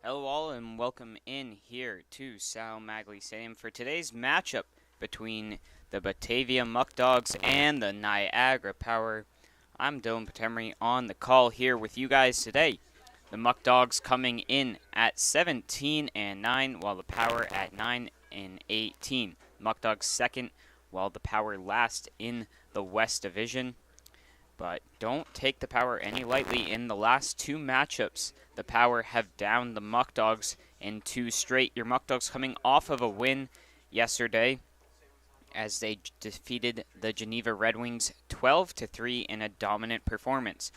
Hello all and welcome in here to Sal Magley Stadium for today's matchup between the Batavia Muckdogs and the Niagara Power. I'm Dylan Patemry on the call here with you guys today. The Muckdogs coming in at 17-9 while the Power at 9-18. Muckdogs second while the Power last in the West Division. But don't take the Power any lightly. In the last two matchups, the Power have downed the Muckdogs in two straight. Your Muckdogs coming off of a win yesterday as they defeated the Geneva Red Wings 12-3 in a dominant performance.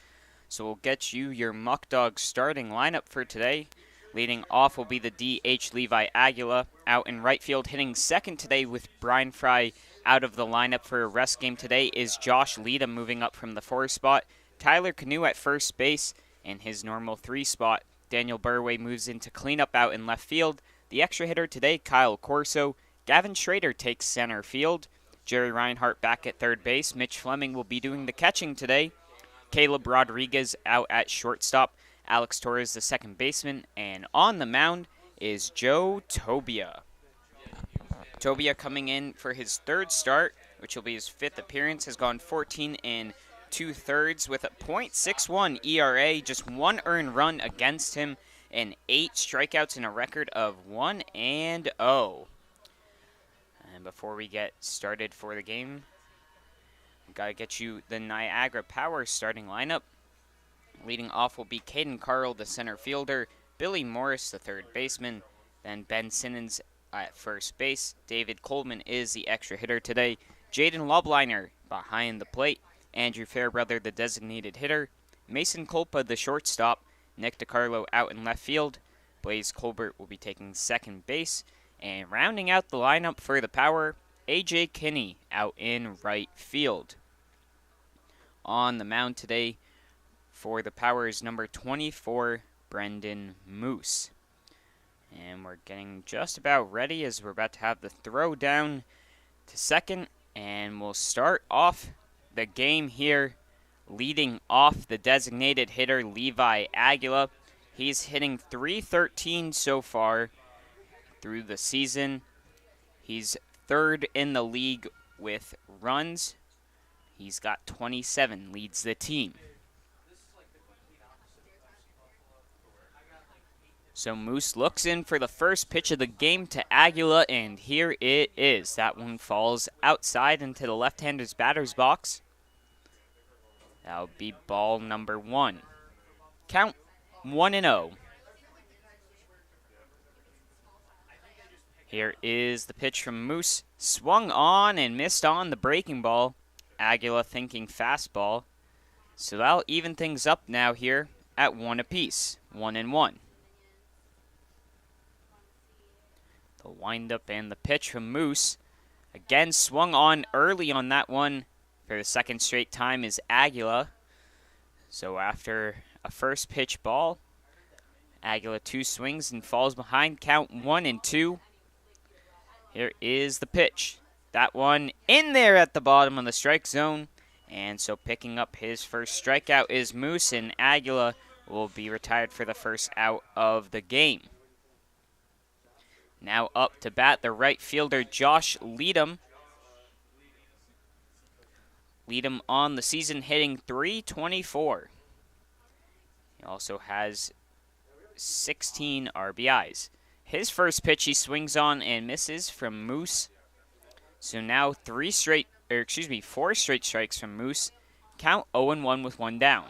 So we'll get you your Muckdogs starting lineup for today. Leading off will be the DH Levi Aguila out in right field. Hitting second today with Brian Fry out of the lineup for a rest game today is Josh Leda moving up from the 4 spot. Tyler Canoe at first base in his normal 3 spot. Daniel Burway moves into cleanup out in left field. The extra hitter today, Kyle Corso. Gavin Schrader takes center field. Jerry Reinhart back at third base. Mitch Fleming will be doing the catching today. Caleb Rodriguez out at shortstop. Alex Torres, the second baseman. And on the mound is Joe Tobia. Tobia coming in for his third start, which will be his 5th appearance, has gone 14 2/3 with a .61 ERA, just 1 earned run against him, and 8 strikeouts and a record of 1-0. And before we get started for the game, I've got to get you the Niagara Power starting lineup. Leading off will be Caden Carl, the center fielder, Billy Morris, the third baseman, then Ben Simmons at first base. David Coleman is the extra hitter today. Jaden Lobliner behind the plate. Andrew Fairbrother, the designated hitter. Mason Culpa, the shortstop. Nick DiCarlo out in left field. Blaze Colbert will be taking second base. And rounding out the lineup for the Power, A.J. Kinney out in right field. On the mound today for the Power is number 24, Brendan Moose. And we're getting just about ready as we're about to have the throw down to second. And we'll start off the game here, leading off the designated hitter, Levi Aguila. He's hitting .313 so far through the season. He's third in the league with runs. He's got 27, leads the team. So Moose looks in for the first pitch of the game to Aguila, and here it is. That one falls outside into the left-hander's batter's box. That'll be ball number 1. Count 1-0. Here is the pitch from Moose. Swung on and missed on the breaking ball. Aguila thinking fastball. So that'll even things up now here at 1 apiece. 1-1. The windup and the pitch from Moose. Again, swung on early on that one for the second straight time is Aguila. So after a first pitch ball, Aguila 2 swings and falls behind. Count 1-2. Here is the pitch. That one in there at the bottom of the strike zone. And so picking up his first strikeout is Moose, and Aguila will be retired for the first out of the game. Now up to bat, the right fielder, Josh Leadham. Leadham on the season hitting .324. He also has 16 RBIs. His first pitch he swings on and misses from Moose. So now 4 straight strikes from Moose. Count 0-1 with 1 down.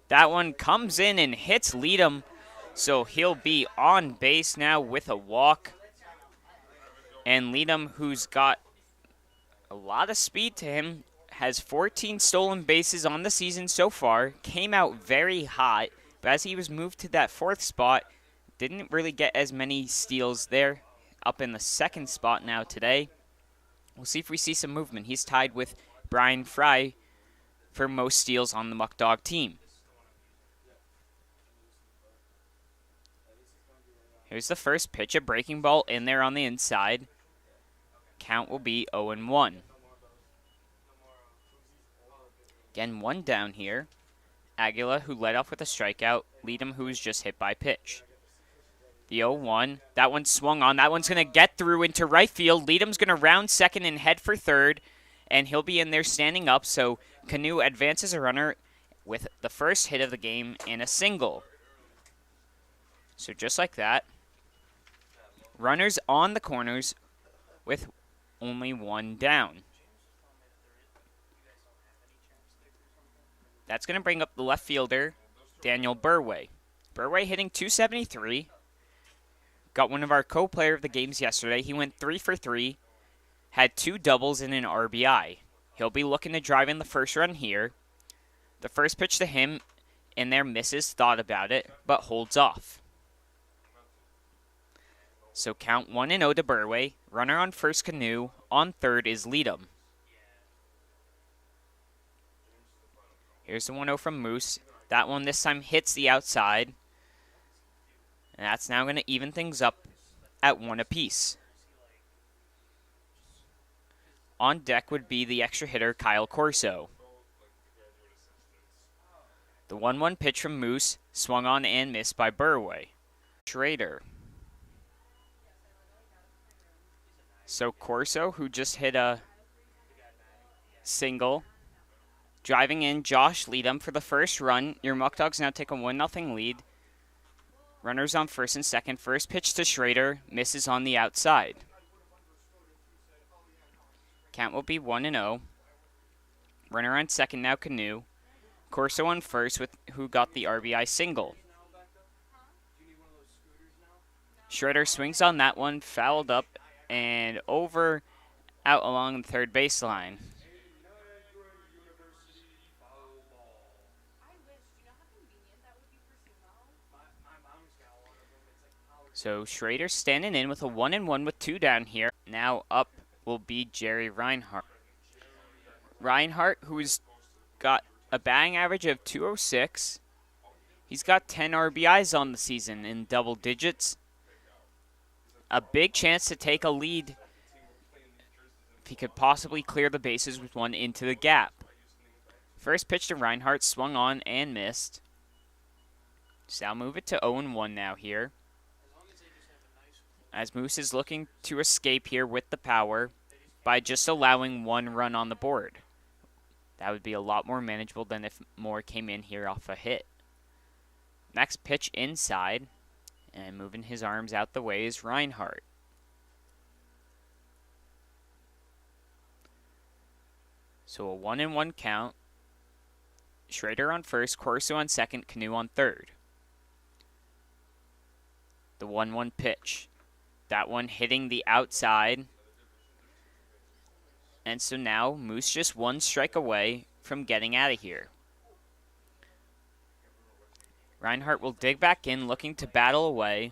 That one comes in and hits Leadham. So he'll be on base now with a walk. And Leadham, who's got a lot of speed to him, has 14 stolen bases on the season so far. Came out very hot, but as he was moved to that 4th spot, didn't really get as many steals there. Up in the 2nd spot now today. We'll see if we see some movement. He's tied with Brian Fry for most steals on the Muckdog team. Here's the first pitch, a breaking ball in there on the inside. Count will be 0-1. Again, 1 down here Aguila, who led off with a strikeout. Leadham, who was just hit by pitch. The 0-1. That one swung on. That one's going to get through into right field. Leadham's going to round second and head for third. And he'll be in there standing up. So Canoe advances a runner with the first hit of the game and a single. So just like that. Runners on the corners with only one down. That's going to bring up the left fielder, Daniel Burway. Burway hitting .273. Got one of our co-player of the games yesterday. He went 3 for 3, had 2 doubles and an RBI. He'll be looking to drive in the first run here. The first pitch to him in there misses, thought about it, but holds off. So count 1-0 to Burway. Runner on first, Canoe. On third is Leadham. Here's the 1-0 from Moose. That one this time hits the outside. And that's now going to even things up at 1 apiece. On deck would be the extra hitter, Kyle Corso. The 1-1 pitch from Moose, swung on and missed by Burway. Schrader. So Corso, who just hit a single. Driving in Josh Leadham for the first run. Your Muckdogs now take a 1-0 lead. Runners on first and second. First pitch to Schrader. Misses on the outside. Count will be 1-0. Runner on second now, Canoe. Corso on first, with who got the RBI single. Schrader swings on that one, fouled up, and over out along the third baseline. So Schrader standing in with a 1-1 with 2 down here. Now up will be Jerry Reinhardt. Reinhardt, who's got a batting average of .206. He's got 10 RBIs on the season in double digits. A big chance to take a lead if he could possibly clear the bases with one into the gap. First pitch to Reinhardt, swung on and missed. So I'll move it to 0-1 now here. As Moose is looking to escape here with the power by just allowing 1 run on the board. That would be a lot more manageable than if more came in here off a hit. Next pitch inside, and moving his arms out the way is Reinhardt. So a 1-1 count. Schrader on first, Corso on second, Canoe on third. The 1-1 pitch. That one hitting the outside. And so now Moose just 1 strike away from getting out of here. Reinhardt will dig back in, looking to battle away.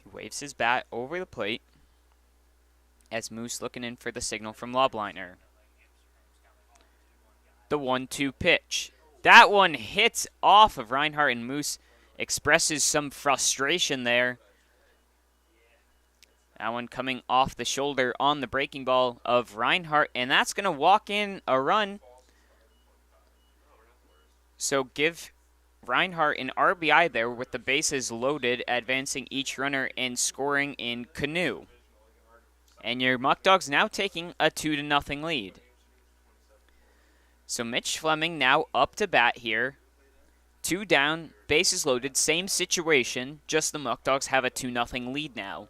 He waves his bat over the plate as Moose looking in for the signal from Lobliner. The 1-2 pitch. That one hits off of Reinhardt, and Moose expresses some frustration there. That one coming off the shoulder on the breaking ball of Reinhardt, and that's going to walk in a run. So give Reinhardt an RBI there with the bases loaded, advancing each runner and scoring in Canoe. And your Muckdogs now taking a 2-0 lead. So Mitch Fleming now up to bat here. 2 down, bases loaded, same situation, just the Muckdogs have a 2-0 lead now.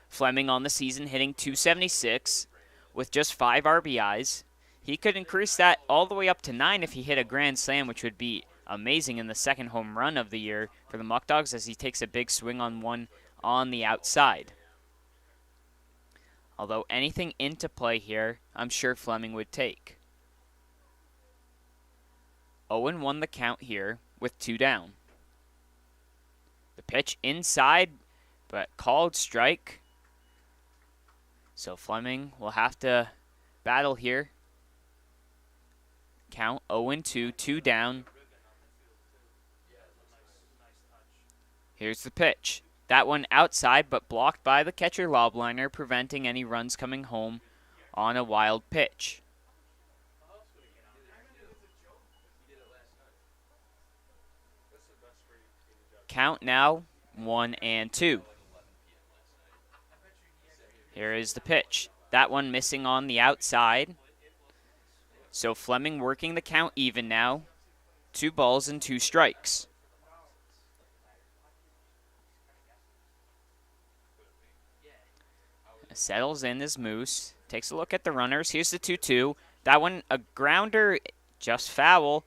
Fleming on the season hitting .276 with just 5 RBIs. He could increase that all the way up to 9 if he hit a grand slam, which would be amazing in the second home run of the year for the Muckdogs as he takes a big swing on one on the outside. Although anything into play here, I'm sure Fleming would take. 0-1 the count here with 2 down. The pitch inside, but called strike. So Fleming will have to battle here. Count 0-2, 2 down. Here's the pitch. That one outside, but blocked by the catcher Lobliner, preventing any runs coming home on a wild pitch. Count now 1-2. Here is the pitch. That one missing on the outside. So Fleming working the count even now. 2 balls and 2 strikes. Settles in as Moose. Takes a look at the runners. Here's the 2-2. That one a grounder, just foul.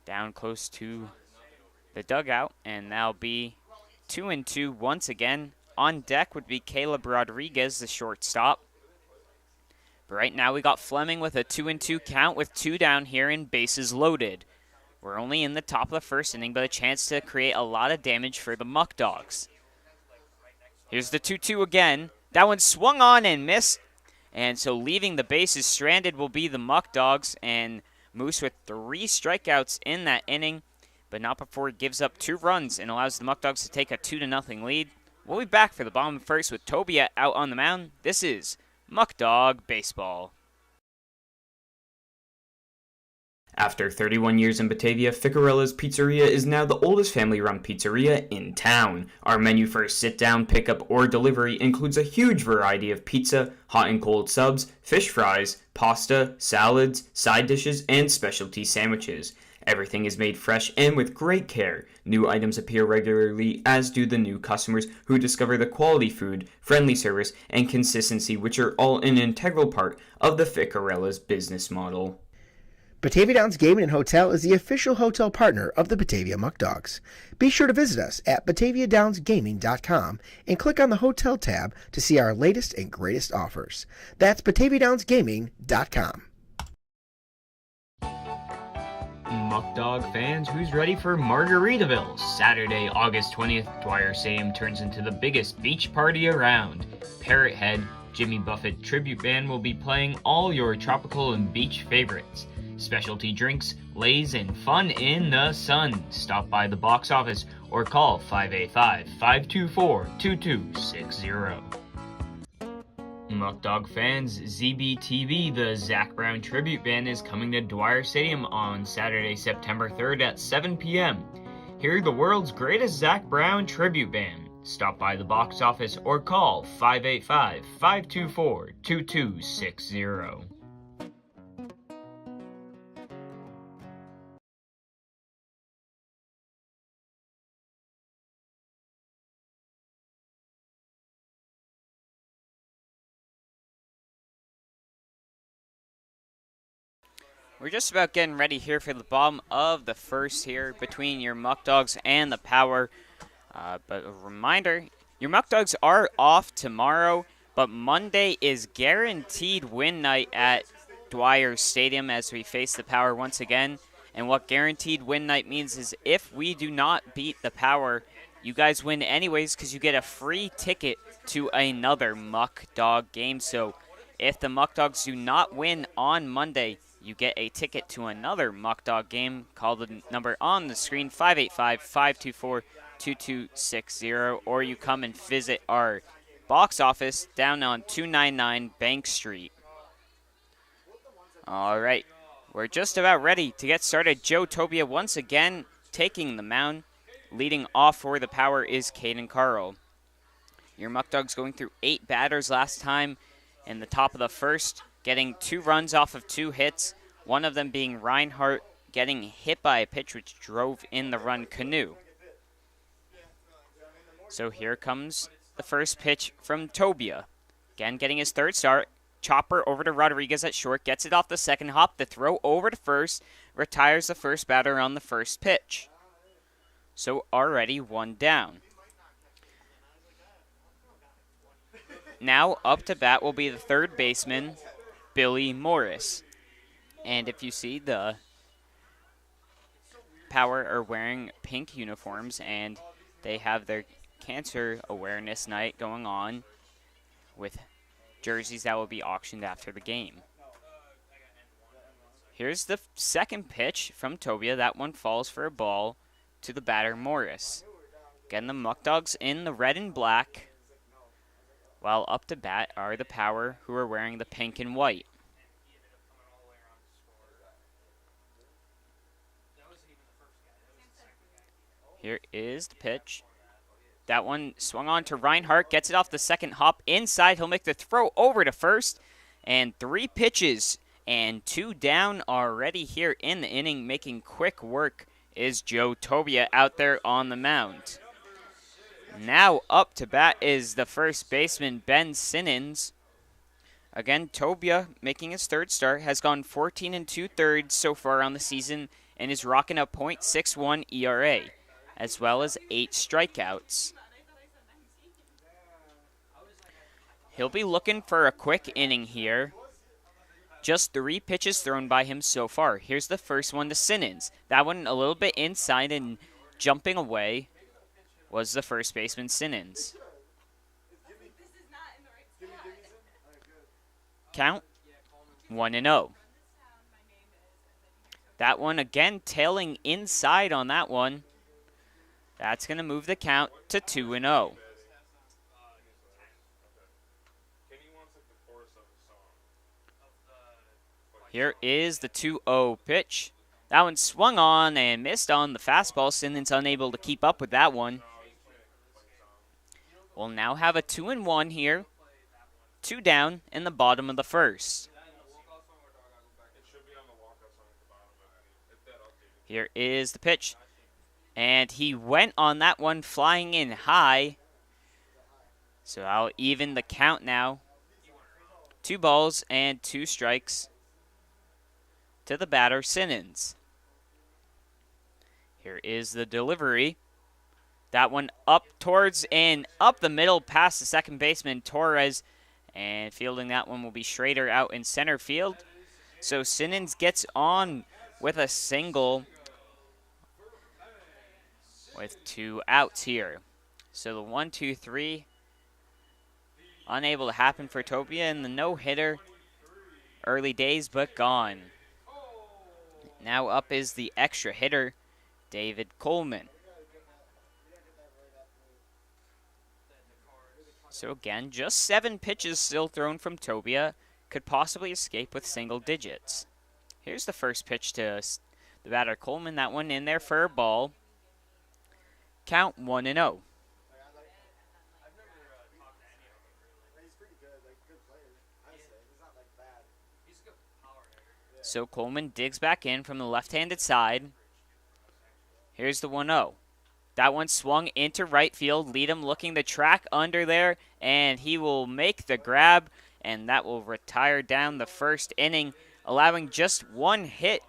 Down close to the dugout. And that'll be 2-2 once again. On deck would be Caleb Rodriguez, the shortstop. But right now we got Fleming with a 2-2 count with 2 down here and bases loaded. We're only in the top of the first inning, but a chance to create a lot of damage for the Muckdogs. Here's the 2-2 again. That one swung on and missed. And so leaving the bases stranded will be the Muckdogs. And Moose with 3 strikeouts in that inning, but not before he gives up 2 runs and allows the Muckdogs to take a 2-0 lead. We'll be back for the bottom of first with Tobia out on the mound. This is Muckdog Baseball. After 31 years in Batavia, Ficarella's Pizzeria is now the oldest family-run pizzeria in town. Our menu for sit-down, pickup, or delivery includes a huge variety of pizza, hot and cold subs, fish fries, pasta, salads, side dishes, and specialty sandwiches. Everything is made fresh and with great care. New items appear regularly, as do the new customers who discover the quality food, friendly service, and consistency, which are all an integral part of the Ficarella's business model. Batavia Downs Gaming and Hotel is the official hotel partner of the Batavia Muckdogs. Be sure to visit us at BataviaDownsGaming.com and click on the Hotel tab to see our latest and greatest offers. That's BataviaDownsGaming.com. Muckdog fans, who's ready for Margaritaville? Saturday, August 20th, Dwyer Stadium turns into the biggest beach party around. Parrot Head, Jimmy Buffett Tribute Band will be playing all your tropical and beach favorites. Specialty drinks, lays, and fun in the sun. Stop by the box office or call 585-524-2260. Muckdog fans, ZBTV, the Zach Brown Tribute Band, is coming to Dwyer Stadium on Saturday, September 3rd at 7 p.m. Hear the world's greatest Zach Brown Tribute Band. Stop by the box office or call 585-524-2260. We're just about getting ready here for the bottom of the first here between your Muckdogs and the Power. But a reminder, your Muckdogs are off tomorrow, but Monday is guaranteed win night at Dwyer Stadium as we face the Power once again. And what guaranteed win night means is if we do not beat the Power, you guys win anyways because you get a free ticket to another Muckdog game. So if the Muckdogs do not win on Monday, you get a ticket to another Muckdog game. Call the number on the screen, 585-524-2260, or you come and visit our box office down on 299 Bank Street. All right, we're just about ready to get started. Joe Tobia once again taking the mound. Leading off for the Power is Caden Carl. Your Muckdogs going through 8 batters last time in the top of the first, getting 2 runs off of 2 hits, one of them being Reinhardt getting hit by a pitch which drove in the run Canoe. So here comes the first pitch from Tobia. Again, getting his 3rd start. Chopper over to Rodriguez at short, gets it off the second hop, the throw over to first, retires the first batter on the first pitch. So already 1 down. Now up to bat will be the 3rd baseman, Billy Morris. And if you see, the Power are wearing pink uniforms and they have their cancer awareness night going on with jerseys that will be auctioned after the game. Here's the second pitch from Tobia. That one falls for a ball to the batter Morris. Again, the Muckdogs in the red and black. while up to bat are the Power, who are wearing the pink and white. Here is the pitch. That one swung on to Reinhardt, gets it off the second hop inside. He'll make the throw over to first, and 3 pitches and 2 down already here in the inning. Making quick work is Joe Tobia out there on the mound. Now up to bat is the first baseman, Ben Simmons. Again, Tobia, making his 3rd start, has gone 14 2/3 so far on the season and is rocking a .61 ERA, as well as 8 strikeouts. He'll be looking for a quick inning here. Just 3 pitches thrown by him so far. Here's the first one to Simmons. That one a little bit inside and jumping away was the first baseman, Simmons. Count 1-0. That one again tailing inside on that one. That's going to move the count to 2-0. Here is the 2-0 pitch. That one swung on and missed on the fastball. Simmons unable to keep up with that one. We'll now have a 2-1 here. 2 down in the bottom of the first. Here is the pitch. And he went on that one flying in high. So I'll even the count now. 2 balls and 2 strikes to the batter, Simmons. Here is the delivery. That one up towards and up the middle past the second baseman, Torres. And fielding that one will be Schrader out in center field. So Simmons gets on with a single with 2 outs here. So the 1-2-3 unable to happen for Tobia, and the no-hitter, early days but gone. Now up is the extra hitter, David Coleman. So again, just 7 pitches still thrown from Tobia. Could possibly escape with single digits. Here's the first pitch to the batter, Coleman. That one in there for a ball. Count 1-0. So Coleman digs back in from the left-handed side. Here's the 1-0. That one swung into right field. Leadham looking to track under there, and he will make the grab, and that will retire down the first inning, allowing just 1 hit,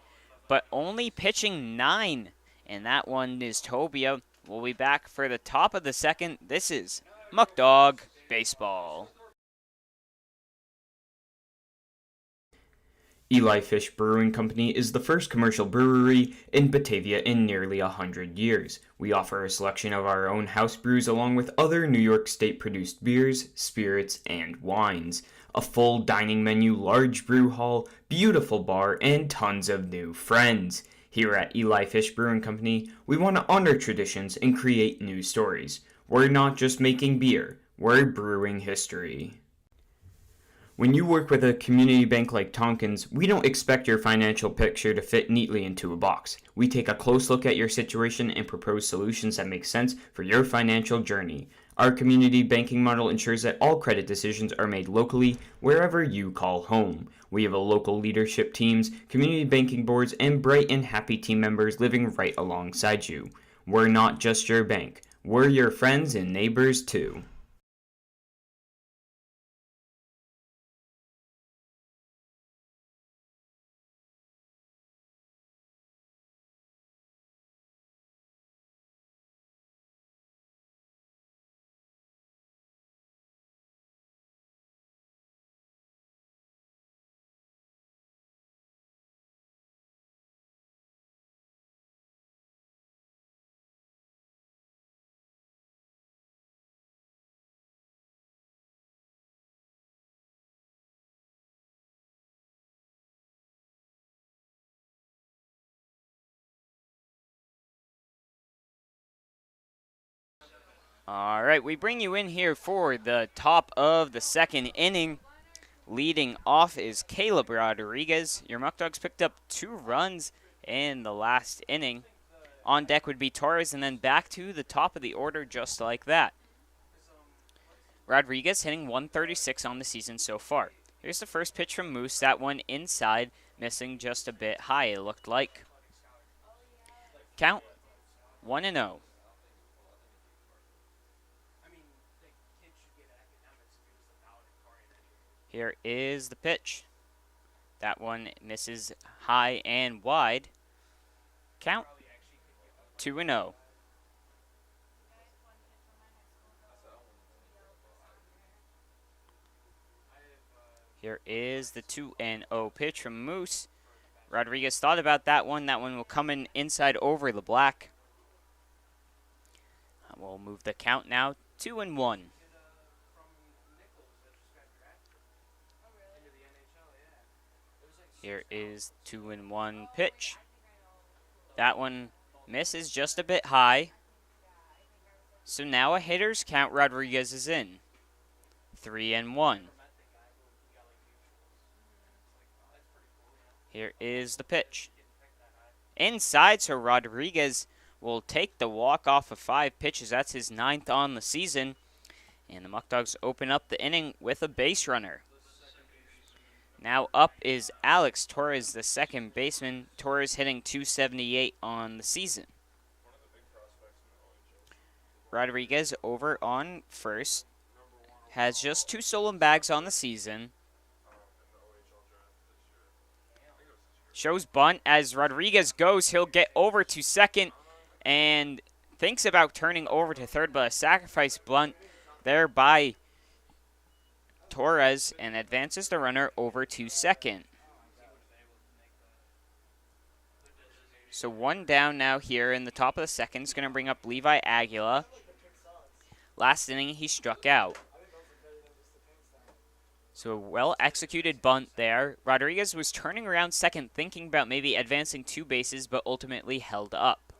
but only pitching 9. And that one is Tobia. We'll be back for the top of the second. This is Muckdog Baseball. Eli Fish Brewing Company is the first commercial brewery in Batavia in nearly 100 years. We offer a selection of our own house brews along with other New York State-produced beers, spirits, and wines. A full dining menu, large brew hall, beautiful bar, and tons of new friends. Here at Eli Fish Brewing Company, we want to honor traditions and create new stories. We're not just making beer, we're brewing history. When you work with a community bank like Tompkins, we don't expect your financial picture to fit neatly into a box. We take a close look at your situation and propose solutions that make sense for your financial journey. Our community banking model ensures that all credit decisions are made locally, wherever you call home. We have a local leadership teams, community banking boards, and bright and happy team members living right alongside you. We're not just your bank, we're your friends and neighbors too. All right, we bring you in here for the top of the second inning. Leading off is Caleb Rodriguez. Your Muckdogs picked up 2 runs in the last inning. On deck would be Torres, and then back to the top of the order just like that. Rodriguez hitting 136 on the season so far. Here's the first pitch from Moose. That one inside, missing just a bit high, it looked like. Count 1-0. Here is the pitch. That one misses high and wide. Count 2-0. Here is the 2-0 pitch from Moose. Rodriguez thought about that one. That one will come in inside over the black. We'll move the count now 2-1. Here is 2-1 pitch. That one misses just a bit high. So now a hitter's count. Rodriguez is in. 3-1. Here is the pitch. Inside, so Rodriguez will take the walk off of 5 pitches. That's his 9th on the season. And the Muckdogs open up the inning with a base runner. Now up is Alex Torres, the second baseman. Torres hitting .278 on the season. Rodriguez over on first. Has just 2 stolen bags on the season. Shows bunt as Rodriguez goes. He'll get over to second and thinks about turning over to third, but a sacrifice bunt there by Torres and advances the runner over to second. So 1 down now here in the top of the second is going to bring up Levi Aguila. Last inning he struck out. So a well-executed bunt there. Rodriguez was turning around second, thinking about maybe advancing 2 bases, but ultimately held up.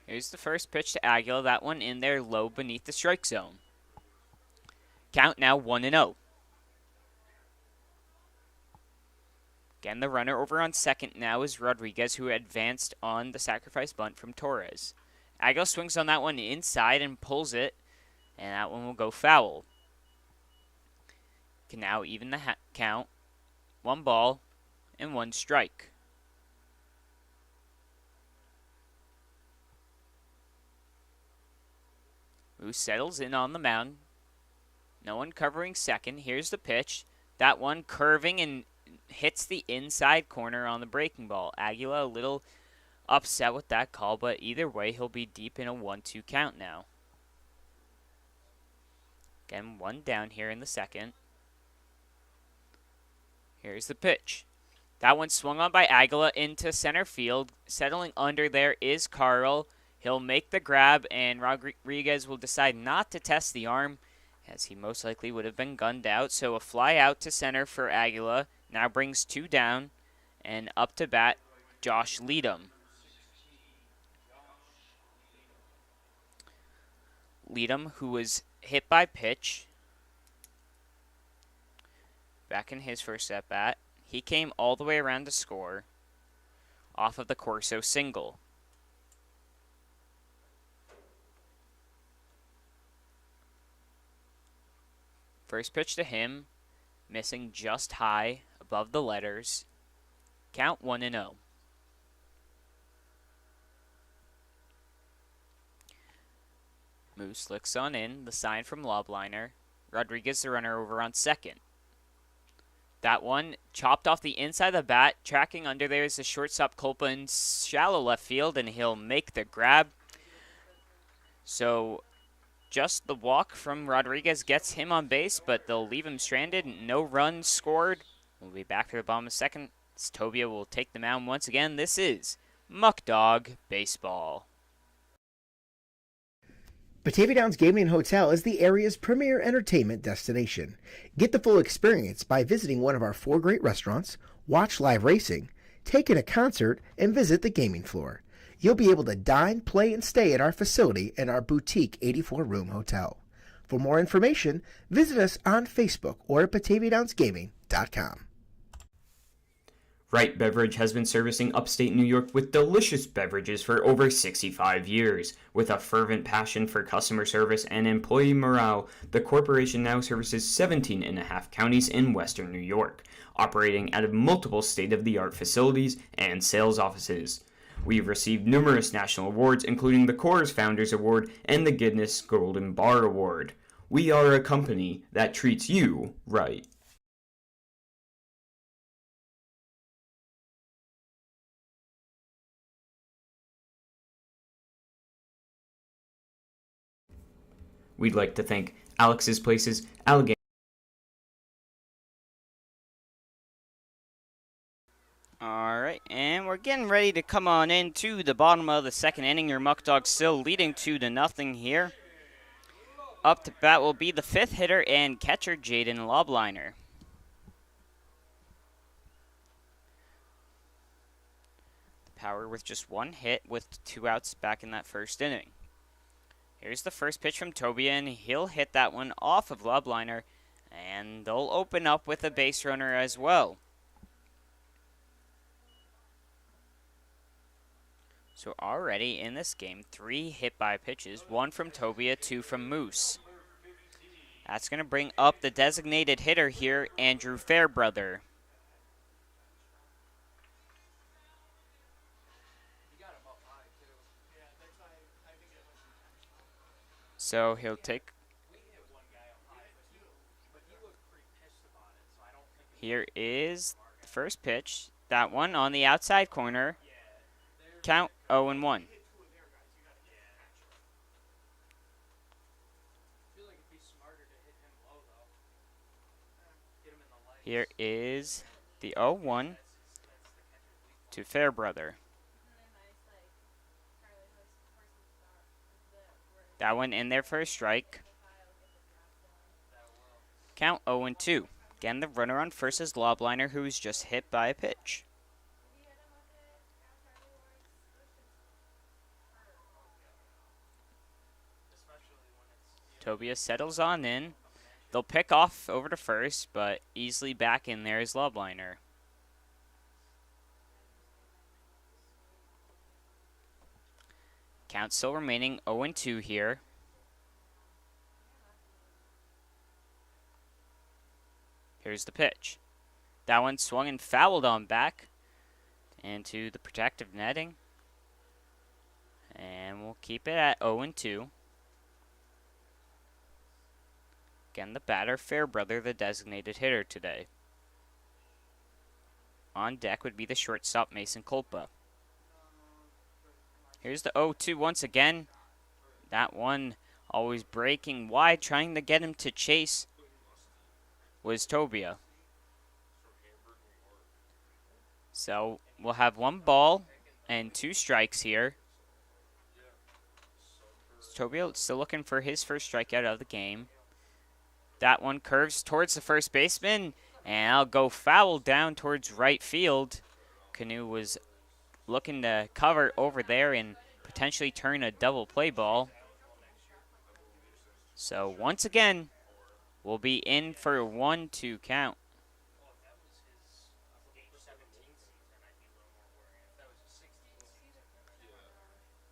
Here's the first pitch to Aguila. That one in there low beneath the strike zone. Count now 1-0. Again, the runner over on second now is Rodriguez, who advanced on the sacrifice bunt from Torres. Aguila swings on that one inside and pulls it, and that one will go foul. Can now even the count. 1 ball and 1 strike. Moose settles in on the mound. No one covering second. Here's the pitch. That one curving and hits the inside corner on the breaking ball. Aguila a little upset with that call, but either way, he'll be deep in a 1-2 count now. Again, 1 down here in the second. Here's the pitch. That one swung on by Aguila into center field. Settling under there is Carl. He'll make the grab, and Rodriguez will decide not to test the arm, as he most likely would have been gunned out. So a fly out to center for Aguila. Now brings 2 down, and up to bat, Josh Leadham. Leadham, who was hit by pitch back in his first at-bat. He came all the way around to score off of the Corso single. First pitch to him, missing just high above the letters. Count 1-0. Moose looks on in, the sign from Lobliner. Rodriguez, the runner, over on second. That one chopped off the inside of the bat. Tracking under there is the shortstop Culpa in shallow left field, and he'll make the grab. So just the walk from Rodriguez gets him on base, but they'll leave him stranded. No runs scored. We'll be back to the bottom of the second. Tobia will take the mound once again. This is Muckdog Baseball. Batavia Downs Gaming and Hotel is the area's premier entertainment destination. Get the full experience by visiting one of our 4 great restaurants, watch live racing, take in a concert, and visit the gaming floor. You'll be able to dine, play, and stay at our facility in our boutique 84-room hotel. For more information, visit us on Facebook or at BataviaDownsGaming.com. Wright Beverage has been servicing upstate New York with delicious beverages for over 65 years. With a fervent passion for customer service and employee morale, the corporation now services 17 and a half counties in western New York, operating out of multiple state-of-the-art facilities and sales offices. We've received numerous national awards, including the Coors Founders Award and the Guinness Golden Bar Award. We are a company that treats you right. We'd like to thank Alex's Places, Allegheny. Alright, and we're getting ready to come on into the bottom of the second inning. Your Muckdogs still leading 2-0 here. Up to bat will be the fifth hitter and catcher, Jaden Lobliner. Power with just one hit with 2 outs back in that first inning. Here's the first pitch from Tobia, and he'll hit that one off of Lobliner, and they'll open up with a base runner as well. So already in this game, 3 hit-by pitches, 1 from Tobia, 2 from Moose. That's going to bring up the designated hitter here, Andrew Fairbrother. So he'll take. Here is the first pitch. That one on the outside corner. Count 0-1. Here is the 0-1 to Fairbrother. That one in there for a strike. Count 0-2. Again, the runner on first is Lobliner, who was just hit by a pitch. Tobia settles on in. They'll pick off over to first, but easily back in there is Lobliner. Count still remaining 0-2 here. Here's the pitch. That one swung and fouled on back into the protective netting. And we'll keep it at 0-2. Again, the batter, Fairbrother, the designated hitter today. On deck would be the shortstop, Mason Kolpa. Here's the 0-2 once again. That one always breaking wide, trying to get him to chase, was Tobia. So we'll have 1 ball and 2 strikes here. Tobia still looking for his first strikeout of the game. That one curves towards the first baseman, and I'll go foul down towards right field. Canoe was looking to cover over there and potentially turn a double play ball. So once again, we'll be in for a 1-2 count.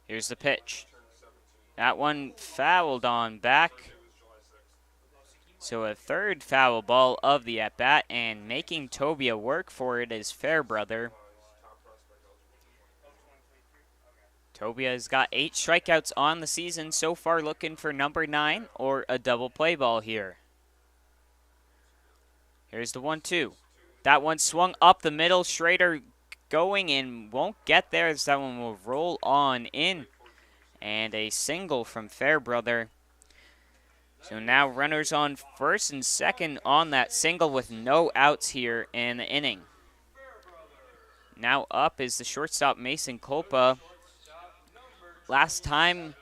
Here's the pitch. That one fouled on back. So a third foul ball of the at-bat, and making Tobia work for it is Fairbrother. Tobia has got 8 strikeouts on the season so far, looking for number 9 or a double play ball here. Here's the 1-2. That one swung up the middle. Schrader going and won't get there, as that one will roll on in. And a single from Fairbrother. So now runners on first and second on that single with no outs here in the inning. Now up is the shortstop, Mason Kolpa. Last time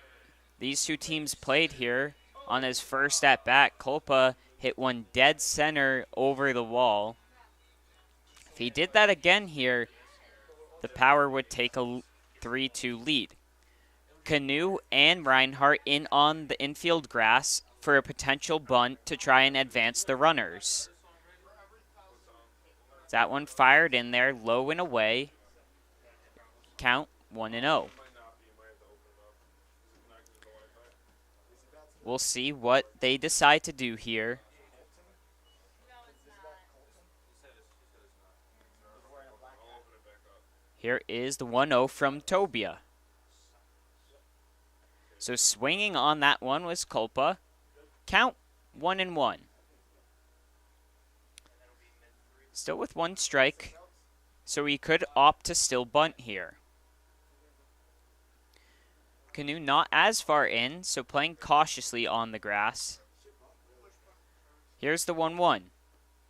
these two teams played here, on his first at-bat, Kolpa hit one dead center over the wall. If he did that again here, the Power would take a 3-2 lead. Canoe and Reinhardt in on the infield grass for a potential bunt to try and advance the runners. That one fired in there, low and away. Count 1-0. We'll see what they decide to do here. Here is the 1-0 from Tobia. So swinging on that one was Culpa. Count 1-1. Still with one strike, so he could opt to still bunt here. Canoe not as far in, so playing cautiously on the grass. Here's the 1-1.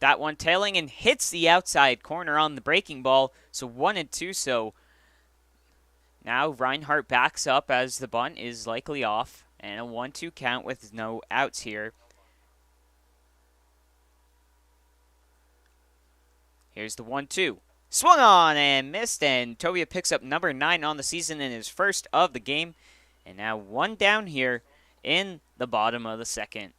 That one tailing and hits the outside corner on the breaking ball, so 1-2. So now Reinhardt backs up as the bunt is likely off, and a 1-2 count with no outs here. Here's the 1-2. Swung on and missed, and Tobia picks up number 9 on the season in his first of the game. And now one down here in the bottom of the second.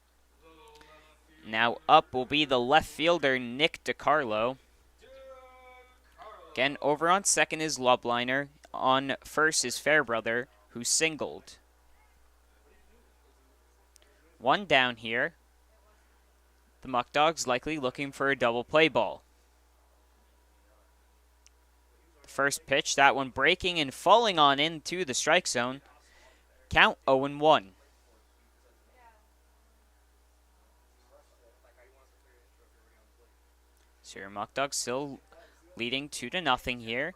Now up will be the left fielder, Nick DiCarlo. Again, over on second is Lobliner. On first is Fairbrother, who singled. One down here. The Muckdogs likely looking for a double play ball. The first pitch, that one breaking and falling on into the strike zone. Count 0-1. So your Muckdogs still leading 2-0 here.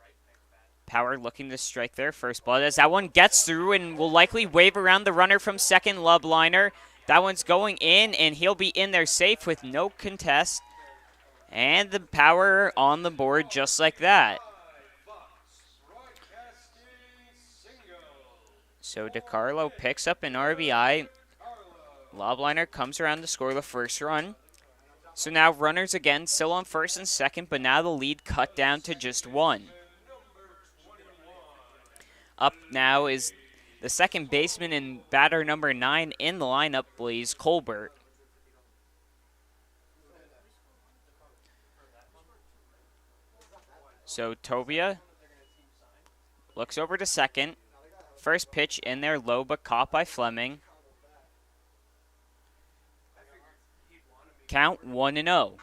Power looking to strike their first ball as that one gets through and will likely wave around the runner from second, Lobliner. That one's going in, and he'll be in there safe with no contest. And the Power on the board just like that. So DiCarlo picks up an RBI. Lobliner comes around to score the first run. So now runners again, still on first and second, but now the lead cut down to just one. Up now is the second baseman and batter number 9 in the lineup, Blaze Colbert. So Tobia looks over to second. First pitch in there, low but caught by Fleming. Count 1-0.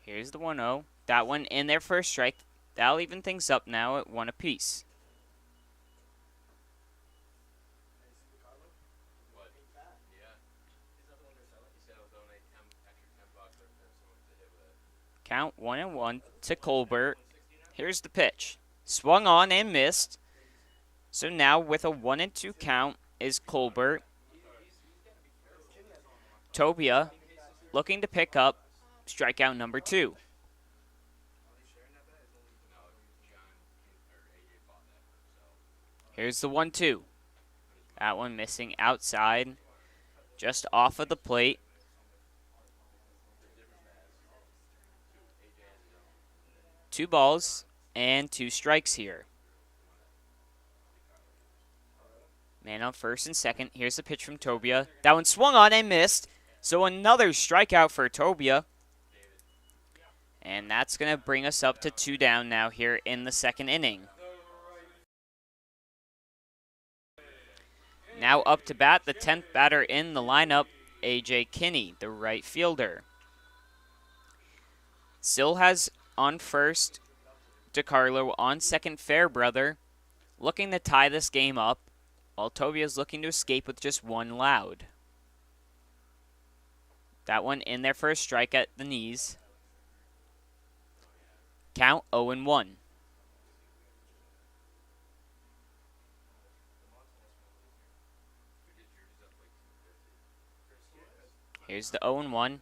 Here's the 1-0. That one in there for a strike. That'll even things up now at 1 apiece. Count 1-1 to Colbert. Here's the pitch. Swung on and missed. So now with a 1-2 count is Colbert. Tobia looking to pick up strikeout number 2. Here's the 1-2. That one missing outside, just off of the plate. Two balls and 2 strikes here. Man on first and second. Here's the pitch from Tobia. That one swung on and missed. So another strikeout for Tobia. And that's going to bring us up to 2 down now here in the second inning. Now up to bat, the 10th batter in the lineup, A.J. Kinney, the right fielder. Still has on first DiCarlo, on second Fairbrother, looking to tie this game up, while Tobia is looking to escape with just 1 loud. That one in there for a strike at the knees. Count 0-1. Here's the 0-1.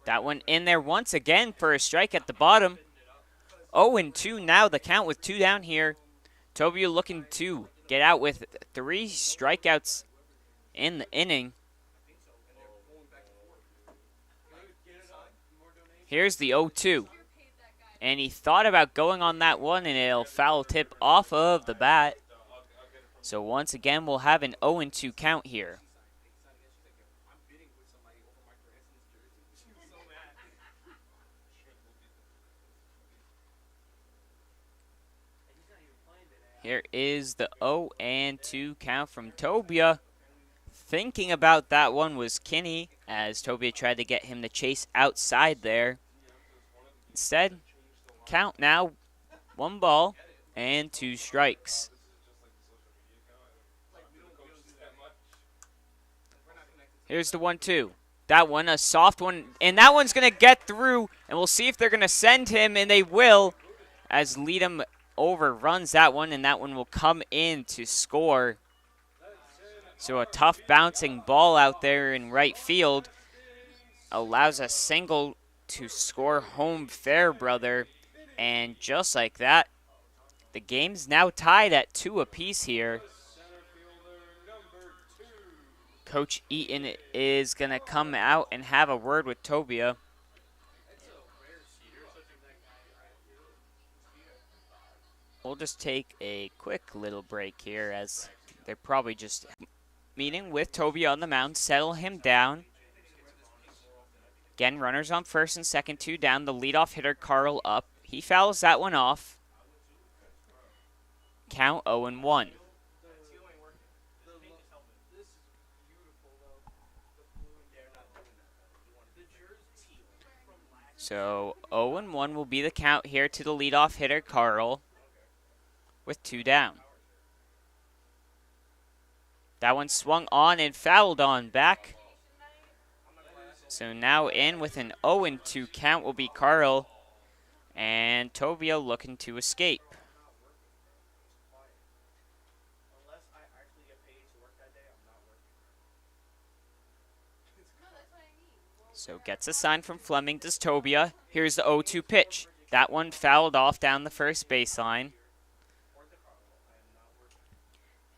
That one in there once again for a strike at the bottom. 0-2 now, the count with 2 down here. Tobia looking to get out with 3 strikeouts in the inning. Here's the 0-2. And he thought about going on that one, and it'll foul tip off of the bat. So once again, we'll have an 0-2 count here. Here is the 0-2 count from Tobia. Thinking about that one was Kinney, as Tobia tried to get him to chase outside there. Instead, count now, 1 ball and 2 strikes. Here's the 1-2. That one, a soft one, and that one's going to get through, and we'll see if they're going to send him, and they will, as Leadham overruns that one, and that one will come in to score. So a tough bouncing ball out there in right field allows a single to score home Fairbrother. And just like that, the game's now tied at 2 apiece here. Coach Eaton is going to come out and have a word with Tobia. We'll just take a quick little break here, as they're probably just meeting with Tobia on the mound, settle him down. Again, runners on first and second, 2 down. The leadoff hitter, Carl, up. He fouls that one off. Count 0-1. So 0-1 will be the count here to the leadoff hitter, Carl, with 2 down. That one swung on and fouled on back. So now in with an 0-2 count will be Carl, and Tobia looking to escape. So gets a sign from Fleming, does Tobia. Here's the 0-2 pitch. That one fouled off down the first baseline.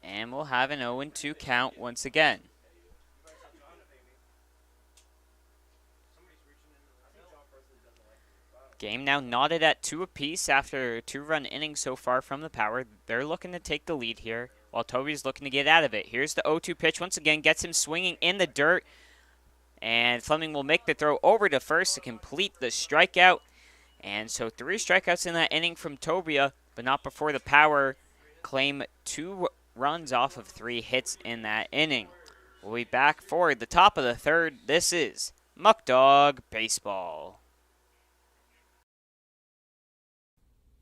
And we'll have an 0-2 count once again. Game now knotted at 2 apiece after a 2-run inning so far from the Power. They're looking to take the lead here, while Toby's looking to get out of it. Here's the 0-2 pitch once again, gets him swinging in the dirt. And Fleming will make the throw over to first to complete the strikeout. And so 3 strikeouts in that inning from Tobia, but not before the Power claim 2 runs off of 3 hits in that inning. We'll be back for the top of the 3rd. This is Muckdog Baseball.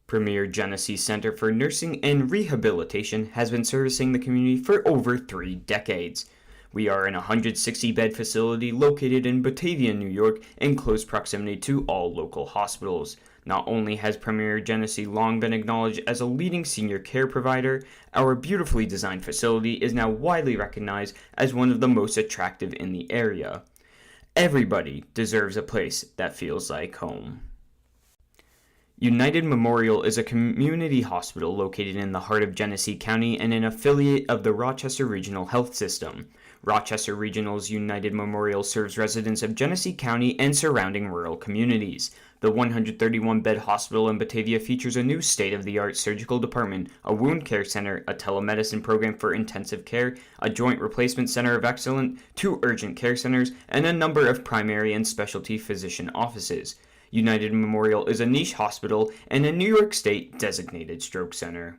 Premier Genesee Center for Nursing and Rehabilitation has been servicing the community for over 3 decades. We are an 160-bed facility located in Batavia, New York, in close proximity to all local hospitals. Not only has Premier Genesee long been acknowledged as a leading senior care provider, our beautifully designed facility is now widely recognized as one of the most attractive in the area. Everybody deserves a place that feels like home. United Memorial is a community hospital located in the heart of Genesee County and an affiliate of the Rochester Regional Health System. Rochester Regional's United Memorial serves residents of Genesee County and surrounding rural communities. The 131-bed hospital in Batavia features a new state-of-the-art surgical department, a wound care center, a telemedicine program for intensive care, a joint replacement center of excellence, 2 urgent care centers, and a number of primary and specialty physician offices. United Memorial is a niche hospital and a New York State designated stroke center.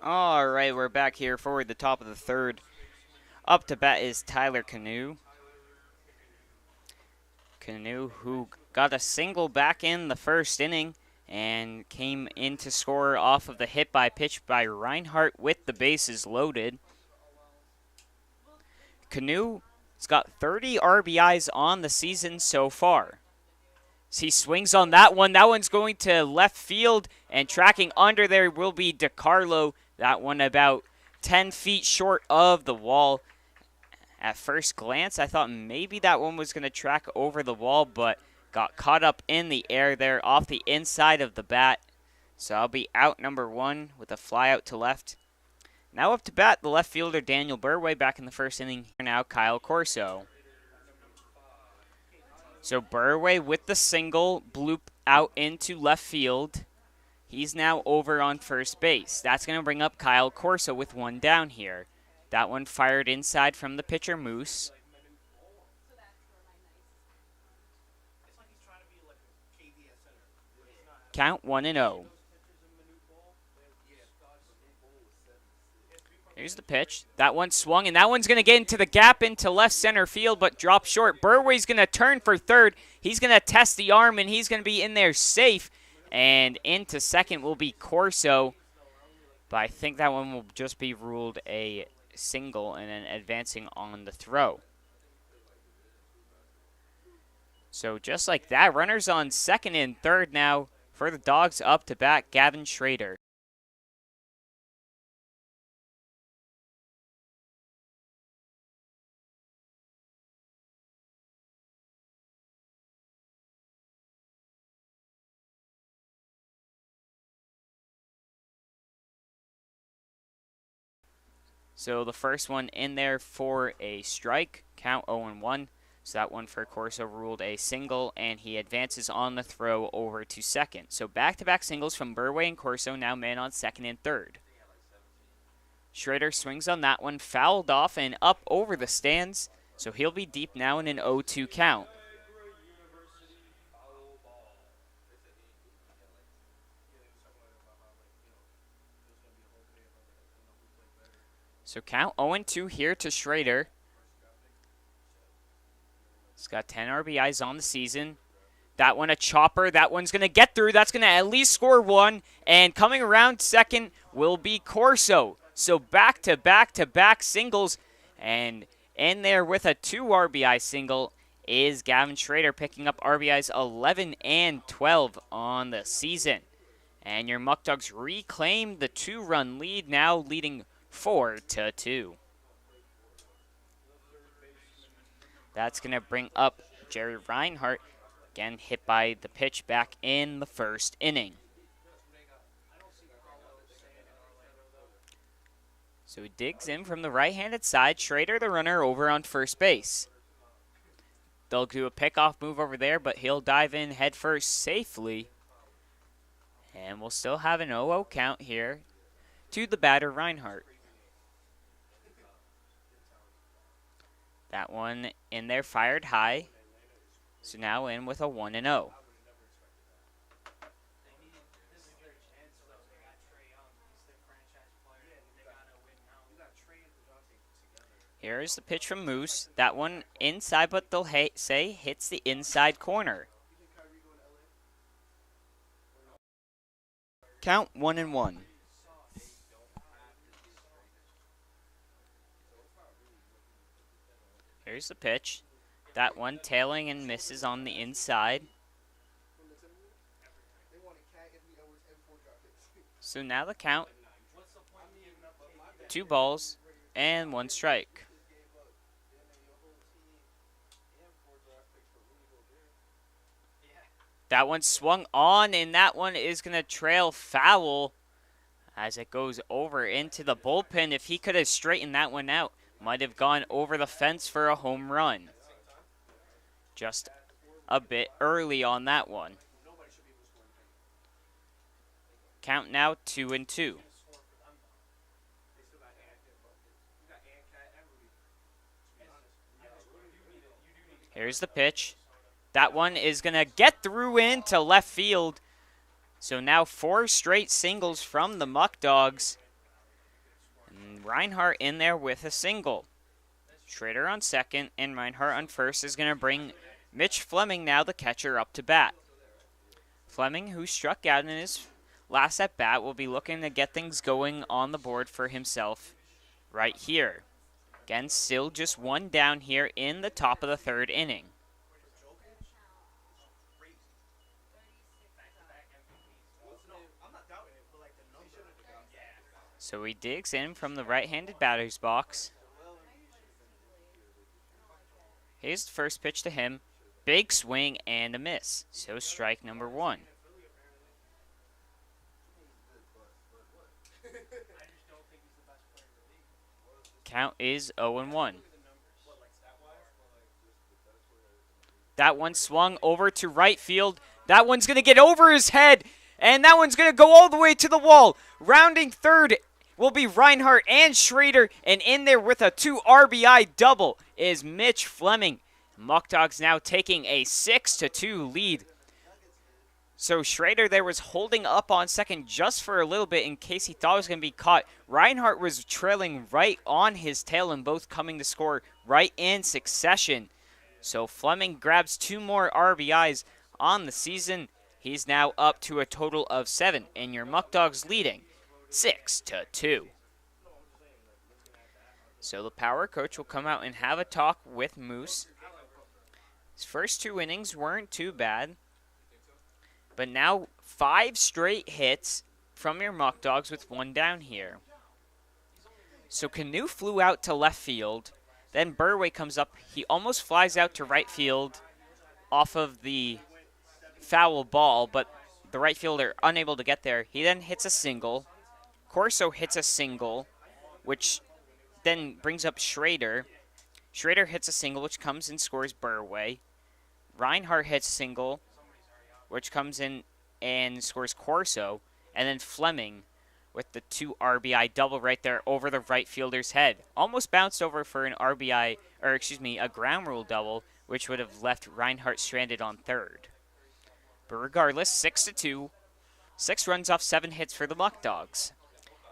All right, we're back here for the top of the third. Up to bat is Tyler Canoe. Canoe, who got a single back in the first inning and came in to score off of the hit by pitch by Reinhardt with the bases loaded. Canoe has got 30 RBIs on the season so far. He swings on that one. That one's going to left field, and tracking under there will be DiCarlo. That one about 10 feet short of the wall. At first glance, I thought maybe that one was going to track over the wall, but got caught up in the air there off the inside of the bat. So I'll be out number one with a fly out to left. Now up to bat, the left fielder Daniel Burway back in the first inning. Now Kyle Corso. So Burway with the single, bloop out into left field. He's now over on first base. That's going to bring up Kyle Corso with one down here. That one fired inside from the pitcher, Moose. Count 1-0. Here's the pitch. That one swung, and that one's going to get into the gap into left center field, but drop short. Burway's going to turn for third. He's going to test the arm, and he's going to be in there safe. And into second will be Corso. But I think that one will just be ruled a single and then advancing on the throw. So just like that, runners on second and third now for the Dogs. Up to bat, Gavin Schrader. So the first one in there for a strike, count 0-1. So that one for Corso ruled a single, and he advances on the throw over to second. So back-to-back singles from Burway and Corso, now man on second and third. Schrader swings on that one, fouled off and up over the stands. So he'll be deep now in an 0-2 count. So count 0-2 here to Schrader. He's got 10 RBIs on the season. That one a chopper. That one's going to get through. That's going to at least score one. And coming around second will be Corso. So back-to-back-to-back singles. And in there with a 2 RBI single is Gavin Schrader, picking up RBIs 11 and 12 on the season. And your Muckdogs reclaim the 2-run lead, now leading 4-2. That's going to bring up Jerry Reinhardt, again hit by the pitch back in the first inning. So he digs in from the right-handed side. Schrader, the runner, over on first base. They'll do a pickoff move over there, but he'll dive in head first safely. And we'll still have an 0-0 count here to the batter, Reinhardt. That one in there fired high. So now in with a 1-0. Here's the pitch from Moose. That one inside, but they'll say hits the inside corner. Count 1-1. Here's the pitch. That one tailing and misses on the inside. So now the count, 2 balls and 1 strike. That one swung on, and that one is going to trail foul as it goes over into the bullpen. If he could have straightened that one out, might have gone over the fence for a home run. Just a bit early on that one. Count now 2-2. Here's the pitch. That one is going to get through into left field. So now 4 straight singles from the Muckdogs. Reinhardt in there with a single. Schrader on second, and Reinhardt on first is going to bring Mitch Fleming, now the catcher, up to bat. Fleming, who struck out in his last at bat, will be looking to get things going on the board for himself right here. Again, still just one down here in the top of the third inning. So he digs in from the right-handed batter's box. Here's the first pitch to him. Big swing and a miss. So strike number one. Count is 0-1. That one swung over to right field. That one's going to get over his head. And that one's going to go all the way to the wall. Rounding third will be Reinhardt and Schrader. And in there with a 2 RBI double is Mitch Fleming. Muckdogs now taking a 6-2 lead. So Schrader there was holding up on second just for a little bit in case he thought it was going to be caught. Reinhardt was trailing right on his tail and both coming to score right in succession. So Fleming grabs 2 more RBIs on the season. He's now up to a total of 7, and your Muckdogs leading 6-2. So the power coach will come out and have a talk with Moose. His first 2 innings weren't too bad, but now 5 straight hits from your Muckdogs with 1 down here. So Canoe flew out to left field. Then Burway comes up. He almost flies out to right field off of the foul ball, but the right fielder unable to get there. He then hits a single. Corso hits a single, which then brings up Schrader. Schrader hits a single, which comes and scores Burway. Reinhardt hits a single, which comes in and scores Corso. And then Fleming with the 2 RBI double right there over the right fielder's head. Almost bounced over for an RBI, or excuse me, a ground rule double, which would have left Reinhardt stranded on third. But regardless, 6-2, 6 runs off 7 hits for the Muckdogs.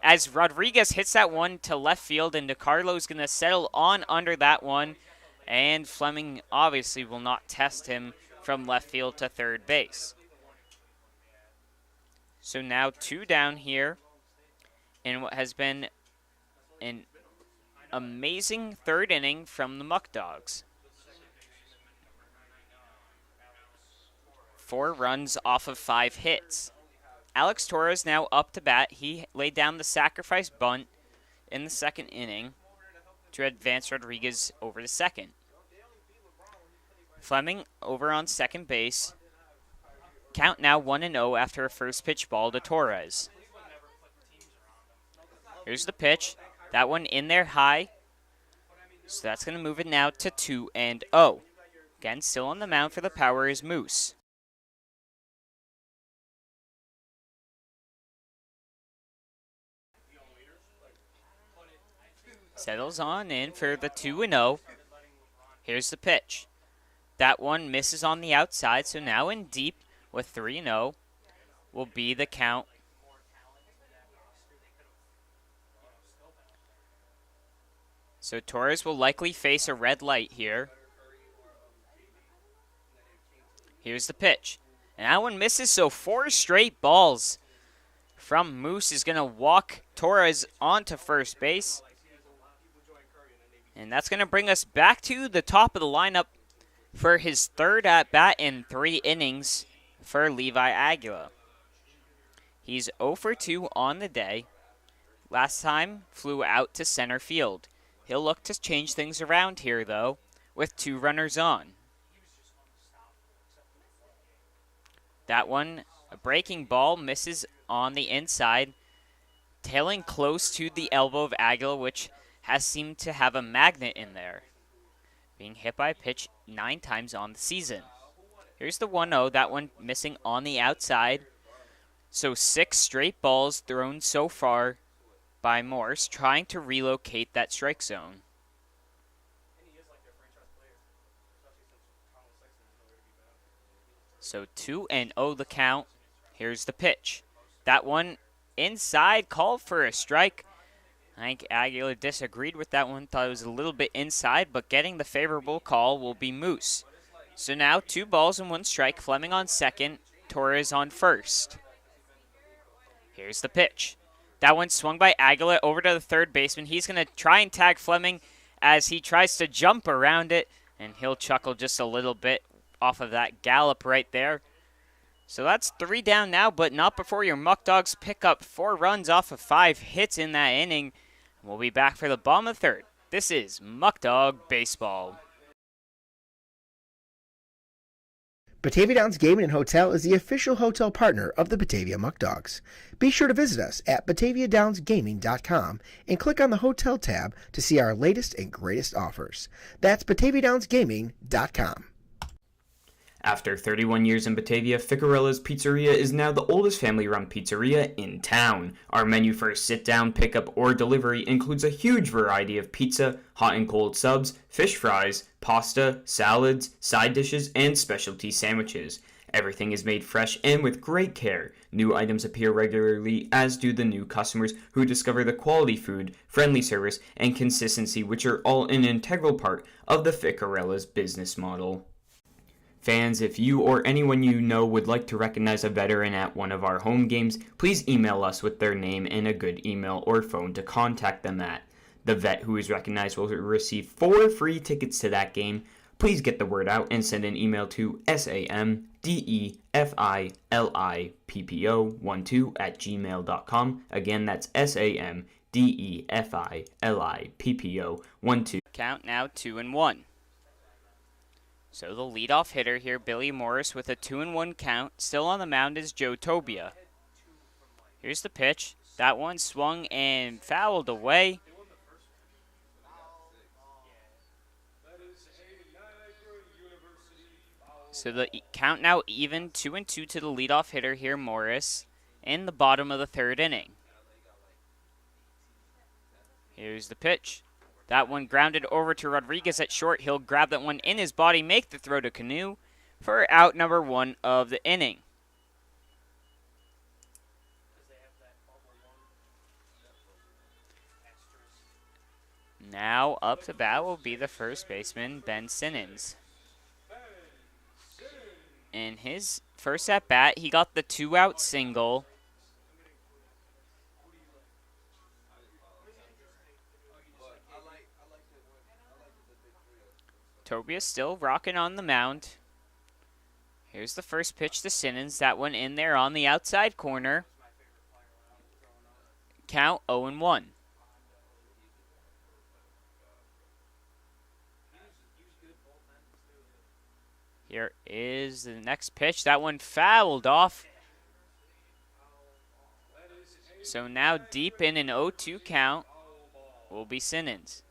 As Rodriguez hits that one to left field, and DeCarlo's going to settle on under that one, and Fleming obviously will not test him from left field to third base. So now 2 down here in what has been an amazing third inning from the Muckdogs. 4 runs off of 5 hits. Alex Torres now up to bat. He laid down the sacrifice bunt in the second inning to advance Rodriguez over to second. Fleming over on second base. Count now 1-0 after a first pitch ball to Torres. Here's the pitch. That one in there high. So that's going to move it now to 2-0. Again, still on the mound for the Power is Moose. Settles on in for the 2-0. Here's the pitch. That one misses on the outside, so now in deep with 3-0 will be the count. So Torres will likely face a red light here. Here's the pitch. And that one misses, so 4 straight balls from Moose is going to walk Torres onto first base. And that's going to bring us back to the top of the lineup for his third at-bat in 3 innings for Levi Aguila. He's 0 for 2 on the day. Last time flew out to center field. He'll look to change things around here, though, with 2 runners on. That one, a breaking ball, misses on the inside, tailing close to the elbow of Aguila, which has seemed to have a magnet in there, being hit by a pitch 9 times on the season. Here's the 1-0, that one missing on the outside. So 6 straight balls thrown so far by Morse, trying to relocate that strike zone. So 2-0 the count. Here's the pitch. That one inside, called for a strike. I think Aguilar disagreed with that one, thought it was a little bit inside, but getting the favorable call will be Moose. So now 2 balls and 1 strike. Fleming on second, Torres on first. Here's the pitch. That one swung by Aguilar over to the third baseman. He's going to try and tag Fleming as he tries to jump around it, and he'll chuckle just a little bit off of that gallop right there. So that's 3 down now, but not before your Muck Dogs pick up 4 runs off of 5 hits in that inning. We'll be back for the bottom of the third. This is Muck Dog Baseball. Batavia Downs Gaming and Hotel is the official hotel partner of the Batavia Muckdogs. Be sure to visit us at BataviaDownsGaming.com and click on the Hotel tab to see our latest and greatest offers. That's BataviaDownsGaming.com. After 31 years in Batavia, Ficarella's Pizzeria is now the oldest family-run pizzeria in town. Our menu for sit-down, pickup, or delivery includes a huge variety of pizza, hot and cold subs, fish fries, pasta, salads, side dishes, and specialty sandwiches. Everything is made fresh and with great care. New items appear regularly, as do the new customers who discover the quality food, friendly service, and consistency, which are all an integral part of the Ficarella's business model. Fans, if you or anyone you know would like to recognize a veteran at one of our home games, please email us with their name and a good email or phone to contact them at. The vet who is recognized will receive 4 free tickets to that game. Please get the word out and send an email to samdefilippo12@gmail.com. Again, that's samdefilippo12. Count now 2-1. So the leadoff hitter here, Billy Morris, with a 2-1 count. Still on the mound is Joe Tobia. Here's the pitch. That one swung and fouled away. So the count now even, 2-2 to the leadoff hitter here, Morris, in the bottom of the third inning. Here's the pitch. That one grounded over to Rodriguez at short. He'll grab that one in his body, make the throw to Canoe for out number 1 of the inning. Now up to bat will be the first baseman, Ben Simmons. In his first at bat, he got the 2-out single. Tobia still rocking on the mound. Here's the first pitch to Simmons. That one in there on the outside corner. Count 0-1. Here is the next pitch. That one fouled off. So now deep in an 0-2 count will be Simmons.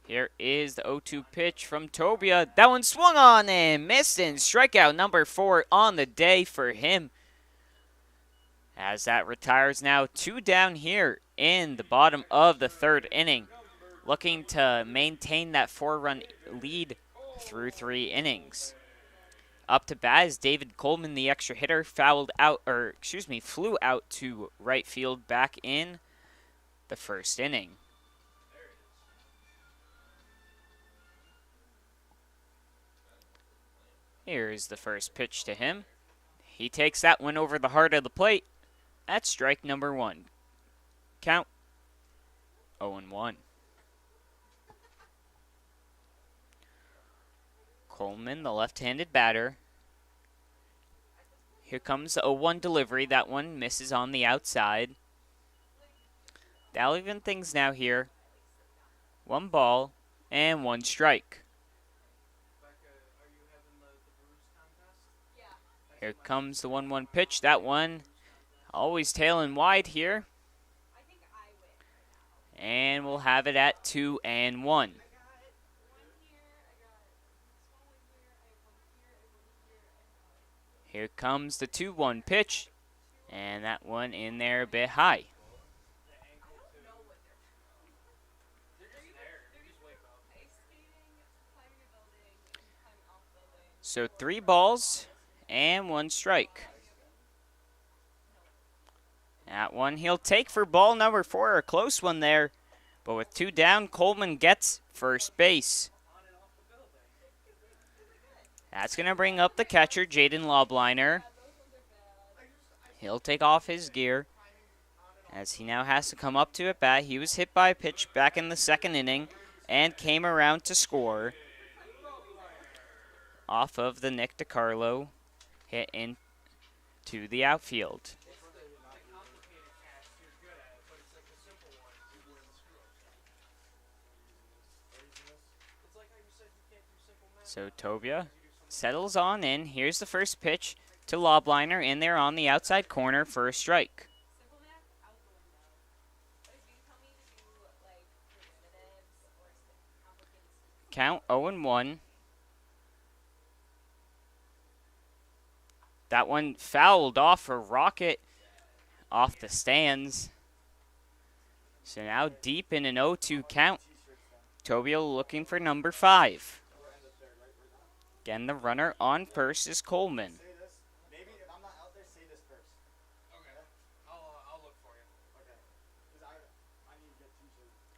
Here is the 0-2 pitch from Tobia. That one swung on and missed, and strikeout number 4 on the day for him. As that retires now, 2 down here in the bottom of the third inning. Looking to maintain that 4-run lead through 3 innings. Up to bat is David Coleman, the extra hitter, flew out to right field back in the first inning. Here's the first pitch to him. He takes that one over the heart of the plate. That's strike number 1. Count 0-1. Coleman, the left-handed batter. Here comes the 0-1 delivery. That one misses on the outside. That'll even things now here. 1 ball and 1 strike. Here comes the 1-1 pitch. That one always tailing wide here. And we'll have it at 2-1. Here comes the 2-1 pitch. And that one in there a bit high. So 3 balls and 1 strike. That one he'll take for ball number 4, a close one there. But with 2 down, Coleman gets first base. That's going to bring up the catcher, Jaden Lobliner. He'll take off his gear as he now has to come up to at bat. He was hit by a pitch back in the 2nd inning and came around to score off of the Nick DiCarlo hit into the outfield. So Tobia settles on in. Here's the first pitch to Lobliner in there on the outside corner for a strike. Count 0-1. That one fouled off a rocket off the stands. So now deep in an 0-2 count. Tobia looking for number 5. Again, the runner on first is Coleman.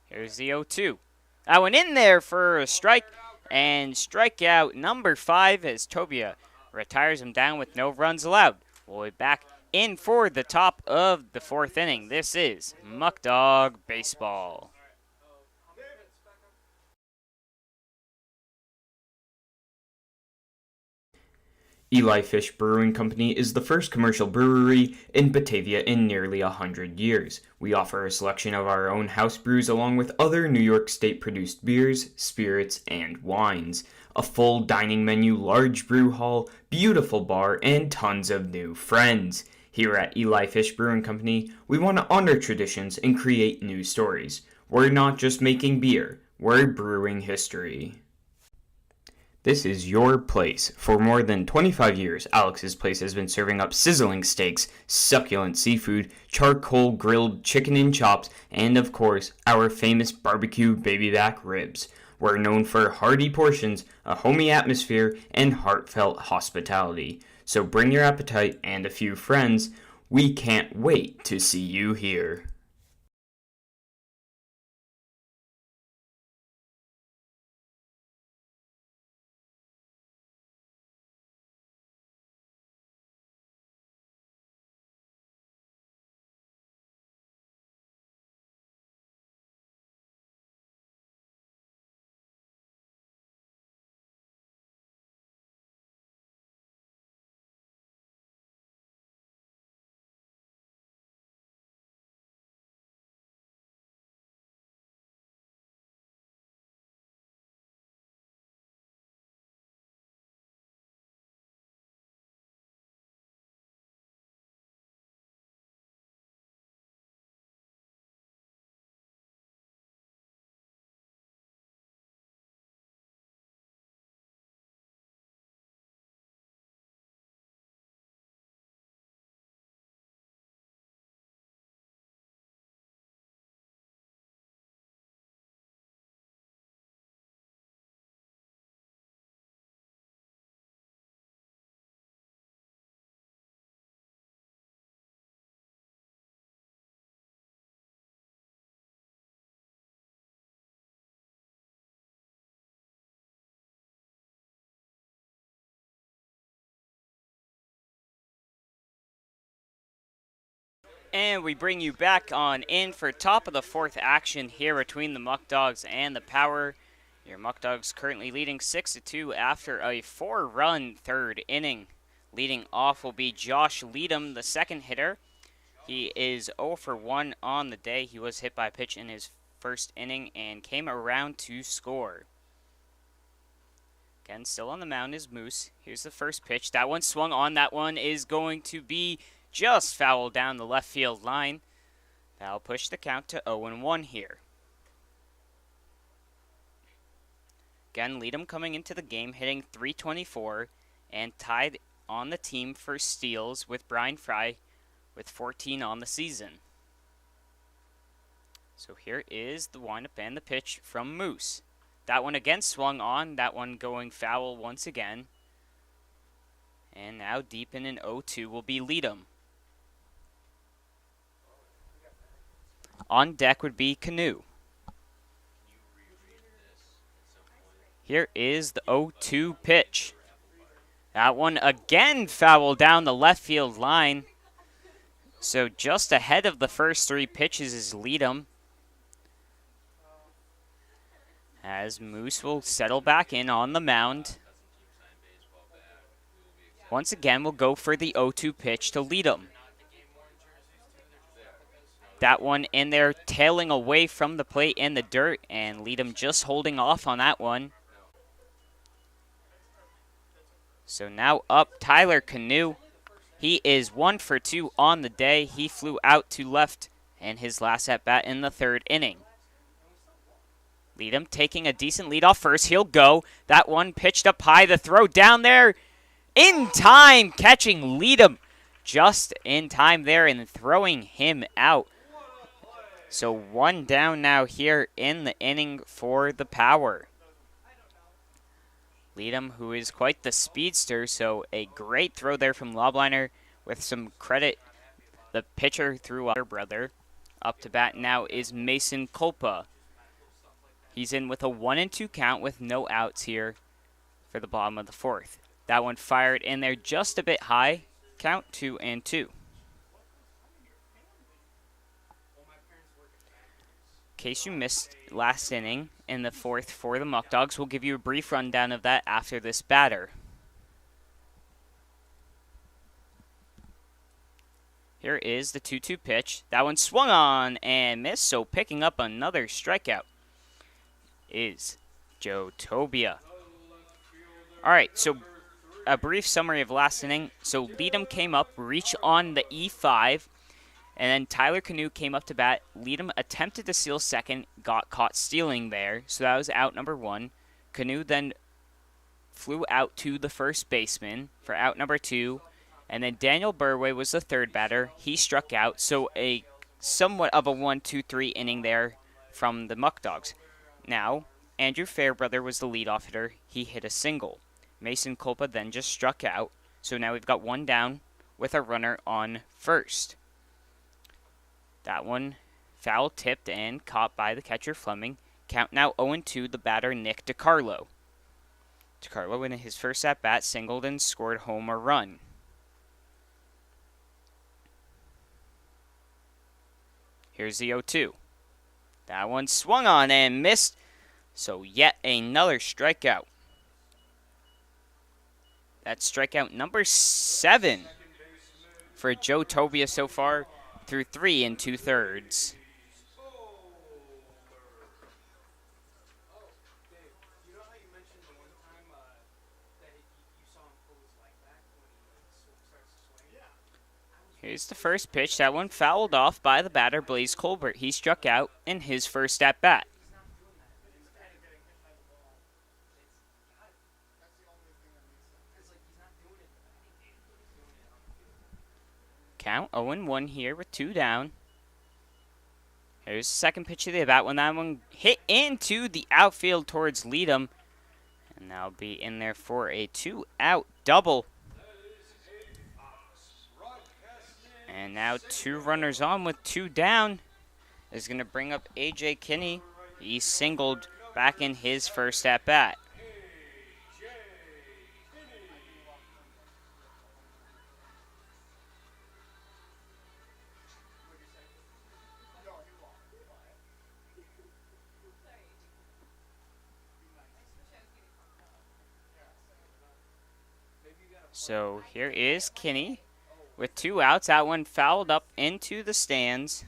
Here's the 0-2. That one in there for a strike, and strikeout number 5 as Tobia retires him down with no runs allowed. We'll be back in for the top of the 4th inning. This is Muckdog Baseball. Eli Fish Brewing Company is the first commercial brewery in Batavia in nearly 100 years. We offer a selection of our own house brews along with other New York State produced beers, spirits, and wines. A full dining menu, large brew hall, beautiful bar, and tons of new friends. Here at Eli Fish Brewing Company, we want to honor traditions and create new stories. We're not just making beer, we're brewing history. This is your place. For more than 25 years, Alex's Place has been serving up sizzling steaks, succulent seafood, charcoal grilled chicken and chops, and of course, our famous barbecue baby back ribs. We're known for hearty portions, a homey atmosphere, and heartfelt hospitality. So bring your appetite and a few friends. We can't wait to see you here. And we bring you back on in for top of the 4th action here between the Muckdogs and the Power. Your Muckdogs currently leading 6-2 after a 4-run 3rd inning. Leading off will be Josh Leadham, the second hitter. He is 0 for 1 on the day. He was hit by a pitch in his 1st inning and came around to score. Again, still on the mound is Moose. Here's the first pitch. That one swung on. That one is going to be just fouled down the left field line. That'll push the count to 0-1 here. Again, Leadham coming into the game hitting .324 and tied on the team for steals with Brian Fry with 14 on the season. So here is the windup and the pitch from Moose. That one again swung on, that one going foul once again. And now deep in an 0-2 will be Leadham. On deck would be Canoe. Here is the 0-2 pitch. That one again fouled down the left field line. So just ahead of the first three pitches is Leadham. As Moose will settle back in on the mound. Once again, we'll go for the 0-2 pitch to Leadham. That one in there tailing away from the plate in the dirt, and Leadham just holding off on that one. So now up Tyler Canoe. He is 1 for 2 on the day. He flew out to left in his last at-bat in the third inning. Leadham taking a decent lead off first. He'll go. That one pitched up high. The throw down there in time, catching Leadham just in time there and throwing him out. So one down now here in the inning for the Power. Leadham, who is quite the speedster, so a great throw there from Lobliner with some credit. The pitcher threw out her brother. Up to bat now is Mason Culpa. He's in with a 1-2 count with no outs here for the bottom of the fourth. That one fired in there just a bit high. Count 2-2. In case you missed last inning in the fourth for the Muckdogs, we'll give you a brief rundown of that after this batter. Here is the 2-2 pitch. That one swung on and missed, so picking up another strikeout is Joe Tobia. All right, so a brief summary of last inning. So Leadham came up, reached on the E5, and then Tyler Canoe came up to bat. Leadham attempted to steal second, got caught stealing there, so that was out number 1. Canoe then flew out to the first baseman for out number 2, and then Daniel Burway was the third batter. He struck out, so a somewhat of a 1-2-3 inning there from the Muckdogs. Now, Andrew Fairbrother was the leadoff hitter. He hit a single. Mason Culpa then just struck out, so now we've got one down with a runner on first. That one foul tipped and caught by the catcher Fleming. Count now 0-2, the batter Nick DiCarlo. DiCarlo in his first at-bat singled and scored home a run. Here's the 0-2. That one swung on and missed, so yet another strikeout. That's strikeout number 7 for Joe Tobia so far through 3 2/3. Here's the first pitch. That one fouled off by the batter, Blaze Colbert. He struck out in his first at-bat. Count 0-1 here with 2 down. Here's the second pitch of the at-bat when that one hit into the outfield towards Leadham. And that'll be in there for a 2-out double. And now 2 runners on with 2 down. Is going to bring up A.J. Kinney. He singled back in his first at-bat. So here is Kinney with 2 outs. That one fouled up into the stands.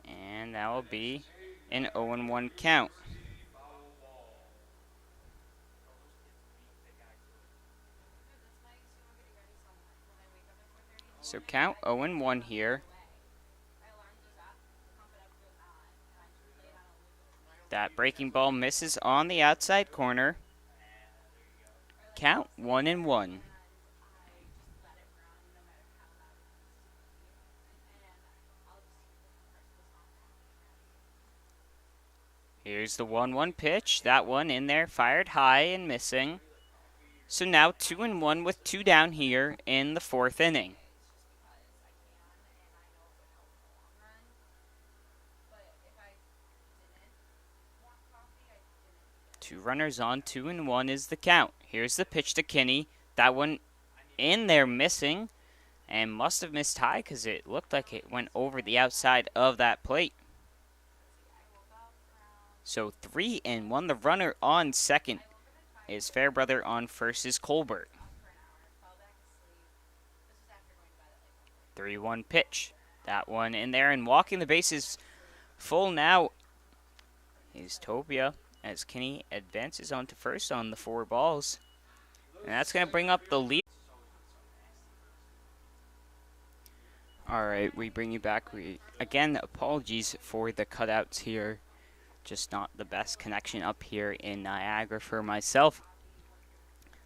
And that will be an 0-1 count. So count 0-1 here. That breaking ball misses on the outside corner. Count 1-1. Here's the 1-1 pitch. That one in there, fired high and missing. So now 2-1 with 2 down here in the 4th inning. Two runners on, 2-1 is the count. Here's the pitch to Kinney. That one in there missing, and must have missed high because it looked like it went over the outside of that plate. So 3-1. The runner on second is Fairbrother, on first is Colbert. 3-1 pitch. That one in there, and walking the bases full now is Tobia as Kinney advances on to first on the 4 balls. And that's going to bring up the lead. All right, we bring you back. Again, apologies for the cutouts here. Just not the best connection up here in Niagara for myself.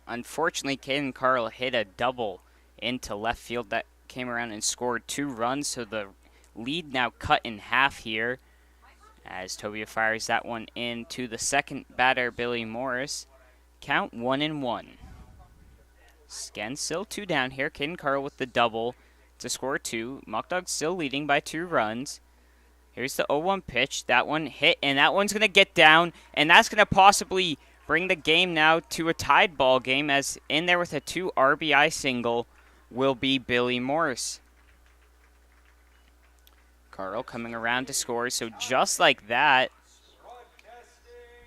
Unfortunately, Caden Carl hit a double into left field that came around and scored 2 runs, so the lead now cut in half here as Tobia fires that one into the second batter, Billy Morris. Count 1-1. Again, still 2 down here. Caden Carl with the double to score 2. Muckdogs still leading by 2 runs. Here's the 0-1 pitch. That one hit, and that one's going to get down, and that's going to possibly bring the game now to a tied ball game, as in there with a 2 RBI single will be Billy Morris. Carl coming around to score, so just like that,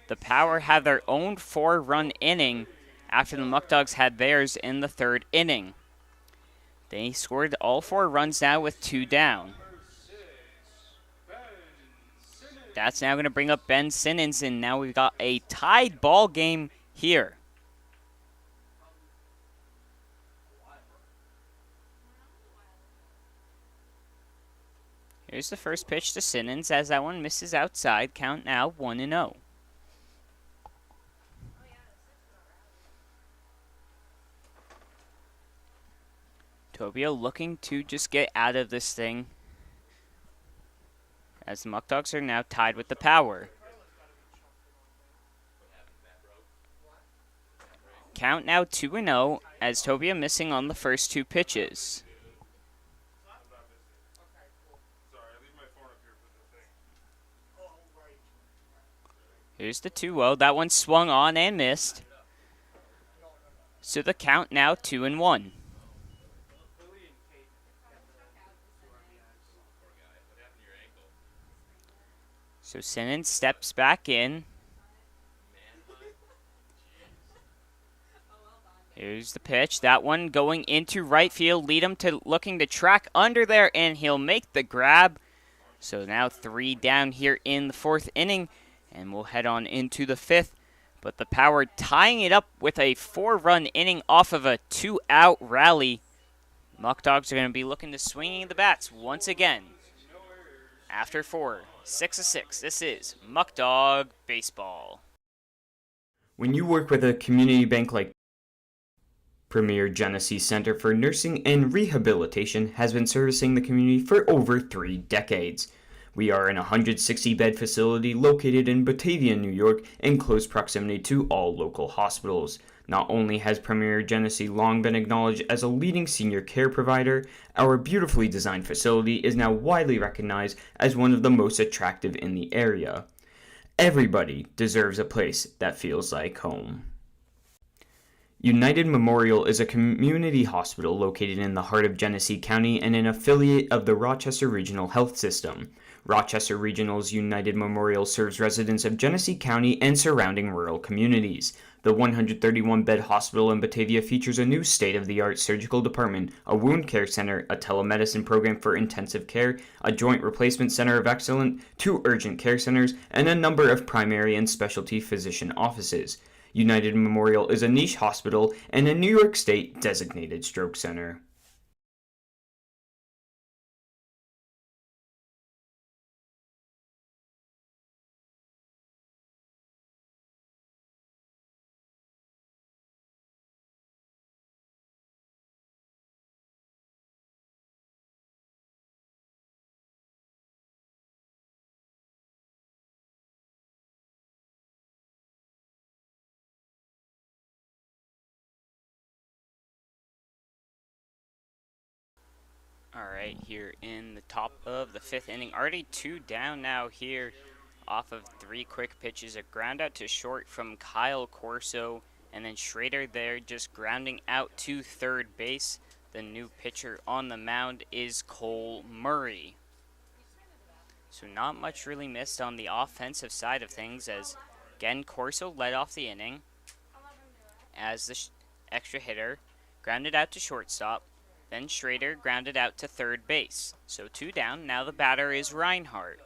the Power have their own 4-run inning after the Muckdogs had theirs in the 3rd inning. They scored all 4 runs now with 2 down. That's now going to bring up Ben Simmons, and now we've got a tied ball game here. Here's the first pitch to Simmons as that one misses outside. Count now 1-0. Tobia looking to just get out of this thing, as the Muckdogs are now tied with the Power. Count now 2-0 as Tobia missing on the first 2 pitches. Here's the 2-0. That one swung on and missed. So the count now 2-1. So Simmons steps back in. Here's the pitch. That one going into right field. Lead him to looking to track under there, and he'll make the grab. So now 3 down here in the 4th inning, and we'll head on into the 5th. But the Power tying it up with a 4-run inning off of a 2-out rally. Muckdogs are going to be looking to swinging the bats once again. After 4, 6-6, this is Muckdog Baseball. When you work with a community bank like Premier Genesee Center for Nursing and Rehabilitation has been servicing the community for over 3 decades. We are an 160-bed facility located in Batavia, New York, in close proximity to all local hospitals. Not only has Premier Genesee long been acknowledged as a leading senior care provider, our beautifully designed facility is now widely recognized as one of the most attractive in the area. Everybody deserves a place that feels like home. United Memorial is a community hospital located in the heart of Genesee County and an affiliate of the Rochester Regional Health System. Rochester Regional's United Memorial serves residents of Genesee County and surrounding rural communities. The 131-bed hospital in Batavia features a new state-of-the-art surgical department, a wound care center, a telemedicine program for intensive care, a joint replacement center of excellence, 2 urgent care centers, and a number of primary and specialty physician offices. United Memorial is a niche hospital and a New York State designated stroke center. Alright, here in the top of the 5th inning. Already 2 down now here off of 3 quick pitches. A ground out to short from Kyle Corso. And then Schrader there just grounding out to third base. The new pitcher on the mound is Cole Murray. So not much really missed on the offensive side of things, as again Corso led off the inning as the extra hitter. Grounded out to shortstop. Then Schrader grounded out to third base. So 2 down. Now the batter is Reinhardt.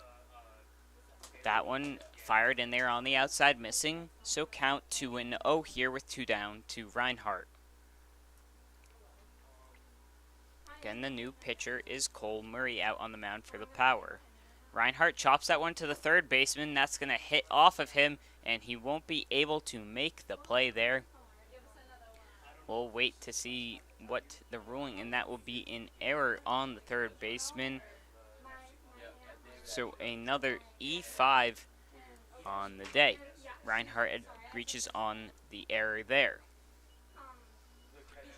That one fired in there on the outside, missing. So count 2-0 here with 2 down to Reinhardt. Again, the new pitcher is Cole Murray out on the mound for the Power. Reinhardt chops that one to the third baseman. That's going to hit off of him, and he won't be able to make the play there. We'll wait to see what the ruling, and that will be an error on the third baseman. So another E5 on the day. Reinhardt reaches on the error there.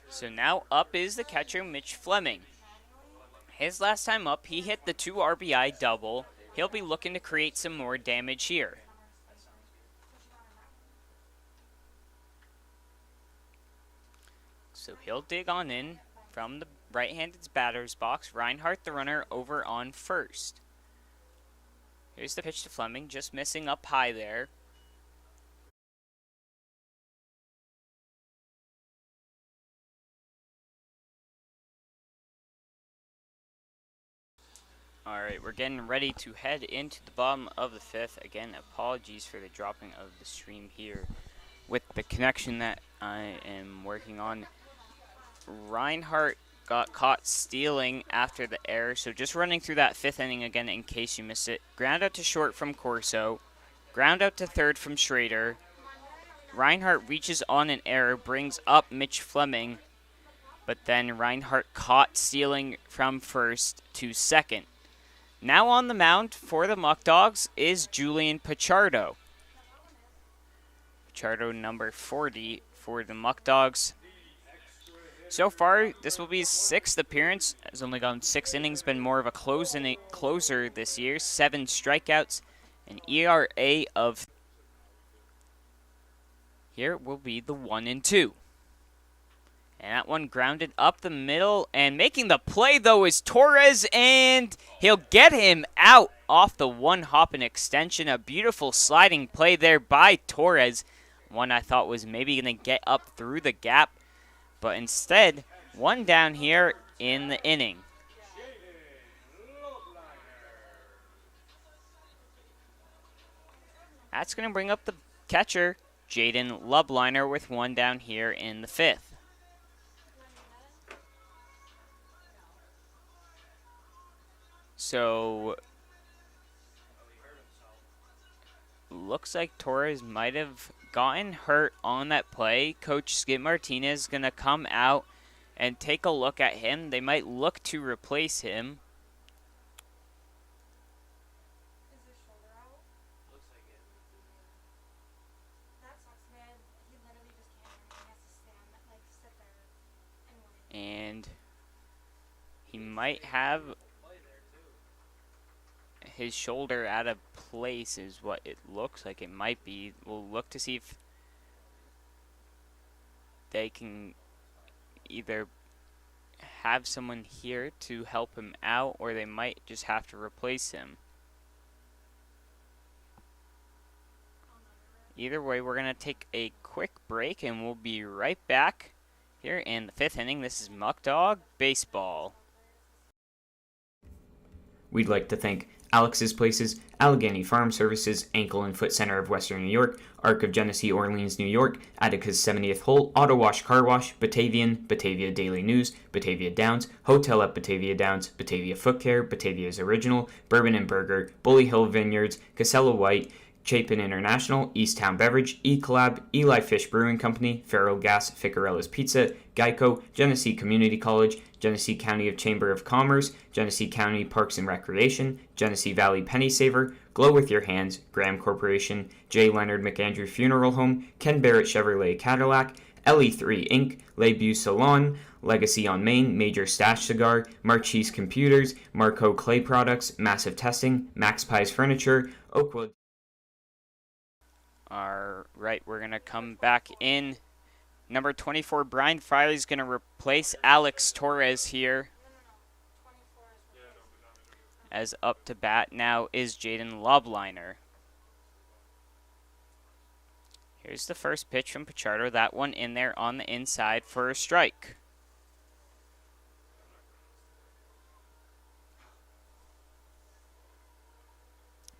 So now up is the catcher, Mitch Fleming. His last time up, he hit the 2 RBI double. He'll be looking to create some more damage here. So he'll dig on in from the right-handed batter's box. Reinhardt, the runner, over on first. Here's the pitch to Fleming, just missing up high there. Alright, we're getting ready to head into the bottom of the 5th. Again, apologies for the dropping of the stream here with the connection that I am working on. Reinhardt got caught stealing after the error, so just running through that 5th inning again in case you missed it. Ground out to short from Corso. Ground out to third from Schrader. Reinhardt reaches on an error, brings up Mitch Fleming, but then Reinhardt caught stealing from first to second. Now on the mound for the Muckdogs is Julian Pichardo. Pichardo number 40 for the Muckdogs. So far, this will be his 6th appearance. Has only gone 6 innings, been more of a closer this year. 7 strikeouts, an ERA of... Here will be the 1-2. And that one grounded up the middle. And making the play, though, is Torres. And he'll get him out off the one-hopping extension. A beautiful sliding play there by Torres. One I thought was maybe going to get up through the gap. But instead, 1 down here in the inning. That's going to bring up the catcher, Jaden Lubliner, with 1 down here in the 5th. So, looks like Torres might have gotten hurt on that play. Coach Skip Martinez is going to come out and take a look at him. They might look to replace him. Is his shoulder out? Looks like it. That sucks, man. He literally just can't. He has to stand, sit there and wait. And he might have his shoulder out of place is what it looks like it might be. We'll look to see if they can either have someone here to help him out, or they might just have to replace him. Either way, we're going to take a quick break, and we'll be right back here in the 5th inning. This is Muckdog Baseball. We'd like to thank Alex's Places, Allegheny Farm Services, Ankle and Foot Center of Western New York, Arc of Genesee, Orleans, New York, Attica's 70th Hole, Auto Wash Car Wash, Batavian, Batavia Daily News, Batavia Downs, Hotel at Batavia Downs, Batavia Foot Care, Batavia's Original, Bourbon and Burger, Bully Hill Vineyards, Casella White, Chapin International, Easttown Beverage, E-Collab, Eli Fish Brewing Company, Farrell Gas, Ficarella's Pizza, Geico, Genesee Community College, Genesee County Chamber of Commerce, Genesee County Parks and Recreation, Genesee Valley Penny Saver, Glow With Your Hands, Graham Corporation, J. Leonard McAndrew Funeral Home, Ken Barrett Chevrolet Cadillac, LE3 Inc., Le Beau Salon, Legacy on Main, Major Stash Cigar, Marchese Computers, Marco Clay Products, Massive Testing, Max Pies Furniture, Oakwood. Alright, we're going to come back in. Number 24, Brian Friley is going to replace Alex Torres here. As up to bat now is Jaden Lobliner. Here's the first pitch from Pichardo. That one in there on the inside for a strike.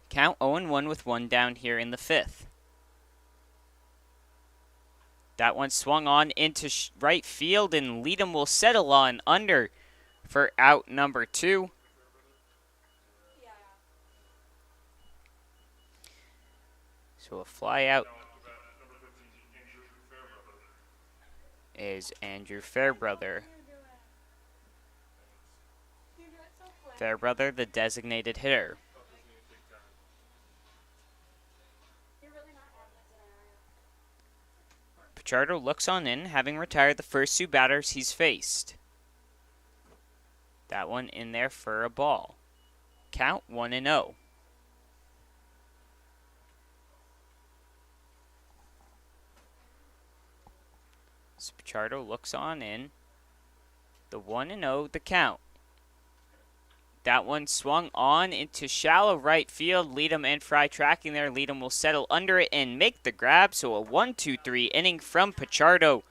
Count 0-1 with one down here in the fifth. That one swung on into right field, and Leadham will settle on under for out number 2. So a fly out is Andrew Fairbrother. Fairbrother, the designated hitter. Pichardo looks on in, having retired the first 2 batters he's faced. That one in there for a ball. Count 1-0. So Pichardo looks on in. The 1-0, the count. That one swung on into shallow right field. Leadham and Fry tracking there. Leadham will settle under it and make the grab. So a 1-2-3 inning from Pichardo.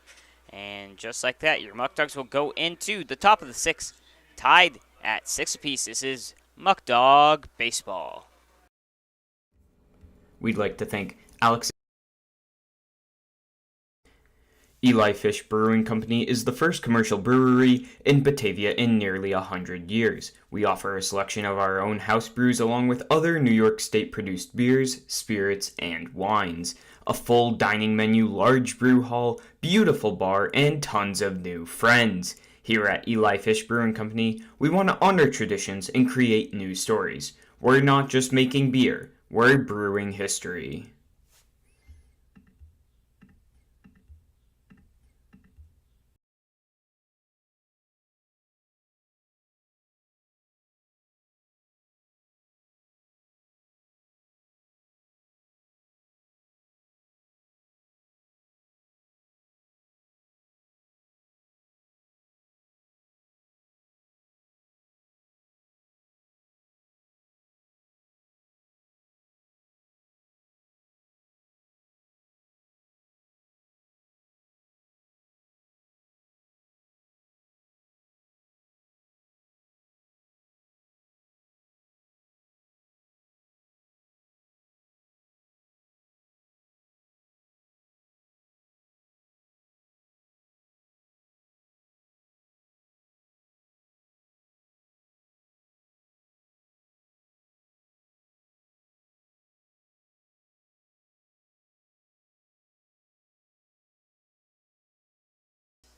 And just like that, your Muckdogs will go into the top of the 6th, tied at 6 apiece. This is Muckdog Baseball. We'd like to thank Alex. Eli Fish Brewing Company is the first commercial brewery in Batavia in nearly 100 years. We offer a selection of our own house brews along with other New York State-produced beers, spirits, and wines. A full dining menu, large brew hall, beautiful bar, and tons of new friends. Here at Eli Fish Brewing Company, we want to honor traditions and create new stories. We're not just making beer, we're brewing history.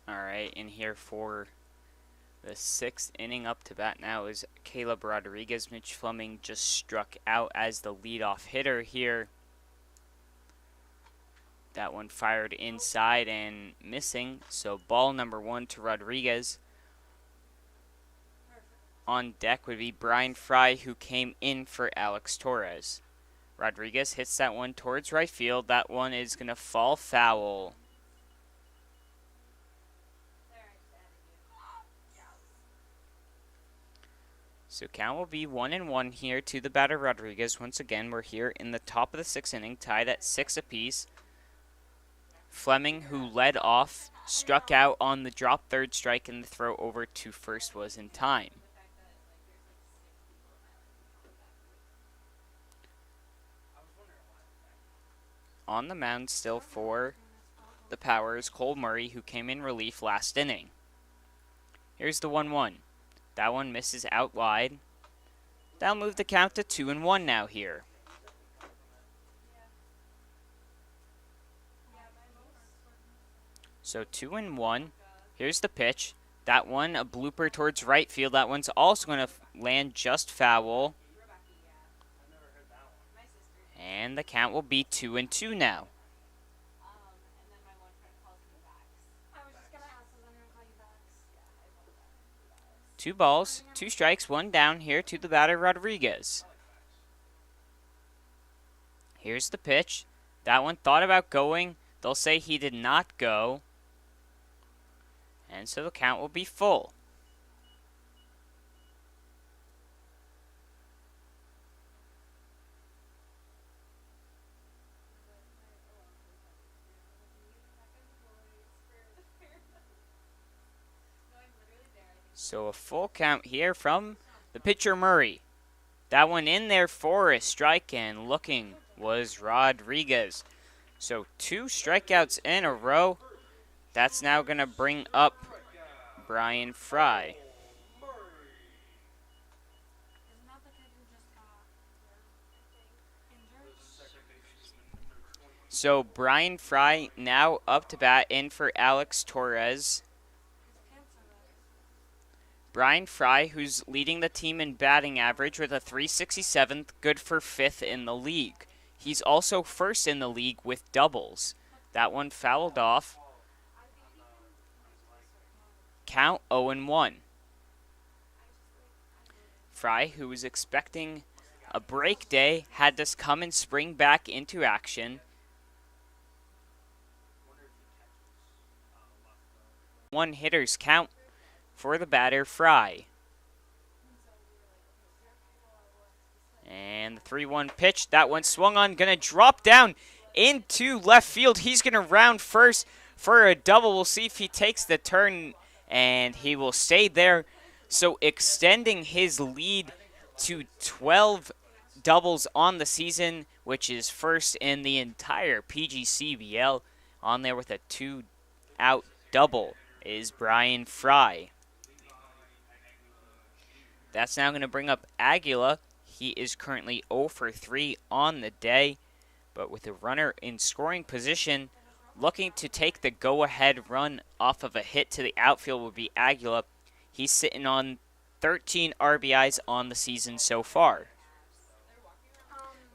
Alright, in here for the 6th inning up to bat now is Caleb Rodriguez. Mitch Fleming just struck out as the leadoff hitter here. That one fired inside and missing, so ball number 1 to Rodriguez. On deck would be Brian Fry, who came in for Alex Torres. Rodriguez hits that one towards right field. That one is going to fall foul. So count will be 1-1 here to the batter Rodriguez. Once again, we're here in the top of the 6th inning, tied at 6 apiece. Fleming, who led off, struck out on the drop third strike, and the throw over to first was in time. On the mound still for the Powers, Cole Murray, who came in relief last inning. Here's the 1-1. That one misses out wide. That'll move the count to 2-1 now here. So 2-1. Here's the pitch. That one, a blooper towards right field. That one's also going to land just foul. And the count will be 2-2 now. 2 balls, 2 strikes, 1 down here to the batter, Rodriguez. Here's the pitch. That one thought about going. They'll say he did not go. And so the count will be full. So a full count here from the pitcher, Murray. That one in there for a strike, and looking was Rodriguez. So 2 strikeouts in a row. That's now going to bring up Brian Fry. So Brian Fry now up to bat in for Alex Torres. Brian Fry, who's leading the team in batting average with a .367, good for 5th in the league. He's also first in the league with doubles. That one fouled off. Count 0-1. Fry, who was expecting a break day, had to come and spring back into action. 1 hitter's count for the batter, Fry. And the 3-1 pitch, that one swung on, gonna drop down into left field. He's gonna round first for a double. We'll see if he takes the turn, and he will stay there. So extending his lead to 12 doubles on the season, which is first in the entire PGCBL. On there with a 2-out double is Brian Fry. That's now going to bring up Aguila. He is currently 0 for 3 on the day, but with a runner in scoring position, looking to take the go-ahead run off of a hit to the outfield would be Aguila. He's sitting on 13 RBIs on the season so far.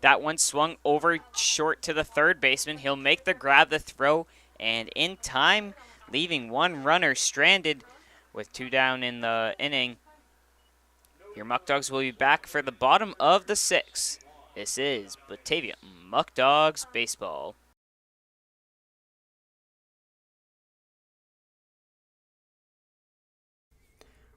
That one swung over short to the third baseman. He'll make the grab, the throw, and in time, leaving 1 runner stranded with 2 down in the inning. Your Muckdogs will be back for the bottom of the 6th. This is Batavia Muckdogs Baseball.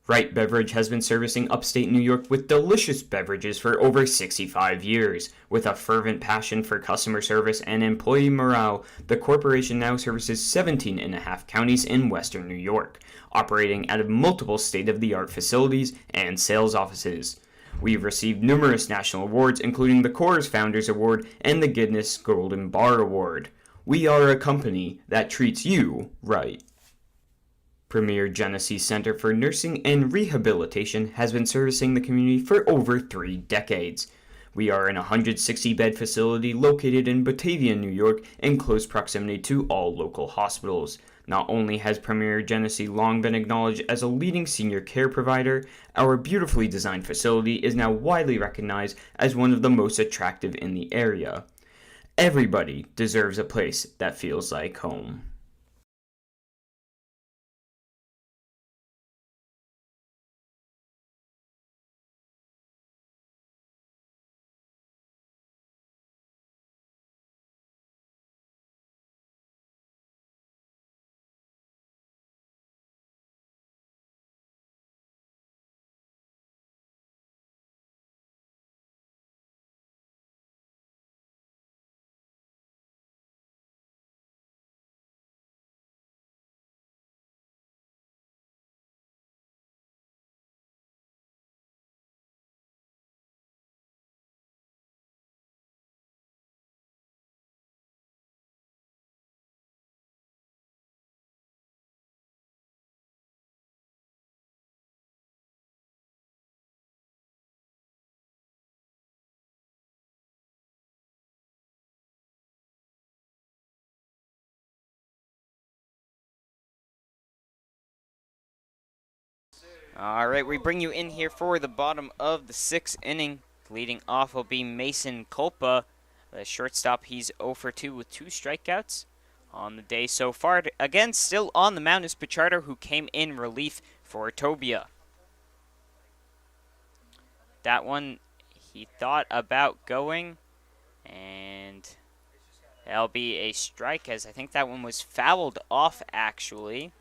Wright Beverage has been servicing upstate New York with delicious beverages for over 65 years. With a fervent passion for customer service and employee morale, the corporation now services 17 and a half counties in western New York, operating out of multiple state-of-the-art facilities and sales offices. We've received numerous national awards, including the Coors Founders Award and the Guinness Golden Bar Award. We are a company that treats you right. Premier Genesee Center for Nursing and Rehabilitation has been servicing the community for over 3 decades. We are an 160-bed facility located in Batavia, New York, in close proximity to all local hospitals. Not only has Premier Genesee long been acknowledged as a leading senior care provider, our beautifully designed facility is now widely recognized as one of the most attractive in the area. Everybody deserves a place that feels like home. All right, we bring you in here for the bottom of the 6th inning. Leading off will be Mason Culpa. The shortstop, he's 0 for 2 with 2 strikeouts on the day so far. Again, still on the mound is Pichardo, who came in relief for Tobia. That one he thought about going, and that'll be a strike, as I think that one was fouled off actually.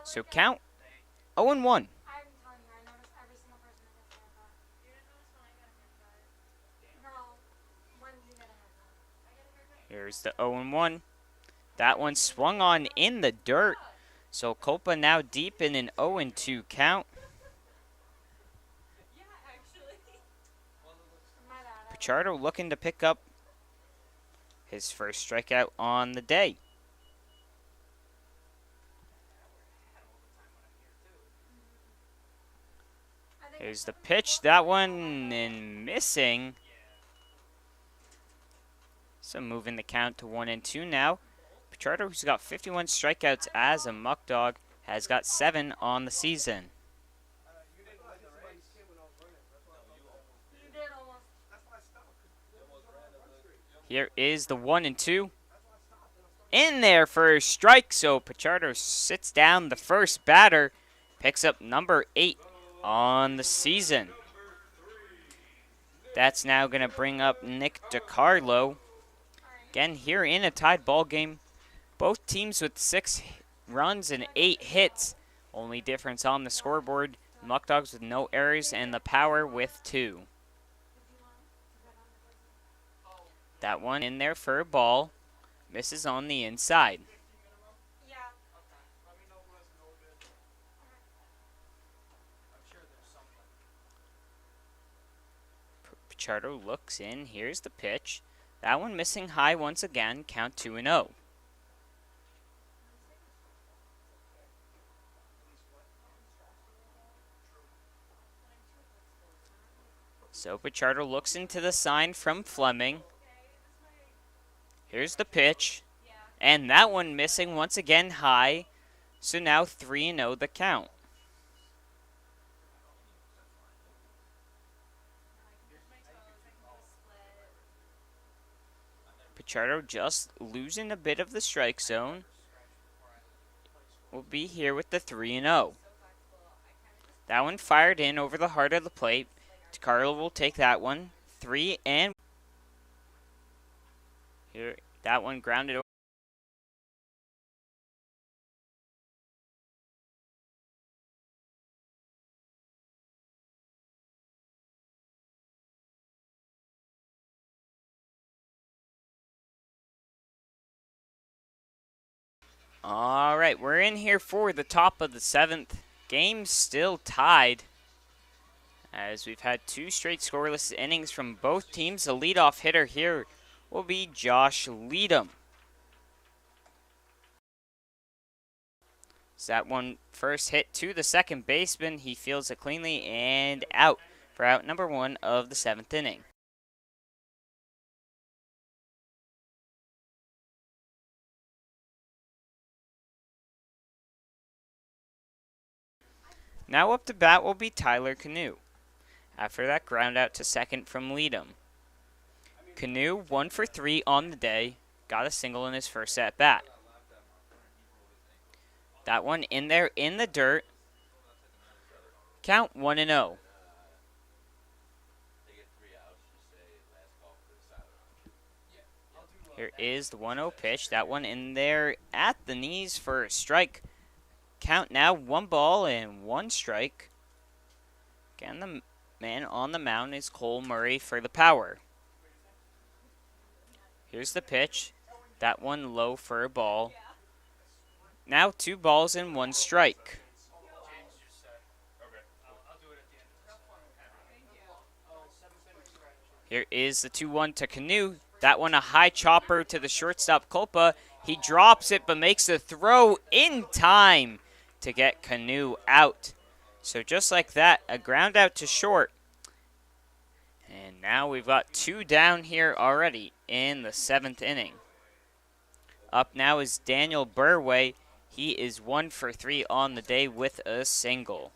So count 0-1. I'm telling you, I noticed every single person that gets a haircut. You didn't notice when I got a haircut? No. When did you get a haircut? Here's the 0-1. That one swung on in the dirt. So Culpa now deep in an 0-2 count. Pichardo looking to pick up his first strikeout on the day. Here's the pitch. That one and missing. So moving the count to 1-2 now. Pichardo, who's got 51 strikeouts as a muck dog, has got 7 on the season. Here is the 1-2. In there for a strike, so Pichardo sits down the first batter, picks up number 8 on the season. That's now going to bring up Nick DiCarlo. Again, here in a tied ball game. Both teams with 6 runs and 8 hits. Only difference on the scoreboard, Muckdogs with no errors and the Power with 2. That one in there for a ball. Misses on the inside. Pichardo looks in. Here's the pitch. That one missing high once again. Count 2-0. So Pichardo looks into the sign from Fleming. Here's the pitch. And that one missing once again high. So now 3-0 the count. Pichardo just losing a bit of the strike zone. Will be here with the 3-0. That one fired in over the heart of the plate. DiCarlo will take that one. 3 and here, that one grounded over. All right, we're in here for the top of the 7th. Game still tied, as we've had 2 straight scoreless innings from both teams. The leadoff hitter here will be Josh Leadham. So that one first hit to the second baseman. He fields it cleanly and out for out number 1 of the 7th inning. Now up to bat will be Tyler Canoe. After that ground out to second from Leadham. Canoe 1 for 3 on the day. Got a single in his first at bat. That one in there in the dirt. Count 1-0. Here is the 1-0 pitch. That one in there at the knees for a strike. Count now 1 ball and 1 strike. Again, the man on the mound is Cole Murray for the Power. Here's the pitch. That one low for a ball. Now 2 balls and 1 strike. Here is the 2-1 to Canoe. That one a high chopper to the shortstop Culpa. He drops it but makes the throw in time to get Canoe out. So just like that, a ground out to short. And now we've got 2 down here already in the 7th inning. Up now is Daniel Burway. He is 1 for 3 on the day with a single.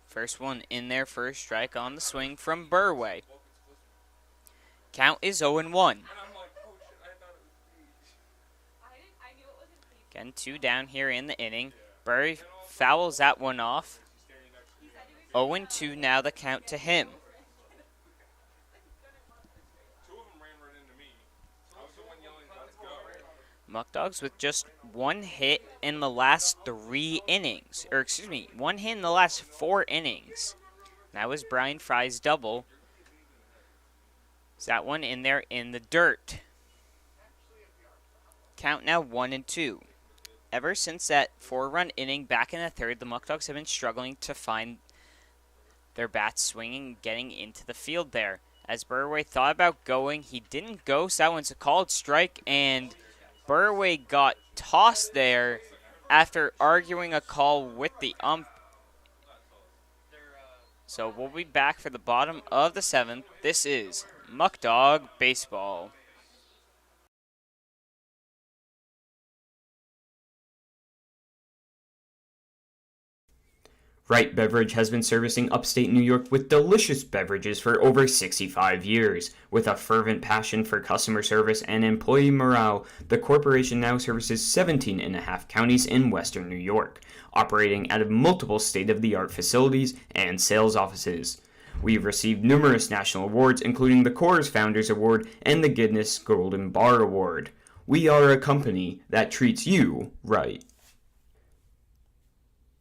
First one in there for a strike on the swing from Burway. Count is 0-1. Again, 2 down here in the inning. Burry fouls that one off. 0-2 now the count to him. Muckdogs with just 1 hit in the last 3 innings. Or excuse me, 1 hit in the last 4 innings. That was Brian Fry's double. Is that one in there in the dirt? Count now 1-2. Ever since that 4-run inning back in the third, the Muckdogs have been struggling to find their bats swinging and getting into the field there. As Burway thought about going, he didn't go, so that one's a called strike, and Burway got tossed there after arguing a call with the ump. So we'll be back for the bottom of the 7th. This is Muckdog Baseball. Wright Beverage has been servicing upstate New York with delicious beverages for over 65 years. With a fervent passion for customer service and employee morale, the corporation now services 17 and a half counties in western New York, operating out of multiple state-of-the-art facilities and sales offices. We've received numerous national awards, including the Coors Founders Award and the Guinness Golden Bar Award. We are a company that treats you right.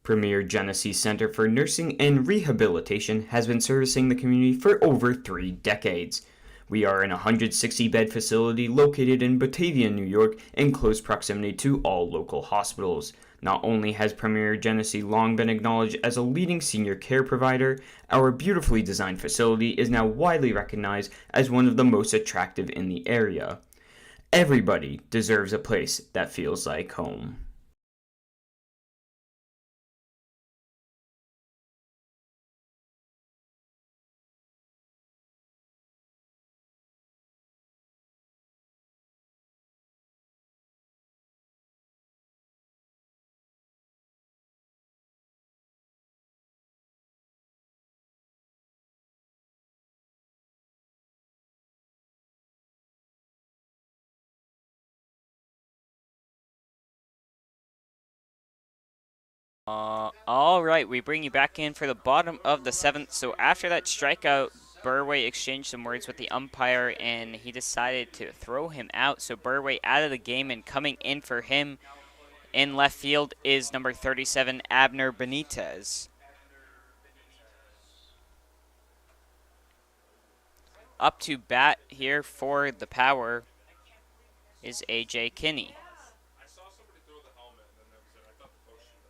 Premier Genesee Center for Nursing and Rehabilitation has been servicing the community for over 3 decades. We are an 160-bed facility located in Batavia, New York, in close proximity to all local hospitals. Not only has Premier Genesee long been acknowledged as a leading senior care provider, our beautifully designed facility is now widely recognized as one of the most attractive in the area. Everybody deserves a place that feels like home. All right, we bring you back in for the bottom of the 7th. So after that strikeout, Burway exchanged some words with the umpire, and he decided to throw him out. So Burway out of the game, and coming in for him in left field is number 37, Abner Benitez. Up to bat here for the Power is A.J. Kinney.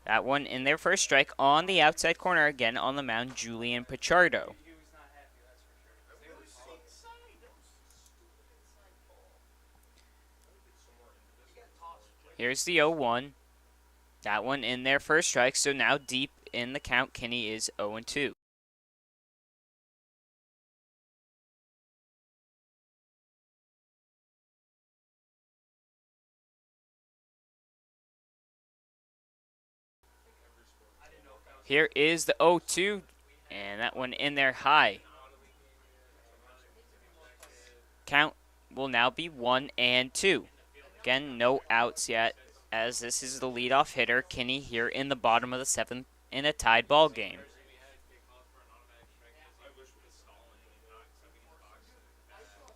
That one in their first strike on the outside corner, again on the mound, Julian Pichardo. Here's the 0-1. That one in their first strike, so now deep in the count, Kinney is 0-2. Here is the 0-2, and that one in there high. Count will now be 1-2. Again, no outs yet, as this is the leadoff hitter, Kinney, here in the bottom of the 7th in a tied ball game.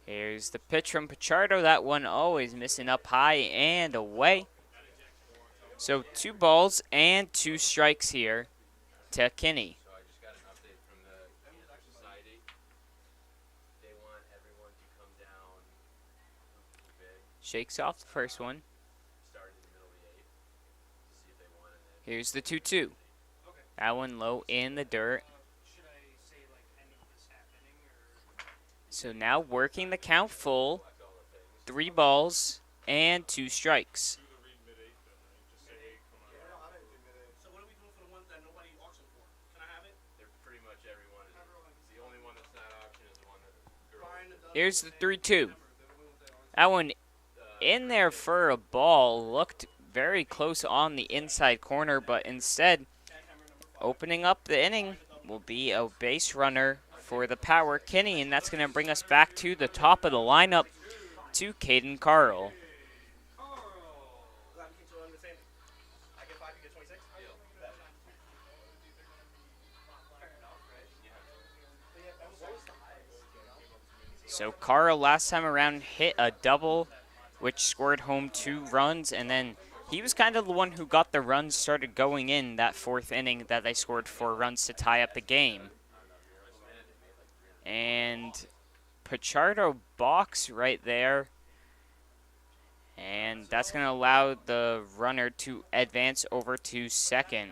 Here's the pitch from Pichardo. That one always missing up high and away. So 2 balls and 2 strikes here to Kinney. So I just got an update from the society. They want everyone to come down big. Shakes off the first one. Start in the middle of the 8th to see if they want it. Here's the 2-2. That one low in the dirt. So now working the count full. 3 balls and 2 strikes. Here's the 3-2. That one in there for a ball. Looked very close on the inside corner, but instead, opening up the inning will be a base runner for the Power, Kinney, and that's going to bring us back to the top of the lineup to Caden Carl. So Carl last time around hit a double, which scored home 2 runs, and then he was kind of the one who got the runs started going in that 4th inning that they scored 4 runs to tie up the game. And Pichardo balks right there. And that's going to allow the runner to advance over to second.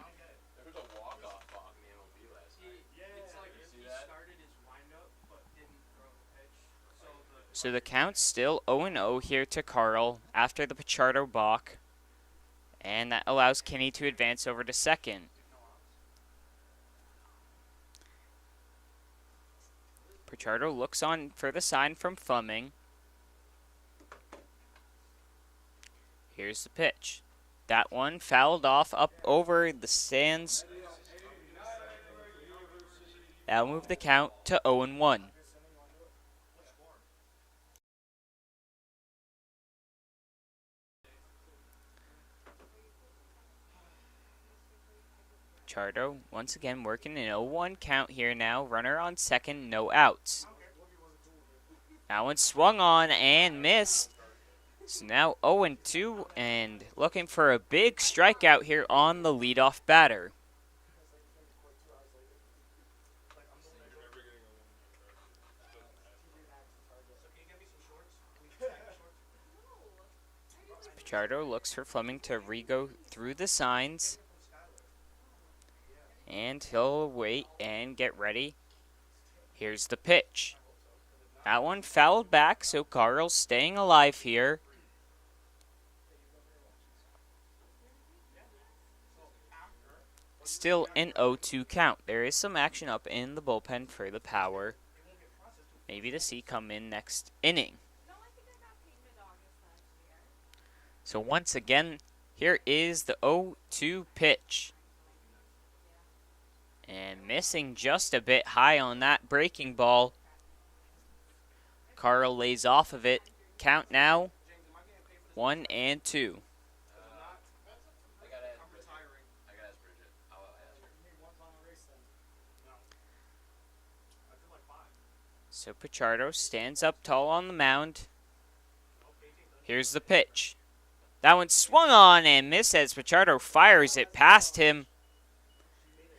There was a walk-off balk in the MLB last night. It's like he started his windup but didn't throw the pitch. So the count's still 0-0 here to Carl after the Pichardo balk. And that allows Kinney to advance over to second. Pichardo looks on for the sign from Fleming. Here's the pitch. That one fouled off up over the stands. That'll move the count to 0-1. Pichardo once again working an 0-1 count here now. Runner on second, no outs. That one swung on and missed. So now 0-2 and looking for a big strikeout here on the leadoff batter. Pichardo looks for Fleming to re-go through the signs. And he'll wait and get ready. Here's the pitch. That one fouled back, so Carl's staying alive here. Still an 0-2 count. There is some action up in the bullpen for the Power. Maybe to see come in next inning. So once again, here is the 0-2 pitch. And missing just a bit high on that breaking ball. Carl lays off of it. Count now 1-2. So Pichardo stands up tall on the mound. Here's the pitch. That one swung on and missed as Pichardo fires it past him.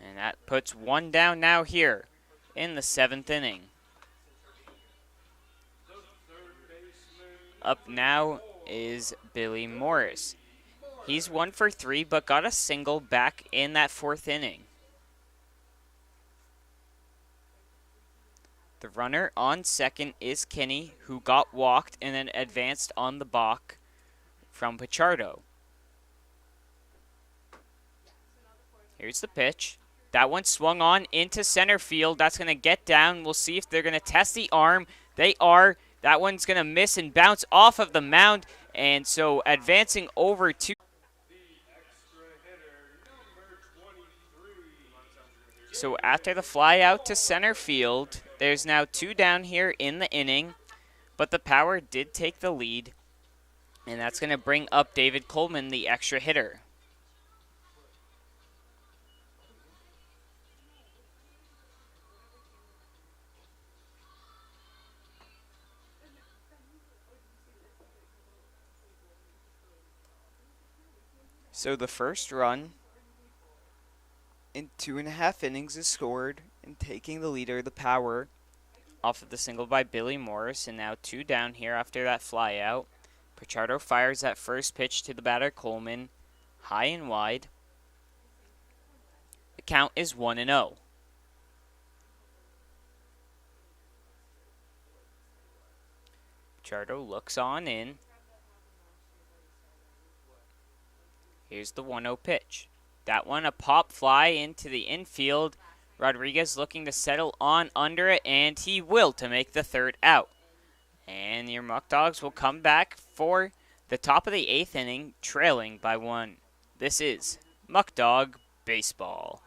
And that puts one down now here in the 7th inning. Up now is Billy Morris. He's 1 for 3 but got a single back in that 4th inning. The runner on second is Kinney, who got walked and then advanced on the balk from Pichardo. Here's the pitch. That one swung on into center field. That's going to get down. We'll see if they're going to test the arm. They are. That one's going to miss and bounce off of the mound. And so advancing over to... So after the fly out to center field, there's now 2 down here in the inning. But the Power did take the lead. And that's going to bring up David Coleman, the extra hitter. So the first run in 2.5 innings is scored, and taking the leader, the Power, off of the single by Billy Morris, and now 2 down here after that fly out. Pichardo fires that first pitch to the batter Coleman, high and wide. The count is 1-0. Pichardo looks on in. Here's the 1-0 pitch. That one a pop fly into the infield. Rodriguez looking to settle on under it, and he will to make the 3rd out. And your Muckdogs will come back for the top of the 8th inning, trailing by 1. This is Muckdog Baseball.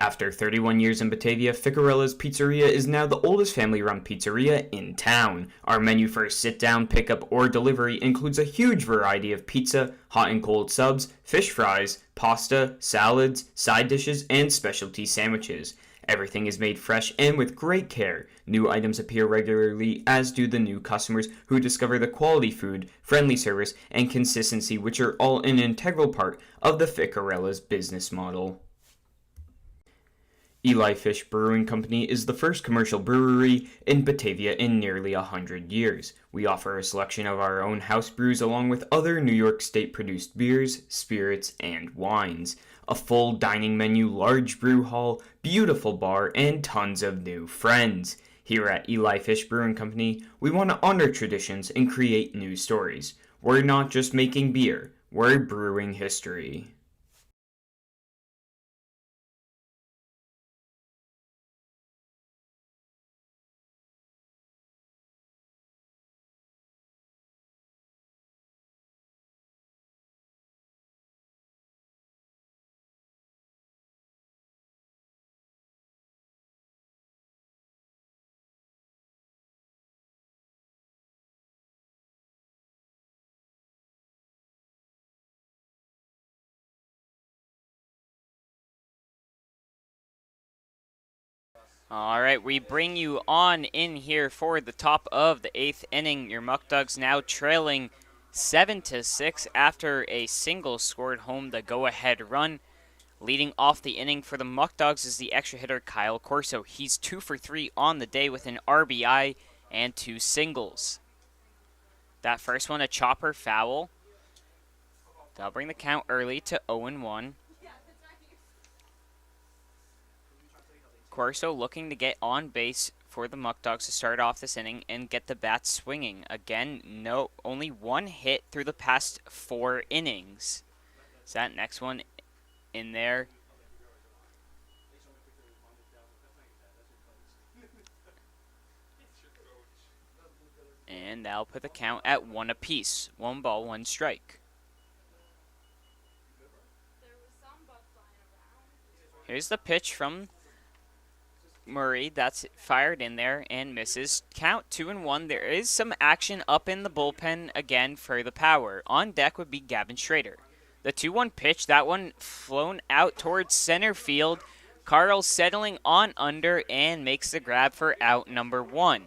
After 31 years in Batavia, Ficarella's Pizzeria is now the oldest family-run pizzeria in town. Our menu for sit-down, pickup, or delivery includes a huge variety of pizza, hot and cold subs, fish fries, pasta, salads, side dishes, and specialty sandwiches. Everything is made fresh and with great care. New items appear regularly, as do the new customers who discover the quality food, friendly service, and consistency, which are all an integral part of the Ficarella's business model. Eli Fish Brewing Company is the first commercial brewery in Batavia in nearly 100 years. We offer a selection of our own house brews along with other New York State-produced beers, spirits, and wines. A full dining menu, large brew hall, beautiful bar, and tons of new friends. Here at Eli Fish Brewing Company, we want to honor traditions and create new stories. We're not just making beer, we're brewing history. All right, we bring you on in here for the top of the 8th inning. Your Muckdogs now trailing 7-6 after a single scored home the go-ahead run. Leading off the inning for the Muckdogs is the extra hitter Kyle Corso. He's 2 for 3 on the day with an RBI and 2 singles. That first one, a chopper foul. That'll bring the count early to 0-1. Corso looking to get on base for the Muckdogs to start off this inning and get the bats swinging. Again, only one hit through the past 4 innings. So that next one in there. And that'll put the count at 1 apiece. 1 ball, 1 strike. Here's the pitch from Murray. That's fired in there and misses. Count 2-1. There is some action up in the bullpen again for the Power. On deck would be Gavin Schrader. The 2-1 pitch, that one flown out towards center field. Carl settling on under and makes the grab for out number 1.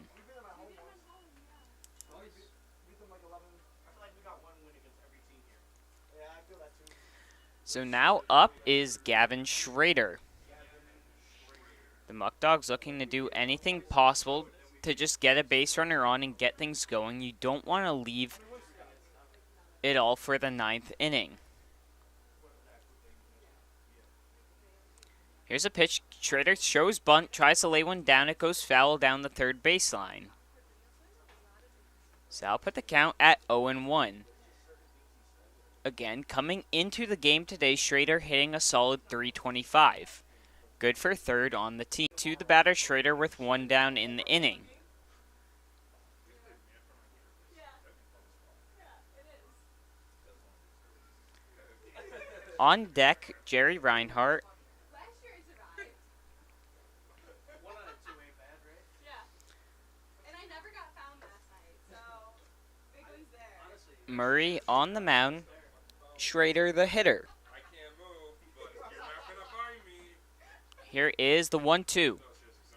So now up is Gavin Schrader. The Muckdogs looking to do anything possible to just get a base runner on and get things going. You don't want to leave it all for the 9th inning. Here's a pitch. Schrader shows bunt, tries to lay one down. It goes foul down the third baseline. So I'll put the count at 0-1. Again, coming into the game today, Schrader hitting a solid .325. Good for third on the team. To the batter, Schrader with 1 down in the inning. On deck, Jerry Reinhardt. Murray on the mound. Schrader the hitter. Here is the 1-2.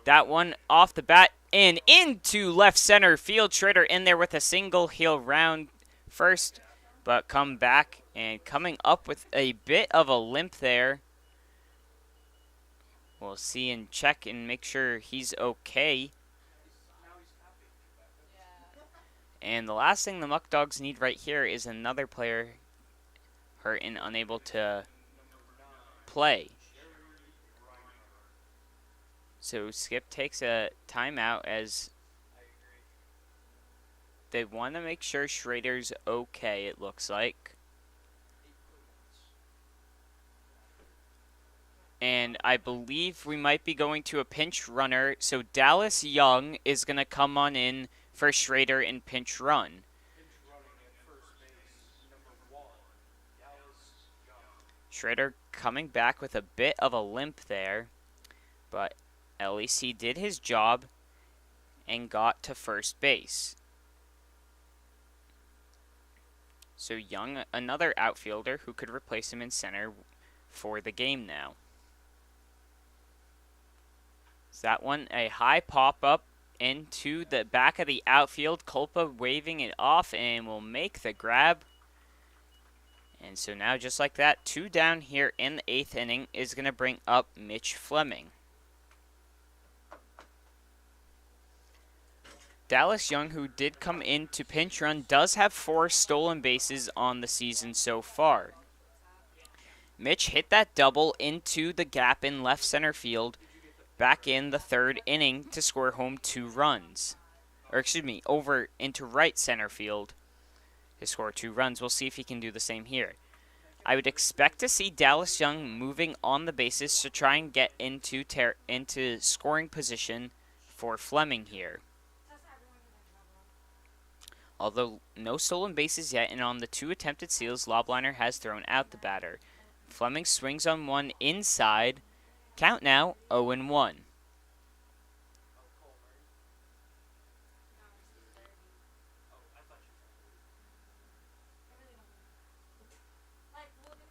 That one off the bat and into left center field. Schrader in there with a single. He'll round first, but come back and coming up with a bit of a limp there. We'll see and check and make sure he's okay. And the last thing the Muckdogs need right here is another player hurt and unable to play. So Skip takes a timeout as they want to make sure Schrader's okay, it looks like. And I believe we might be going to a pinch runner. So Dallas Young is going to come on in for Schrader in pinch run. Schrader coming back with a bit of a limp there. But at least he did his job and got to first base. So Young, another outfielder who could replace him in center for the game now. So that one, a high pop-up into the back of the outfield. Kulpa waving it off and will make the grab. And so now, just like that, 2 down here in the 8th inning is going to bring up Mitch Fleming. Dallas Young, who did come in to pinch run, does have 4 stolen bases on the season so far. Mitch hit that double into the gap in left center field back in the 3rd inning to score home 2 runs. Or excuse me, over into right center field to score 2 runs. We'll see if he can do the same here. I would expect to see Dallas Young moving on the bases to try and get into scoring position for Fleming here. Although no stolen bases yet, and on the 2 attempted steals, Lobliner has thrown out the batter. Fleming swings on one inside. Count now 0-1.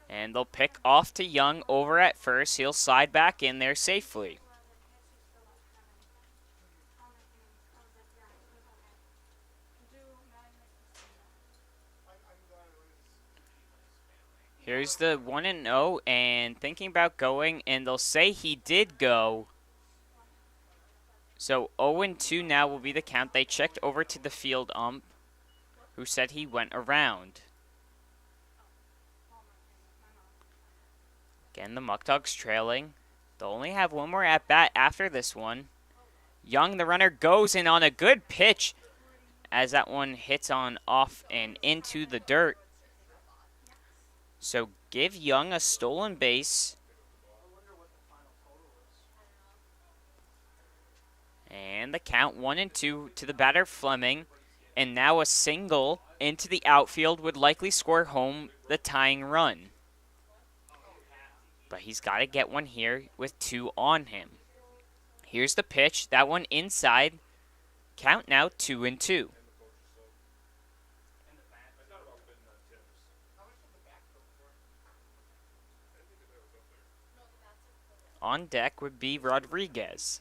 And they'll pick off to Young over at first. He'll slide back in there safely. Here's the 1-0, and thinking about going, and they'll say he did go. So 0-2 now will be the count. They checked over to the field ump, who said he went around. Again, the Muckdogs trailing. They'll only have one more at-bat after this one. Young, the runner, goes in on a good pitch as that one hits on off and into the dirt. So give Young a stolen base. And the count 1-2 to the batter Fleming. And now a single into the outfield would likely score home the tying run. But he's got to get one here with 2 on him. Here's the pitch. That one inside. Count now 2-2. On deck would be Rodriguez.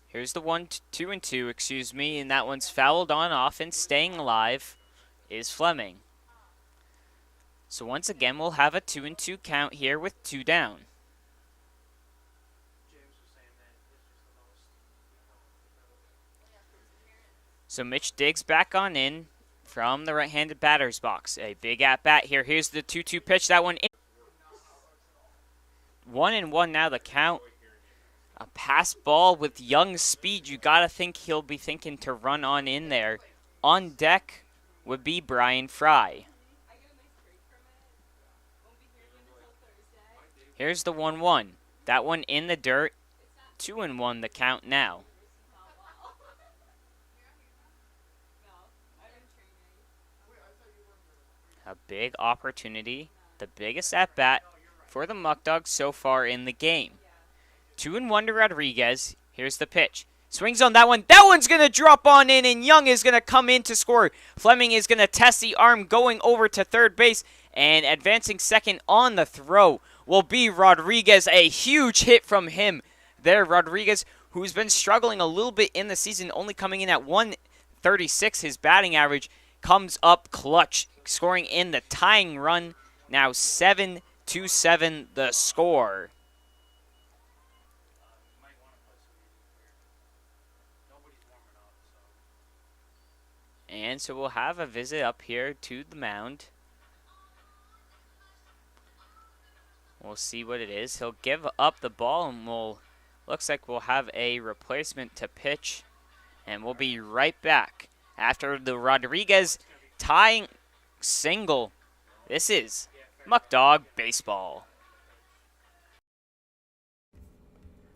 Here's the 2-2, excuse me, and that one's fouled on off, and staying alive is Fleming. So once again, we'll have a 2-2 count here with 2 down. So Mitch digs back on in from the right-handed batter's box. A big at-bat here. Here's the 2-2 pitch. That one in. 1-1 now the count. A pass ball with Young's speed. You got to think he'll be thinking to run on in there. On deck would be Brian Fry. Here's the 1-1. That one in the dirt. 2-1 the count now. A big opportunity. The biggest at-bat for the Muckdogs so far in the game. 2-1 to Rodriguez. Here's the pitch. Swings on that one. That one's going to drop on in, and Young is going to come in to score. Fleming is going to test the arm, going over to third base, and advancing second on the throw will be Rodriguez. A huge hit from him there. Rodriguez, who's been struggling a little bit in the season, only coming in at 136, his batting average, comes up clutch, scoring in the tying run. Now 7-7 the score. And so we'll have a visit up here to the mound. We'll see what it is. He'll give up the ball, and looks like we'll have a replacement to pitch. And we'll be right back after the Rodriguez tying single. This is Muckdog Baseball.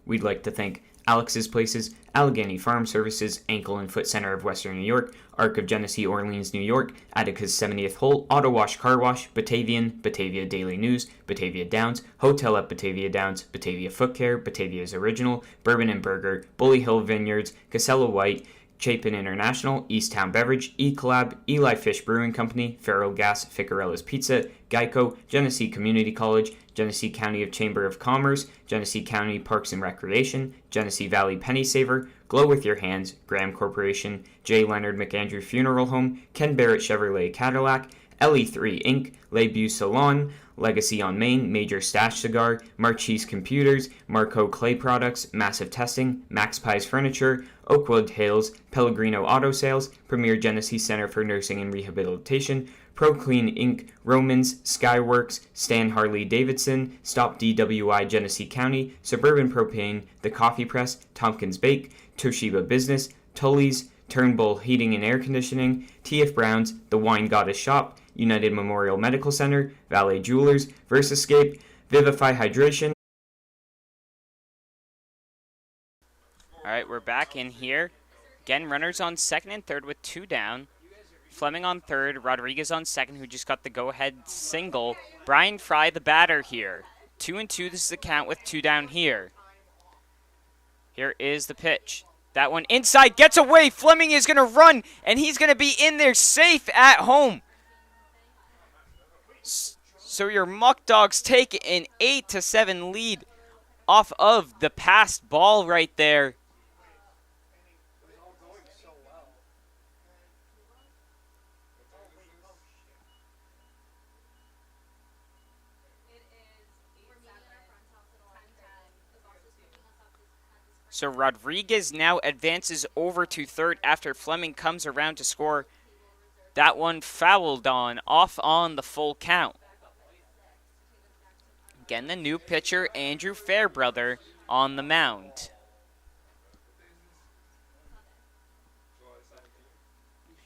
We'd like to thank Alex's Places, Allegheny Farm Services, Ankle and Foot Center of Western New York, Arc of Genesee, Orleans, New York, Attica's 70th Hole, Auto Wash Car Wash, Batavian, Batavia Daily News, Batavia Downs, Hotel at Batavia Downs, Batavia Foot Care, Batavia's Original, Bourbon and Burger, Bully Hill Vineyards, Casella White, Chapin International, Easttown Beverage, E-Collab, Eli Fish Brewing Company, Feral Gas, Ficarella's Pizza, Geico, Genesee Community College, Genesee County Chamber of Commerce, Genesee County Parks and Recreation, Genesee Valley Penny Saver, Glow With Your Hands, Graham Corporation, J. Leonard McAndrew Funeral Home, Ken Barrett Chevrolet Cadillac, LE3 Inc., Lebu Salon, Legacy on Main, Major Stash Cigar, Marchese Computers, Marco Clay Products, Massive Testing, Max Pies Furniture, Oakwood Hills, Pellegrino Auto Sales, Premier Genesee Center for Nursing and Rehabilitation, ProClean Inc., Romans, Skyworks, Stan Harley Davidson, Stop DWI Genesee County, Suburban Propane, The Coffee Press, Tompkins Bake, Toshiba Business, Tully's, Turnbull Heating and Air Conditioning, T.F. Brown's, The Wine Goddess Shop, United Memorial Medical Center, Valet Jewelers, Versascape, Vivify Hydration. Alright, we're back in here. Again, runners on second and third with 2 down. Fleming on third, Rodriguez on second, who just got the go-ahead single. Brian Fry, the batter here. 2-2, this is the count with 2 down here. Here is the pitch. That one inside, gets away. Fleming is going to run, and he's going to be in there safe at home. So your Muckdogs take an 8-7 lead off of the passed ball right there. So Rodriguez now advances over to third after Fleming comes around to score. That one fouled on, off on the full count. Again, the new pitcher, Andrew Fairbrother, on the mound.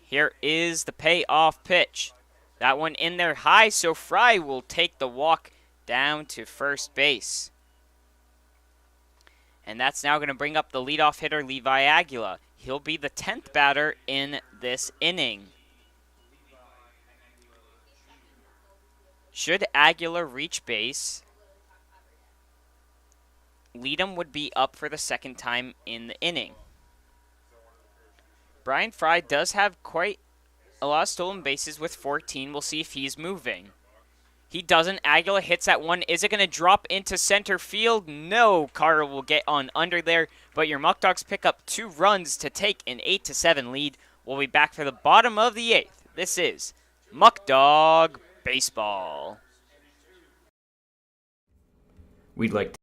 Here is the payoff pitch. That one in there high, so Fry will take the walk down to first base. And that's now going to bring up the leadoff hitter, Levi Aguila. He'll be the 10th batter in this inning. Should Aguila reach base, Leadham would be up for the second time in the inning. Brian Fry does have quite a lot of stolen bases with 14. We'll see if he's moving. He doesn't. Aguila hits that one. Is it going to drop into center field? No. Carter will get on under there. But your Muckdogs pick up 2 runs to take an 8-7 lead. We'll be back for the bottom of the 8th. This is Muckdog Baseball. We'd like to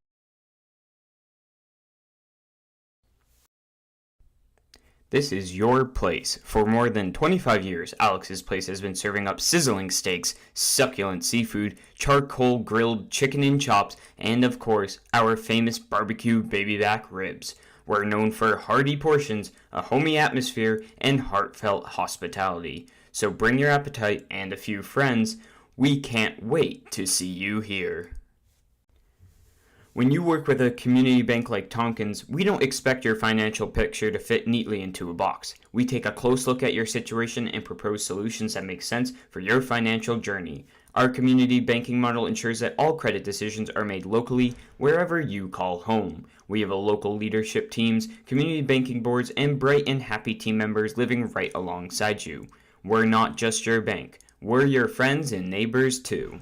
This is your place. For more than 25 years, Alex's Place has been serving up sizzling steaks, succulent seafood, charcoal grilled chicken and chops, and of course, our famous barbecue baby back ribs. We're known for hearty portions, a homey atmosphere, and heartfelt hospitality. So bring your appetite and a few friends. We can't wait to see you here. When you work with a community bank like Tompkins, we don't expect your financial picture to fit neatly into a box. We take a close look at your situation and propose solutions that make sense for your financial journey. Our community banking model ensures that all credit decisions are made locally, wherever you call home. We have a local leadership teams, community banking boards, and bright and happy team members living right alongside you. We're not just your bank. We're your friends and neighbors too.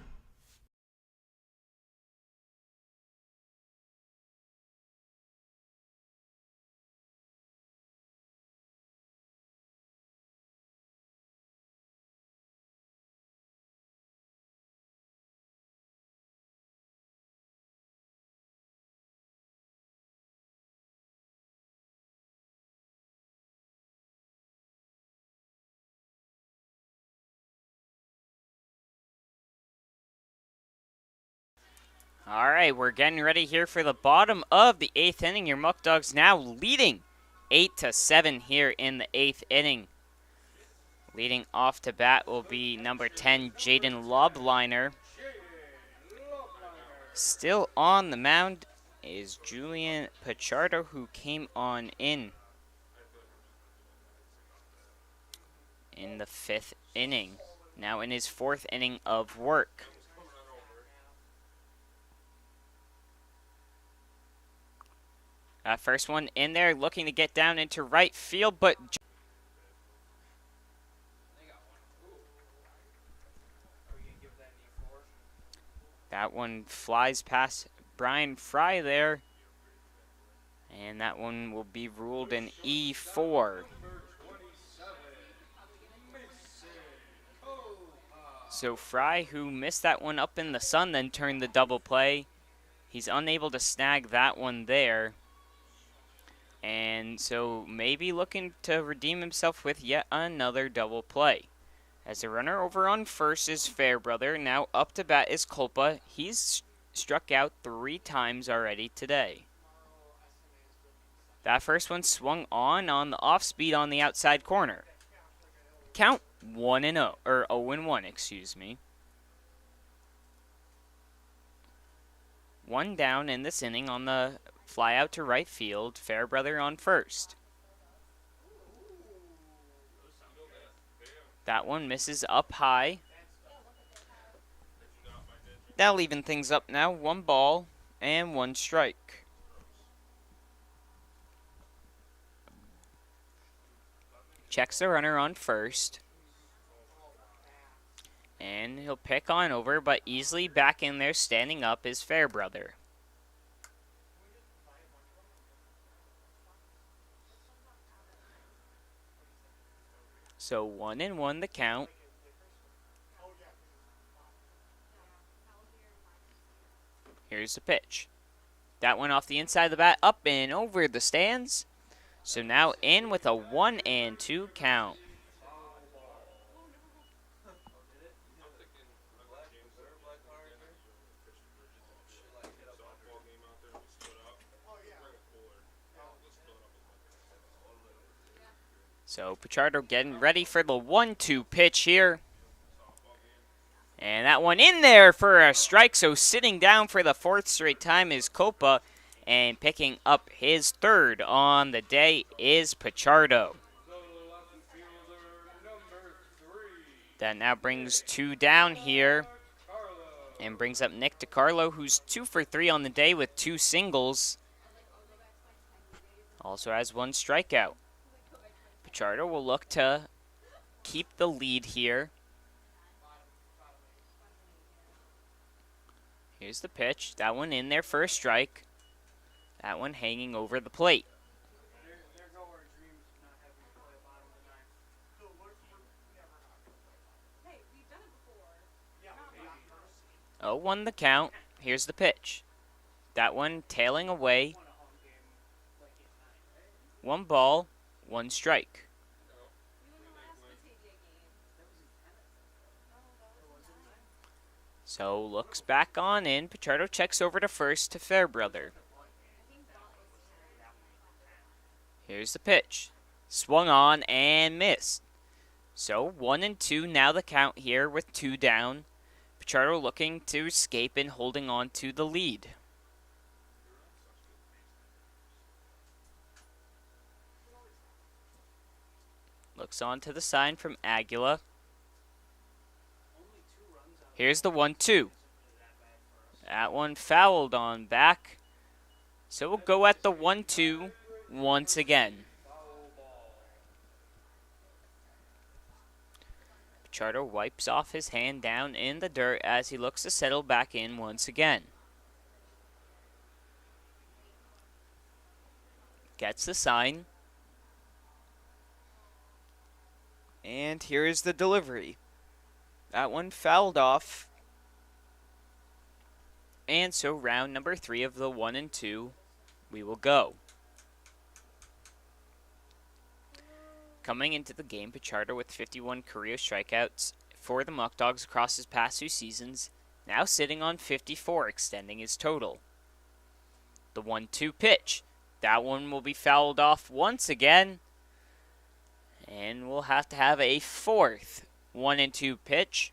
All right, we're getting ready here for the bottom of the 8th inning. Your Muckdogs now leading 8-7 here in the 8th inning. Leading off to bat will be number 10, Jaden Lobliner. Still on the mound is Julian Pichardo, who came on in the 5th inning. Now in his 4th inning of work. That first one in there, looking to get down into right field, but that one flies past Brian Fry there. And that one will be ruled an E4. So Fry, who missed that one up in the sun, then turned the double play. He's unable to snag that one there. And so maybe looking to redeem himself with yet another double play. As the runner over on first is Fairbrother. Now up to bat is Culpa. He's struck out 3 times already today. That first one swung on the off speed on the outside corner. Count 1-0, or 0-1, excuse me. 1 down in this inning on the fly out to right field. Fairbrother on first. That one misses up high. That'll even things up now. 1 ball and 1 strike. Checks the runner on first. And he'll pick on over, but easily back in there standing up is Fairbrother. So 1-1 the count. Here's the pitch. That one off the inside of the bat, up and over the stands. So now in with a 1-2 count. So Pichardo getting ready for the 1-2 pitch here. And that one in there for a strike. So sitting down for the 4th straight time is Copa. And picking up his 3rd on the day is Pichardo. That now brings 2 down here. And brings up Nick DiCarlo, who's 2 for 3 on the day with 2 singles. Also has 1 strikeout. Pichardo will look to keep the lead here. Here's the pitch. That one in there for a strike. That one hanging over the plate. There go our dreams of not having to play a bottom of the 9th. Hey, we've done it before. Yeah, maybe. 0-1 the count. Here's the pitch. That one tailing away. 1 ball, 1 strike. So looks back on in. Pichardo checks over to first to Fairbrother. Here's the pitch. Swung on and missed. So 1-2 now the count here with 2 down. Pichardo looking to escape and holding on to the lead. Looks on to the sign from Aguila. Here's the 1-2. That one fouled on back. So we'll go at the 1-2 once again. Pichardo wipes off his hand down in the dirt as he looks to settle back in once again. Gets the sign. And here is the delivery. That one fouled off. And so round number 3 of the 1-2, we will go. Coming into the game, Pichardo with 51 career strikeouts for the Muckdogs across his past 2 seasons, now sitting on 54, extending his total. The 1-2 pitch. That one will be fouled off once again. And we'll have to have a 4th 1-2 pitch.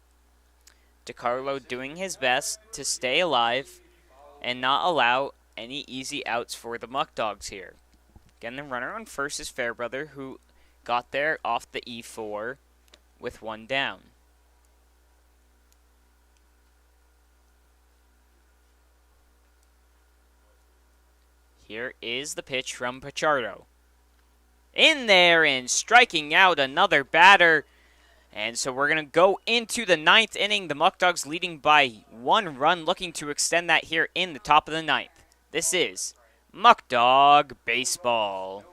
DiCarlo doing his best to stay alive and not allow any easy outs for the Muckdogs here. Again, the runner on first is Fairbrother, who got there off the E4 with one down. Here is the pitch from Pichardo. In there and striking out another batter. And so we're going to go into the ninth inning. The Muckdogs leading by 1 run, looking to extend that here in the top of the ninth. This is Muckdog Baseball.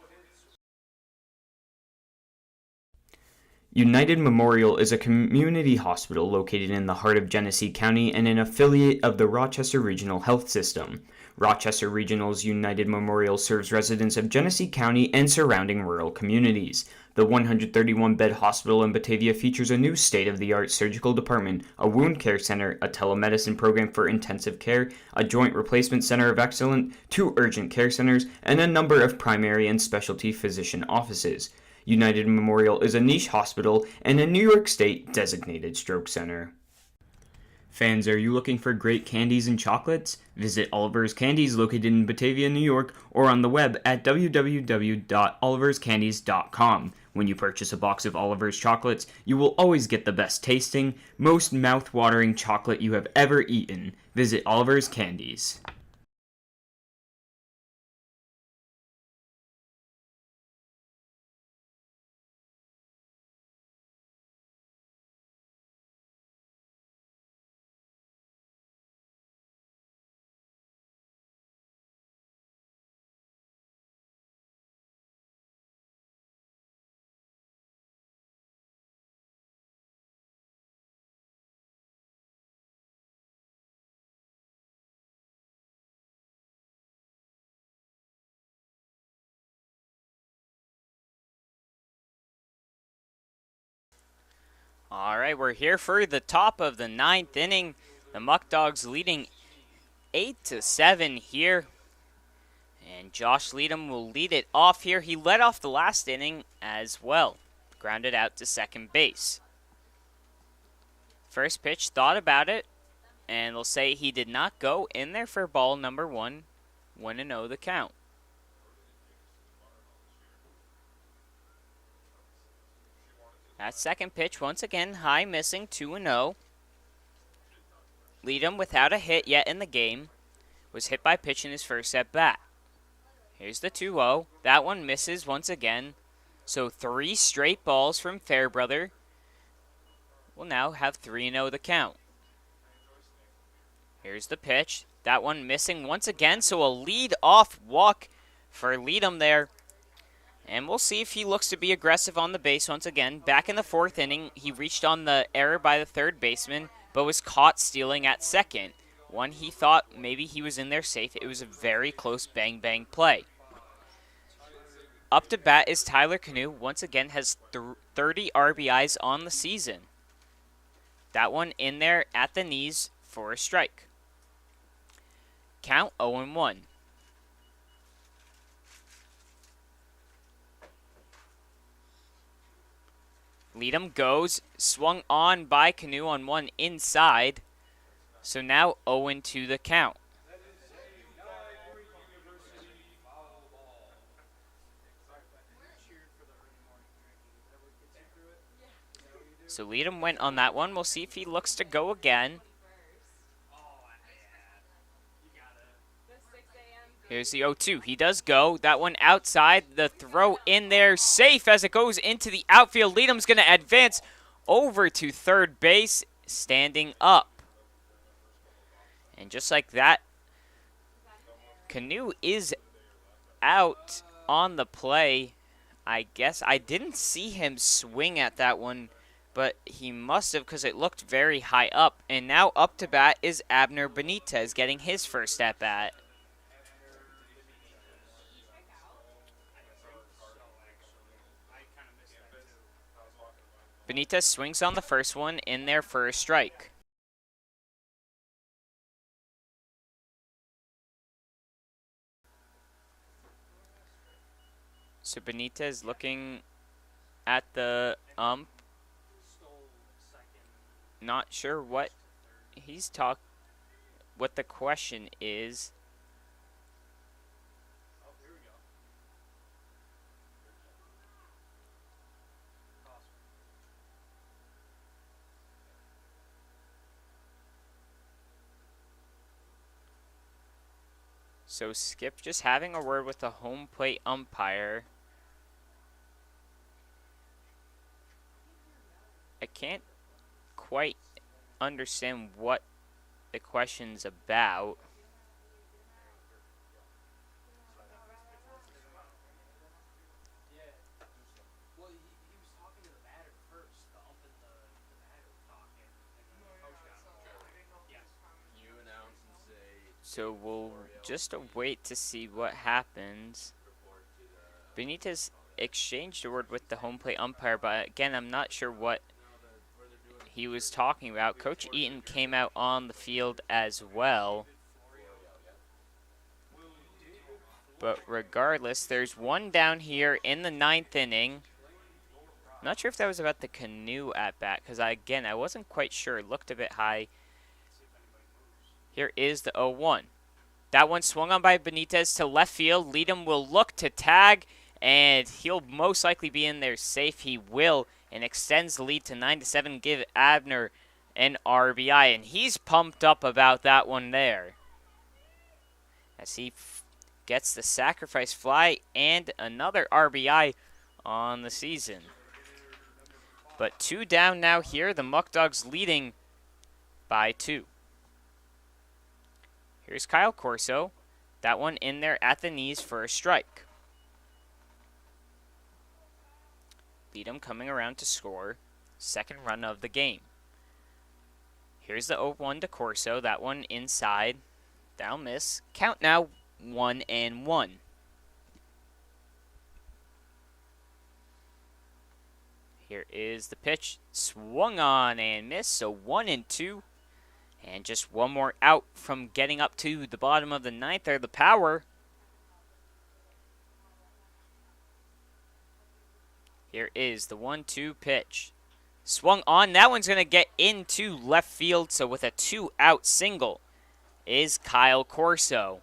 United Memorial is a community hospital located in the heart of Genesee County and an affiliate of the Rochester Regional Health System. Rochester Regional's United Memorial serves residents of Genesee County and surrounding rural communities. The 131-bed hospital in Batavia features a new state-of-the-art surgical department, a wound care center, a telemedicine program for intensive care, a joint replacement center of excellence, 2 urgent care centers, and a number of primary and specialty physician offices. United Memorial is a niche hospital and a New York State designated stroke center. Fans, are you looking for great candies and chocolates? Visit Oliver's Candies located in Batavia, New York, or on the web at www.oliverscandies.com. When you purchase a box of Oliver's chocolates, you will always get the best tasting, most mouth-watering chocolate you have ever eaten. Visit Oliver's Candies. All right, we're here for the top of the ninth inning. The Muckdogs leading 8-7 here. And Josh Leadham will lead it off here. He led off the last inning as well. Grounded out to second base. First pitch, thought about it. And they'll say he did not go in there for ball number 1. 1-0 the count. That second pitch, once again, high missing, 2-0. Leadham, without a hit yet in the game, was hit by pitch in his first at bat. Here's the 2-0. That one misses once again. So 3 straight balls from Fairbrother. We'll now have 3-0 the count. Here's the pitch. That one missing once again, so a lead-off walk for Leadham there. And we'll see if he looks to be aggressive on the base once again. Back in the 4th inning, he reached on the error by the third baseman, but was caught stealing at second. One he thought maybe he was in there safe. It was a very close bang-bang play. Up to bat is Tyler Canoe. Once again has 30 RBIs on the season. That one in there at the knees for a strike. Count 0-1. Leadham goes, swung on by Canoe on one inside. So now 0-2 the count. So Leadham went on that one. We'll see if he looks to go again. Here's the 0-2. He does go. That one outside. The throw in there. Safe as it goes into the outfield. Leadham's going to advance over to third base, standing up. And just like that, Canoe is out on the play. I guess I didn't see him swing at that one, but he must have because it looked very high up. And now up to bat is Abner Benitez getting his first at bat. Benitez swings on the first one in there for a strike. So Benitez looking at the ump. Not sure what he's what the question is. So Skip just having a word with the home plate umpire. I can't quite understand what the question's about. Yeah. Well, he was talking to the batter first. The ump and the batter were talking, and then the coach got involved. Yes. Can you announce and say So we'll just wait to see what happens. report to the Benitez exchanged a word with the home plate umpire, but again, I'm not sure what he was talking about. Coach Eaton came out on the field as well. But regardless, there's one down here in the 9th inning. I'm not sure if that was about the Canoe at bat, because I wasn't quite sure. It looked a bit high. Here is the 0-1. That one swung on by Benitez to left field. Leadham will look to tag, and he'll most likely be in there safe. He will, and extends the lead to 9-7. Give Abner an RBI, and he's pumped up about that one there, as he gets the sacrifice fly and another RBI on the season. But 2 down now here. The Muckdogs leading by 2. Here's Kyle Corso. That one in there at the knees for a strike. Leadham coming around to score. Second run of the game. Here's the 0-1 to Corso. That one inside. That'll miss. Count now 1-1. Here is the pitch. Swung on and missed. So 1-2. And just one more out from getting up to the bottom of the 9th there. The power. Here is the 1-2 pitch. Swung on. That one's going to get into left field. So with a 2-out single is Kyle Corso.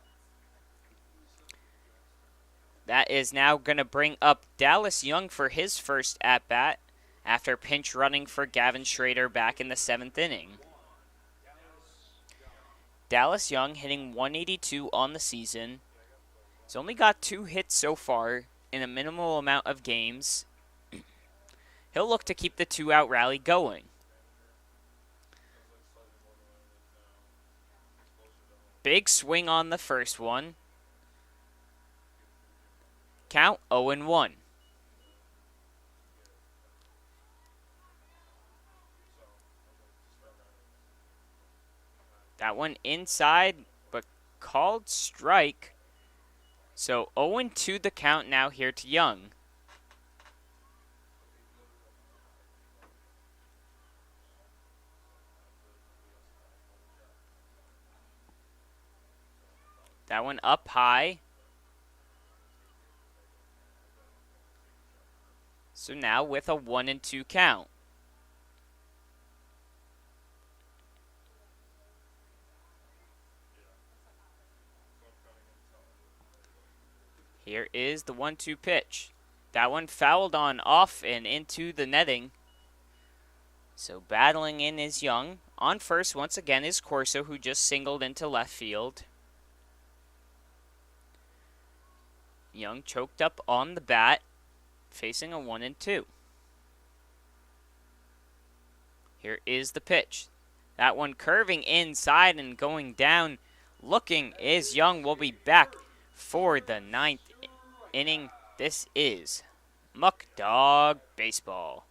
That is now going to bring up Dallas Young for his first at-bat after pinch running for Gavin Schrader back in the 7th inning. Dallas Young hitting 182 on the season. He's only got 2 hits so far in a minimal amount of games. He'll look to keep the 2-out rally going. Big swing on the first one. Count 0-1. That one inside, but called strike. So 0-2 the count now here to Young. That one up high. So now with a 1-2 count. Here is the 1-2 pitch. That one fouled on off and into the netting. So battling in is Young. On first once again is Corso, who just singled into left field. Young choked up on the bat, facing a 1-2. Here is the pitch. That one curving inside and going down. Looking is Young. Will be back for the 9th inning. This is Muckdog Baseball.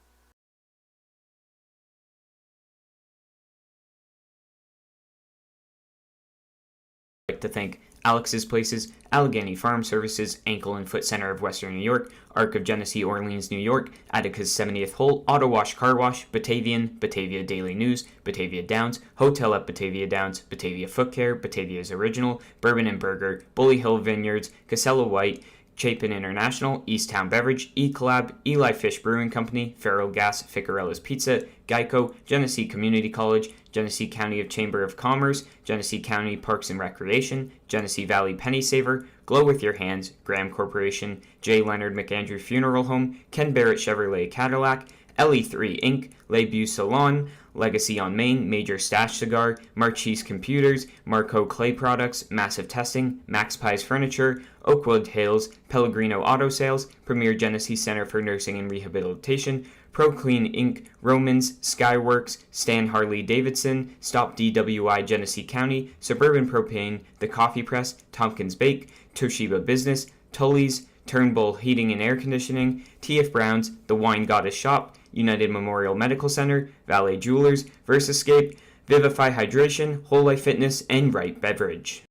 I'd like to thank Alex's Places, Allegheny Farm Services, Ankle and Foot Center of Western New York, Arc of Genesee, Orleans, New York, Attica's 70th Hole, Auto Wash Car Wash, Batavian, Batavia Daily News, Batavia Downs, Hotel at Batavia Downs, Batavia Foot Care, Batavia's Original, Bourbon and Burger, Bully Hill Vineyards, Casella White, Chapin International, Easttown Beverage, E-Collab, Eli Fish Brewing Company, Feral Gas, Ficarella's Pizza, Geico, Genesee Community College, Genesee County Chamber of Commerce, Genesee County Parks and Recreation, Genesee Valley Penny Saver, Glow With Your Hands, Graham Corporation, J. Leonard McAndrew Funeral Home, Ken Barrett Chevrolet Cadillac, LE3 Inc., Le Beau Salon, Legacy on Main, Major Stash Cigar, Marchese Computers, Marco Clay Products, Massive Testing, Max Pies Furniture, Oakwood Hills, Pellegrino Auto Sales, Premier Genesee Center for Nursing and Rehabilitation, ProClean Inc., Romans, Skyworks, Stan Harley Davidson, Stop DWI Genesee County, Suburban Propane, The Coffee Press, Tompkins Bake, Toshiba Business, Tully's, Turnbull Heating and Air Conditioning, T.F. Brown's, The Wine Goddess Shop, United Memorial Medical Center, Valet Jewelers, Versascape, Vivify Hydration, Whole Life Fitness, and Right Beverage.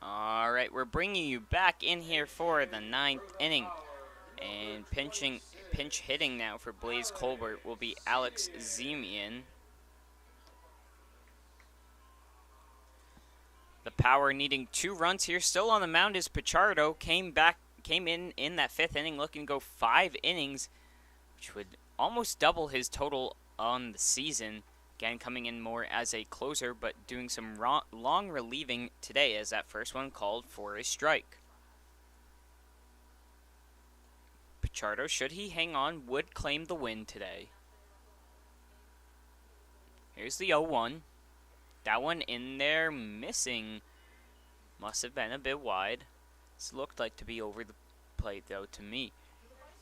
Alright, we're bringing you back in here for the 9th inning. And pinch hitting now for Blaze Colbert will be Alex Zemian. The Power needing 2 runs here. Still on the mound is Pichardo. Came in that 5th inning looking to go 5 innings, which would almost double his total on the season. Again, coming in more as a closer, but doing some long relieving today, as that first one called for a strike. Pichardo, should he hang on, would claim the win today. Here's the 0-1. That one in there, missing. Must have been a bit wide. This looked like to be over the plate, though, to me.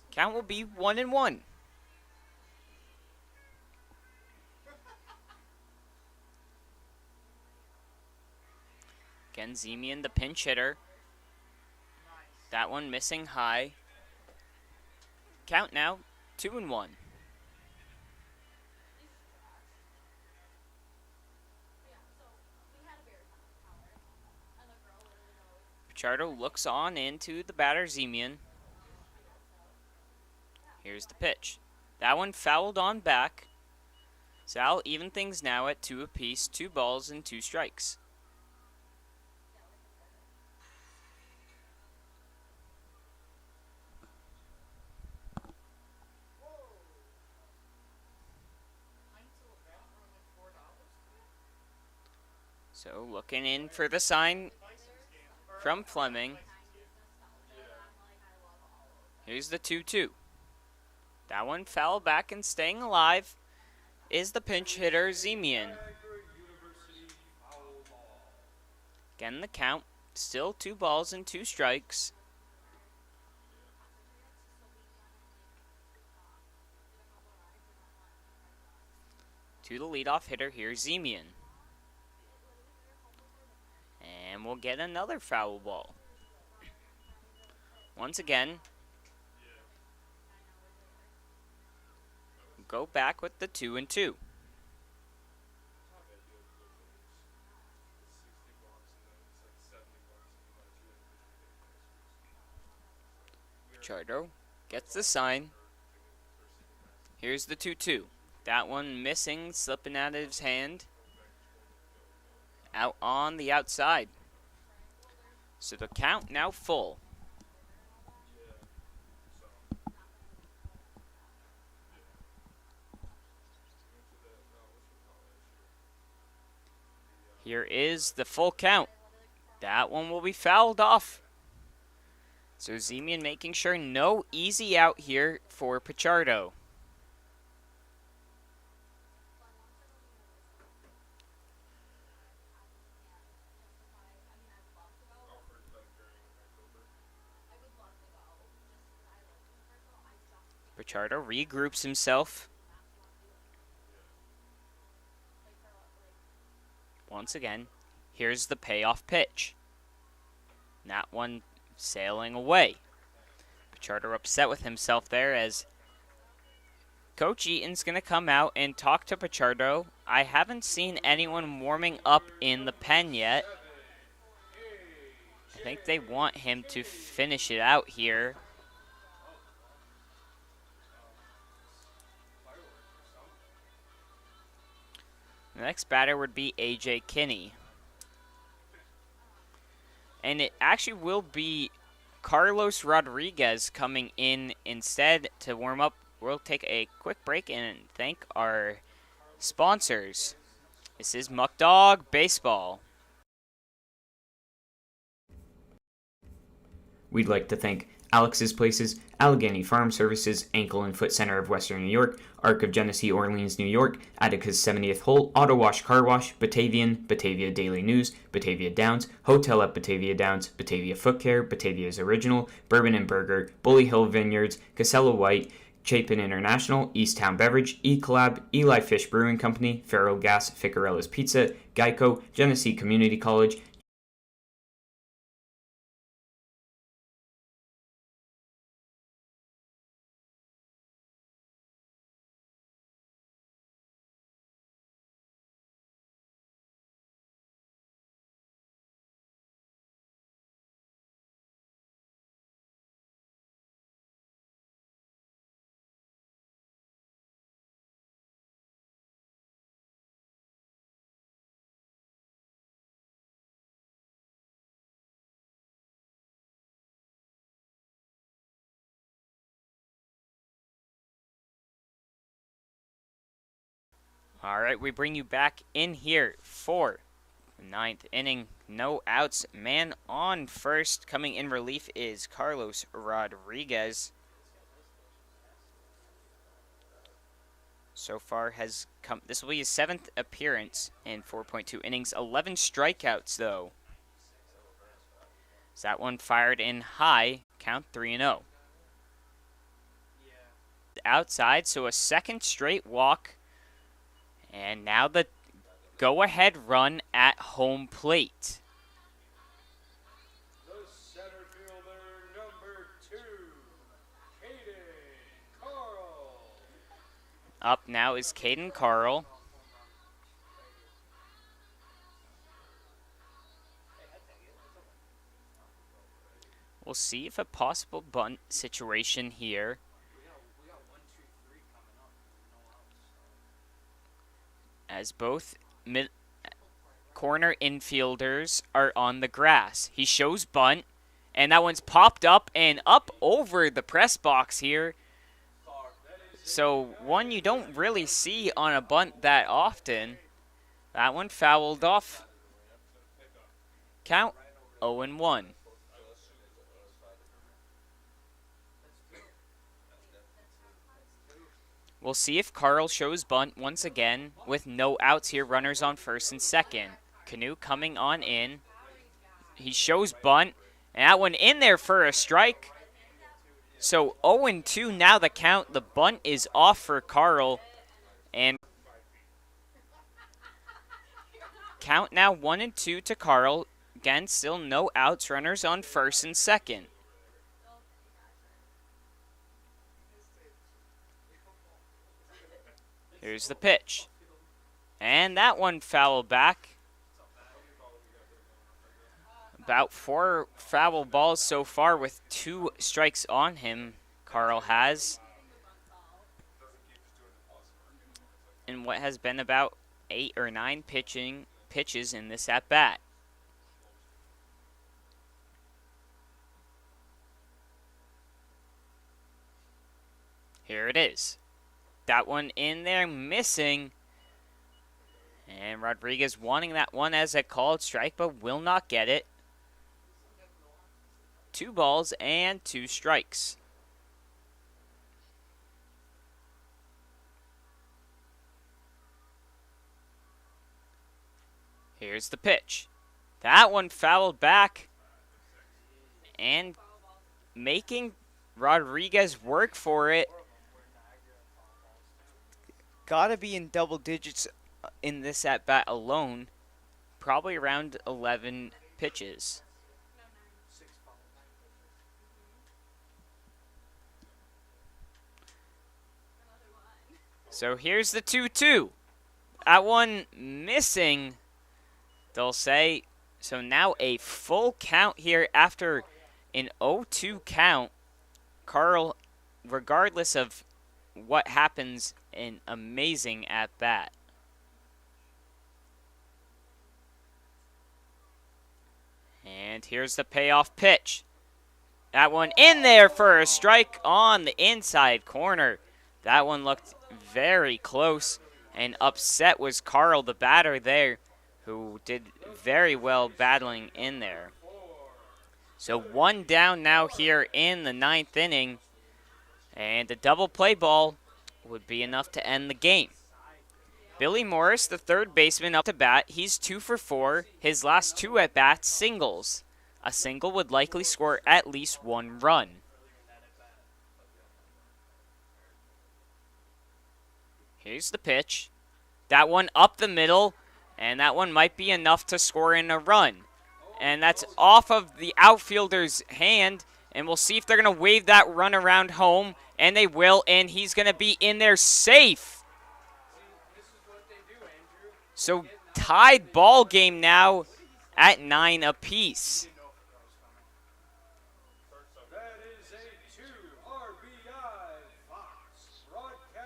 Count will be 1-1. Again, Zemian, the pinch hitter. That one missing high. Count now, 2-1. Pichardo looks on into the batter, Zemian. Here's the pitch. That one fouled on back. Sal even things now at 2 apiece, 2 balls and 2 strikes. So looking in for the sign from Fleming. Here's the 2-2. That one fell back, and staying alive is the pinch hitter, Zemian. Again, the count, still 2 balls and 2 strikes. To the leadoff hitter here, Zemian. And we'll get another foul ball. Once again, go back with the 2-2. Pichardo gets the sign. Here's the 2-2. That one missing, slipping out of his hand. Out on the outside. So the count now full. Here is the full count. That one will be fouled off. So Zemian making sure no easy out here for Pichardo. Pichardo regroups himself. Once again, here's the payoff pitch. That one sailing away. Pichardo upset with himself there as Coach Eaton's going to come out and talk to Pichardo. I haven't seen anyone warming up in the pen yet. I think they want him to finish it out here. The next batter would be AJ Kinney. And it actually will be Carlos Rodriguez coming in instead to warm up. We'll take a quick break and thank our sponsors. This is Muckdog Baseball. We'd like to thank Alex's Places, Allegheny Farm Services, Ankle and Foot Center of Western New York, Arc of Genesee, Orleans, New York, Attica's 70th Hole, Auto Wash Car Wash, Batavian, Batavia Daily News, Batavia Downs, Hotel at Batavia Downs, Batavia Foot Care, Batavia's Original, Bourbon and Burger, Bully Hill Vineyards, Casella White, Chapin International, Easttown Beverage, E-Collab, Eli Fish Brewing Company, Farrell Gas, Ficarella's Pizza, Geico, Genesee Community College. All right, we bring you back in here for the ninth inning. No outs. Man on first. Coming in relief is Carlos Rodriguez. So far has come. This will be his 7th appearance in 4.2 innings. 11 strikeouts, though. So that one fired in high. Count 3-0. Outside, so a second straight walk. And now the go-ahead run at home plate. The center fielder, number 2, Caden Carl. Up now is Caden Carl. We'll see if a possible bunt situation here. We got 1, 2, 3 coming up. No outs. As both corner infielders are on the grass. He shows bunt, and that one's popped up and up over the press box here. So one you don't really see on a bunt that often. That one fouled off. Count 0-1. We'll see if Carl shows bunt once again with no outs here. Runners on first and second. Canoe coming on in. He shows bunt. And that one in there for a strike. So 0-2 now the count. The bunt is off for Carl. And count now 1-2 to Carl. Again, still no outs. Runners on first and second. Here's the pitch. And that one fouled back. About 4 foul balls so far with 2 strikes on him, Carl has. In what has been about 8 or 9 pitches in this at-bat. Here it is. That one in there, missing. And Rodriguez wanting that one as a called strike, but will not get it. 2 balls and 2 strikes. Here's the pitch. That one fouled back. And making Rodriguez work for it. Gotta be in double digits in this at-bat alone. Probably around 11 pitches. So here's the 2-2. That one missing, they'll say. So now a full count here after an 0-2 count. Carl, regardless of what happens, an amazing at bat. And here's the payoff pitch. That one in there for a strike on the inside corner. That one looked very close, and upset was Carl, the batter there, who did very well battling in there. So one down now here in the 9th inning, and a double play ball would be enough to end the game. Billy Morris, the third baseman, up to bat. He's 2 for 4. His last 2 at-bats, singles. A single would likely score at least 1 run. Here's the pitch. That one up the middle, and that one might be enough to score in a run. And that's off of the outfielder's hand, and we'll see if they're going to wave that run around home, and they will, and he's going to be in there safe. So tied ball game now at 9 apiece.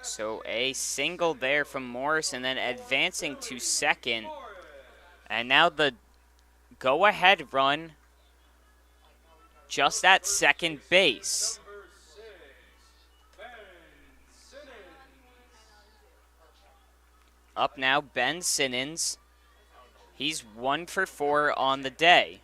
So a single there from Morris, and then advancing to second. And now the go-ahead run just at second base. Up now, Ben Simmons. He's 1 for 4 on the day.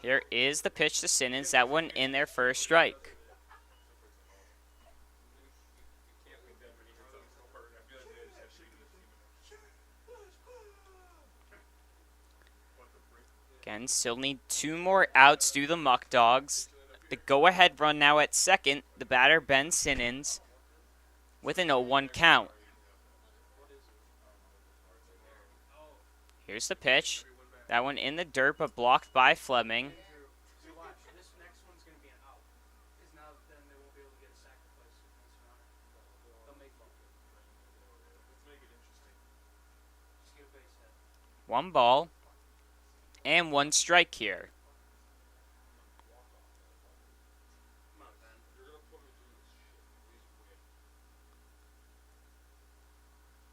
Here is the pitch to Simmons. That one in there for a strike. Again, still need 2 more outs to the Muckdogs. The go-ahead run now at second. The batter, Ben Simmons, with an 0-1 count. Here's the pitch. That one in the dirt, but blocked by Fleming. One ball and 1 strike here.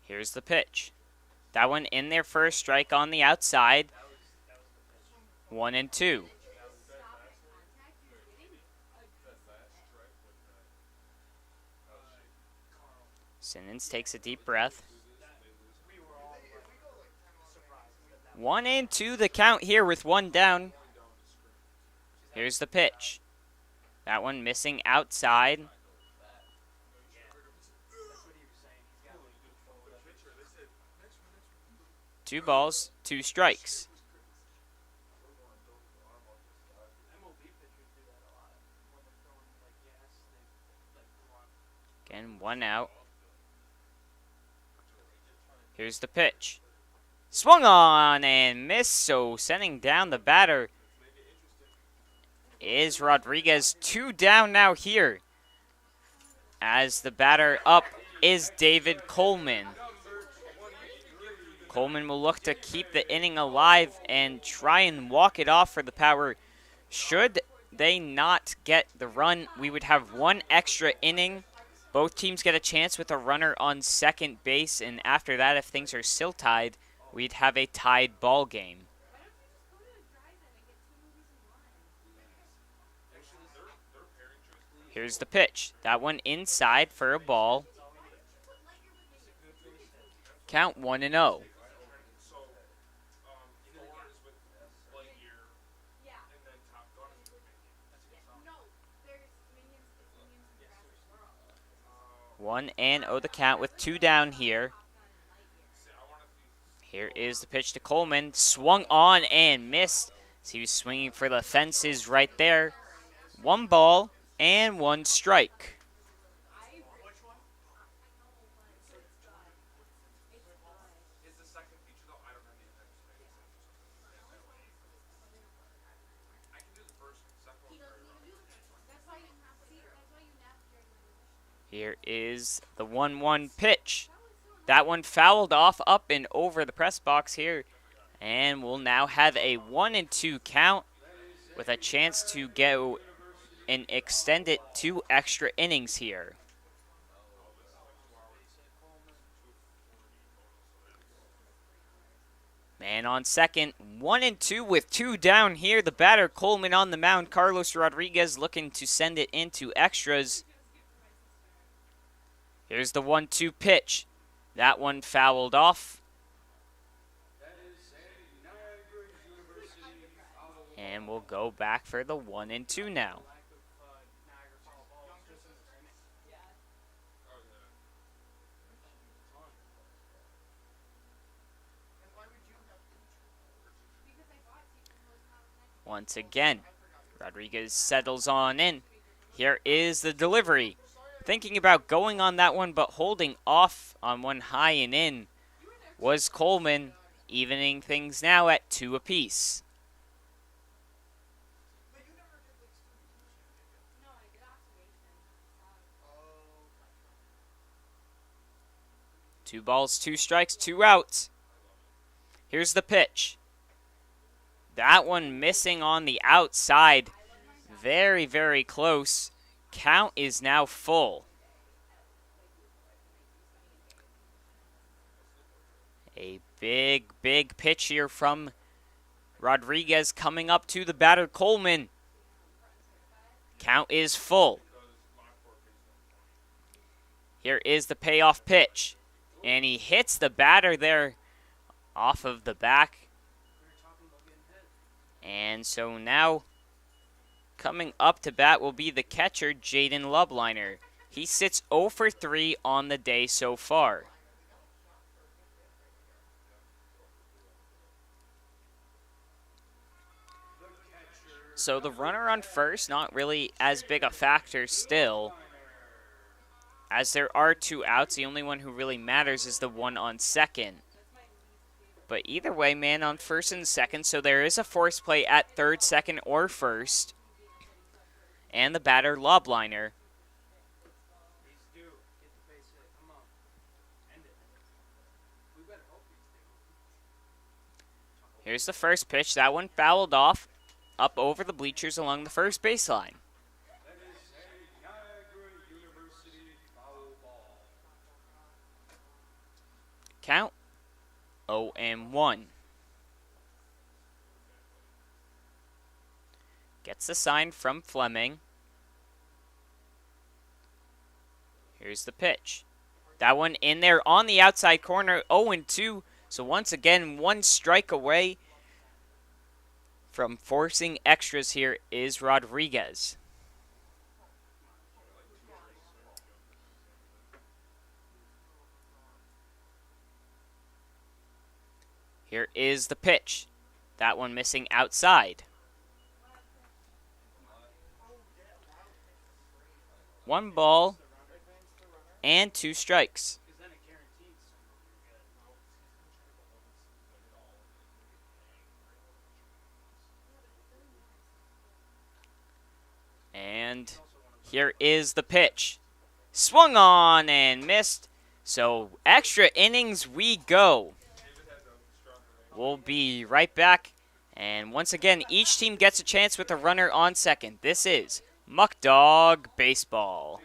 Here's the pitch. That one in there for a strike on the outside. 1-2. Simmons takes a deep breath. 1-2 the count here with 1 down. Here's the pitch. That one missing outside. 2 balls, 2 strikes. Again, 1 out. Here's the pitch. Swung on and missed, so sending down the batter is Rodriguez. 2 down now here. As the batter up is David Coleman. Coleman will look to keep the inning alive and try and walk it off for the Power. Should they not get the run, we would have 1 extra inning. Both teams get a chance with a runner on second base, and after that, if things are still tied, we'd have a tied ball game. Here's the pitch. That one inside for a ball. Count 1-0. One and the count with 2 down here. Here is the pitch to Coleman. Swung on and missed. So he was swinging for the fences right there. 1 ball and 1 strike. Here is the 1-1 pitch. That one fouled off up and over the press box here. And we'll now have a 1-2 count with a chance to go and extend it 2 extra innings here. Man on second, 1-2 with 2 down here. The batter Coleman on the mound. Carlos Rodriguez looking to send it into extras. Here's the 1-2 pitch. That one fouled off. And we'll go back for the 1-2 now. Once again, Rodriguez settles on in. Here is the delivery. Thinking about going on that one, but holding off on one high and in was Coleman, evening things now at 2 apiece. Two balls, 2 strikes, 2 outs. Here's the pitch. That one missing on the outside. Very, very close. Count is now full. A big, big pitch here from Rodriguez coming up to the batter Coleman. Count is full. Here is the payoff pitch. And he hits the batter there off of the back. And so now coming up to bat will be the catcher, Jaden Lubliner. He sits 0 for 3 on the day so far. So the runner on first, not really as big a factor still. As there are 2 outs, the only one who really matters is the one on second. But either way, man on first and second, so there is a force play at third, second, or first. And the batter, Lubliner. Here's the first pitch. That one fouled off up over the bleachers along the first baseline. Count 0-1. Gets the sign from Fleming. Here's the pitch. That one in there on the outside corner, 0-2. So once again, 1 strike away from forcing extras here is Rodriguez. Here is the pitch. That one missing outside. 1 ball and 2 strikes. And here is the pitch. Swung on and missed. So extra innings we go. We'll be right back. And once again, each team gets a chance with a runner on second. This is Muckdog Baseball.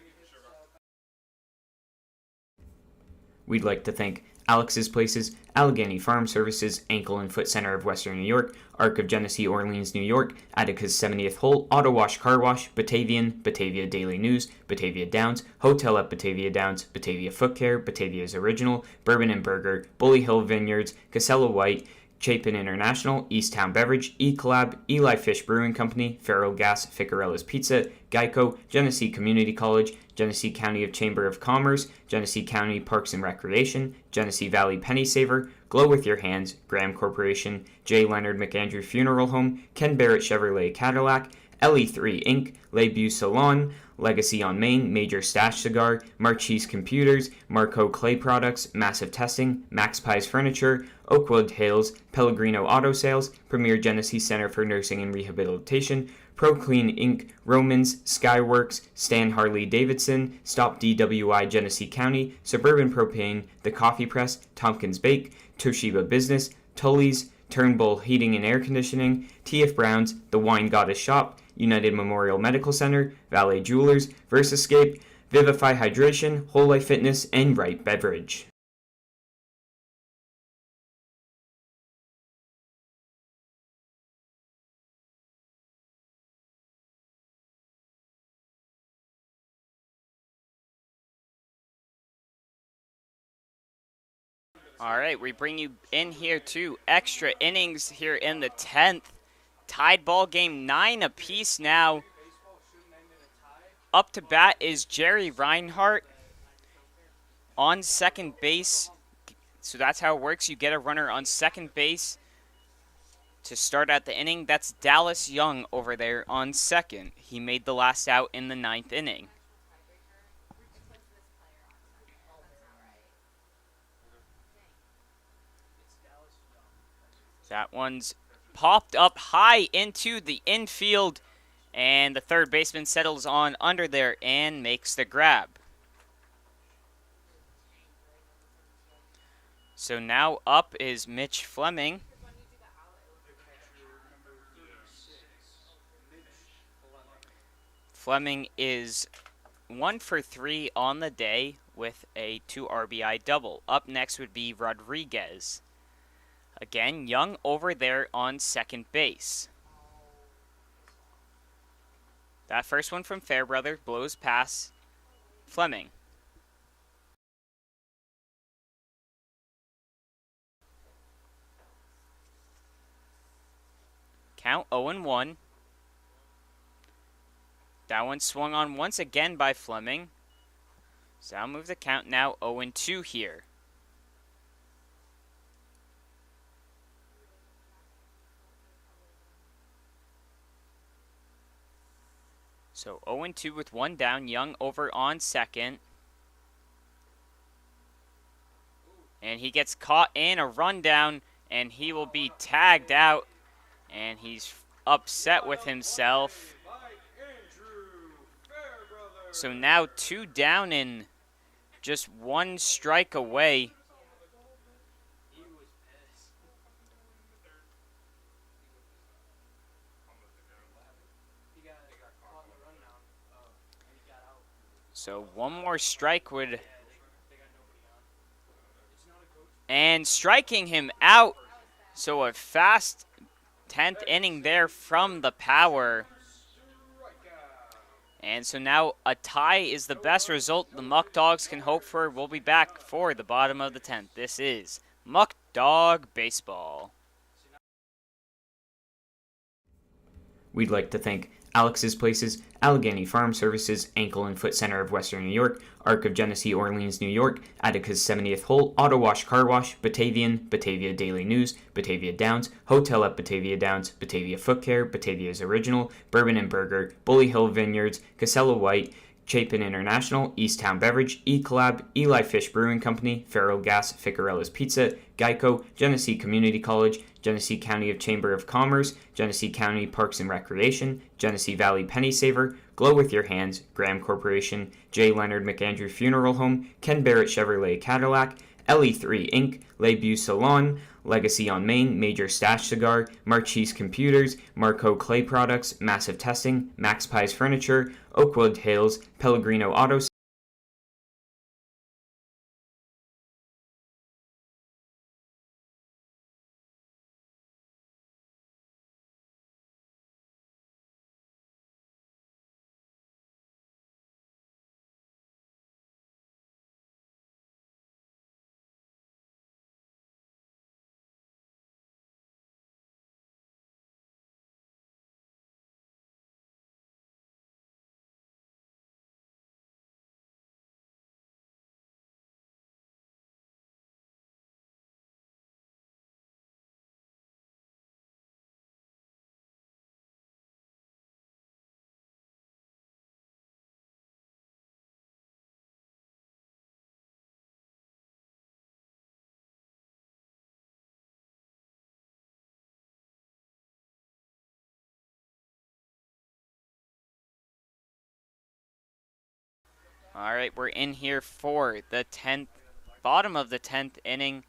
We'd like to thank Alex's Places, Allegheny Farm Services, Ankle and Foot Center of Western New York, Arc of Genesee, Orleans, New York, Attica's 70th Hole, Auto Wash Car Wash, Batavian, Batavia Daily News, Batavia Downs, Hotel at Batavia Downs, Batavia Foot Care, Batavia's Original, Bourbon and Burger, Bully Hill Vineyards, Casella White, Chapin International, Easttown Beverage, E-Collab, Eli Fish Brewing Company, Feral Gas, Ficarella's Pizza, Geico, Genesee Community College, Genesee County Chamber of Commerce, Genesee County Parks and Recreation, Genesee Valley Penny Saver, Glow With Your Hands, Graham Corporation, J. Leonard McAndrew Funeral Home, Ken Barrett Chevrolet Cadillac, LE3 Inc., LeBeau Salon, Legacy on Main, Major Stash Cigar, Marchese Computers, Marco Clay Products, Massive Testing, Max Pies Furniture, Oakwood Hills, Pellegrino Auto Sales, Premier Genesee Center for Nursing and Rehabilitation, ProClean Inc., Romans, Skyworks, Stan Harley Davidson, Stop DWI Genesee County, Suburban Propane, The Coffee Press, Tompkins Bake, Toshiba Business, Tully's, Turnbull Heating and Air Conditioning, T.F. Brown's, The Wine Goddess Shop, United Memorial Medical Center, Valet Jewelers, Versascape, Vivify Hydration, Whole Life Fitness, and Right Beverage. All right, we bring you in here to extra innings here in the 10th. Tied ball game, 9 apiece now. Up to bat is Jerry Reinhardt on second base. So that's how it works. You get a runner on second base to start out the inning. That's Dallas Young over there on second. He made the last out in the 9th inning. That one's popped up high into the infield, and the third baseman settles on under there and makes the grab. So now up is Mitch Fleming. Fleming is 1 for 3 on the day with a 2 RBI double. Up next would be Rodriguez. Again, Young over there on second base. That first one from Fairbrother blows past Fleming. Count 0-1. That one swung on once again by Fleming. So that'll move the count now 0-2 here. So 0-2 with one down. Young over on second. And he gets caught in a rundown, and he will be tagged out. And he's upset with himself. So now 2 down and just 1 strike away. So 1 more strike would... And striking him out. So a fast 10th inning there from the power. And so now a tie is the best result the Muck Dogs can hope for. We'll be back for the bottom of the 10th. This is Muck Dog Baseball. We'd like to thank Alex's Places, Allegheny Farm Services, Ankle and Foot Center of Western New York, Arc of Genesee Orleans, New York, Attica's 70th Hole, Auto Wash Car Wash, Batavian, Batavia Daily News, Batavia Downs, Hotel at Batavia Downs, Batavia Foot Care, Batavia's Original, Bourbon and Burger, Bully Hill Vineyards, Casella White, Chapin International, Easttown Beverage, E-Collab, Eli Fish Brewing Company, Feral Gas, Ficarella's Pizza, Geico, Genesee Community College, Genesee County Chamber of Commerce, Genesee County Parks and Recreation, Genesee Valley Penny Saver, Glow With Your Hands, Graham Corporation, J. Leonard McAndrew Funeral Home, Ken Barrett Chevrolet Cadillac, LE3 Inc., Lebu Salon, Legacy on Main, Major Stash Cigar, Marchese Computers, Marco Clay Products, Massive Testing, Max Pies Furniture, Oakwood Hills, Pellegrino Auto All right, we're in here for the 10th, bottom of the 10th inning.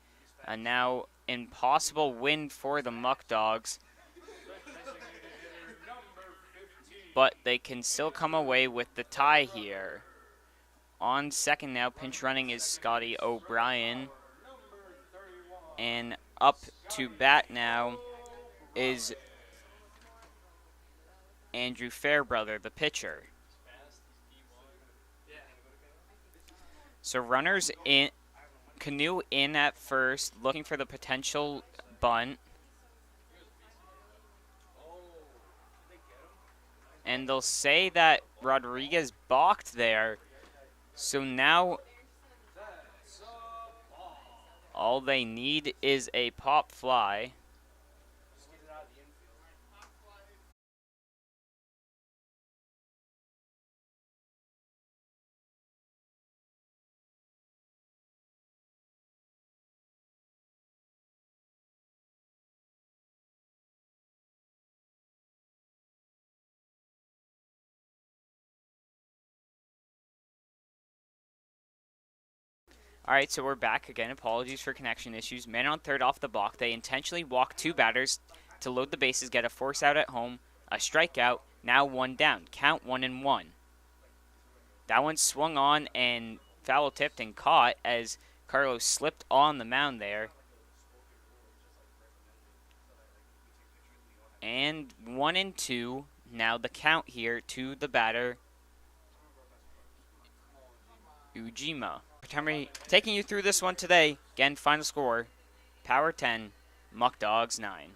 A now impossible win for the Muckdogs. But they can still come away with the tie here. On second now, pinch running is Scotty O'Brien. And up to bat now is Andrew Fairbrother, the pitcher. So runners in, Canoe in at first, looking for the potential bunt. And they'll say that Rodriguez balked there. So now all they need is a pop fly. All right, so we're back again. Apologies for connection issues. Man on third off the block. They intentionally walk two batters to load the bases, get a force out at home, a strikeout, now one down. Count 1-1. That one swung on and foul tipped and caught as Carlos slipped on the mound there. And 1-2. Now the count here to the batter, Ujima. Patemi taking you through this one today. Again, final score, Power 10, Muckdogs 9.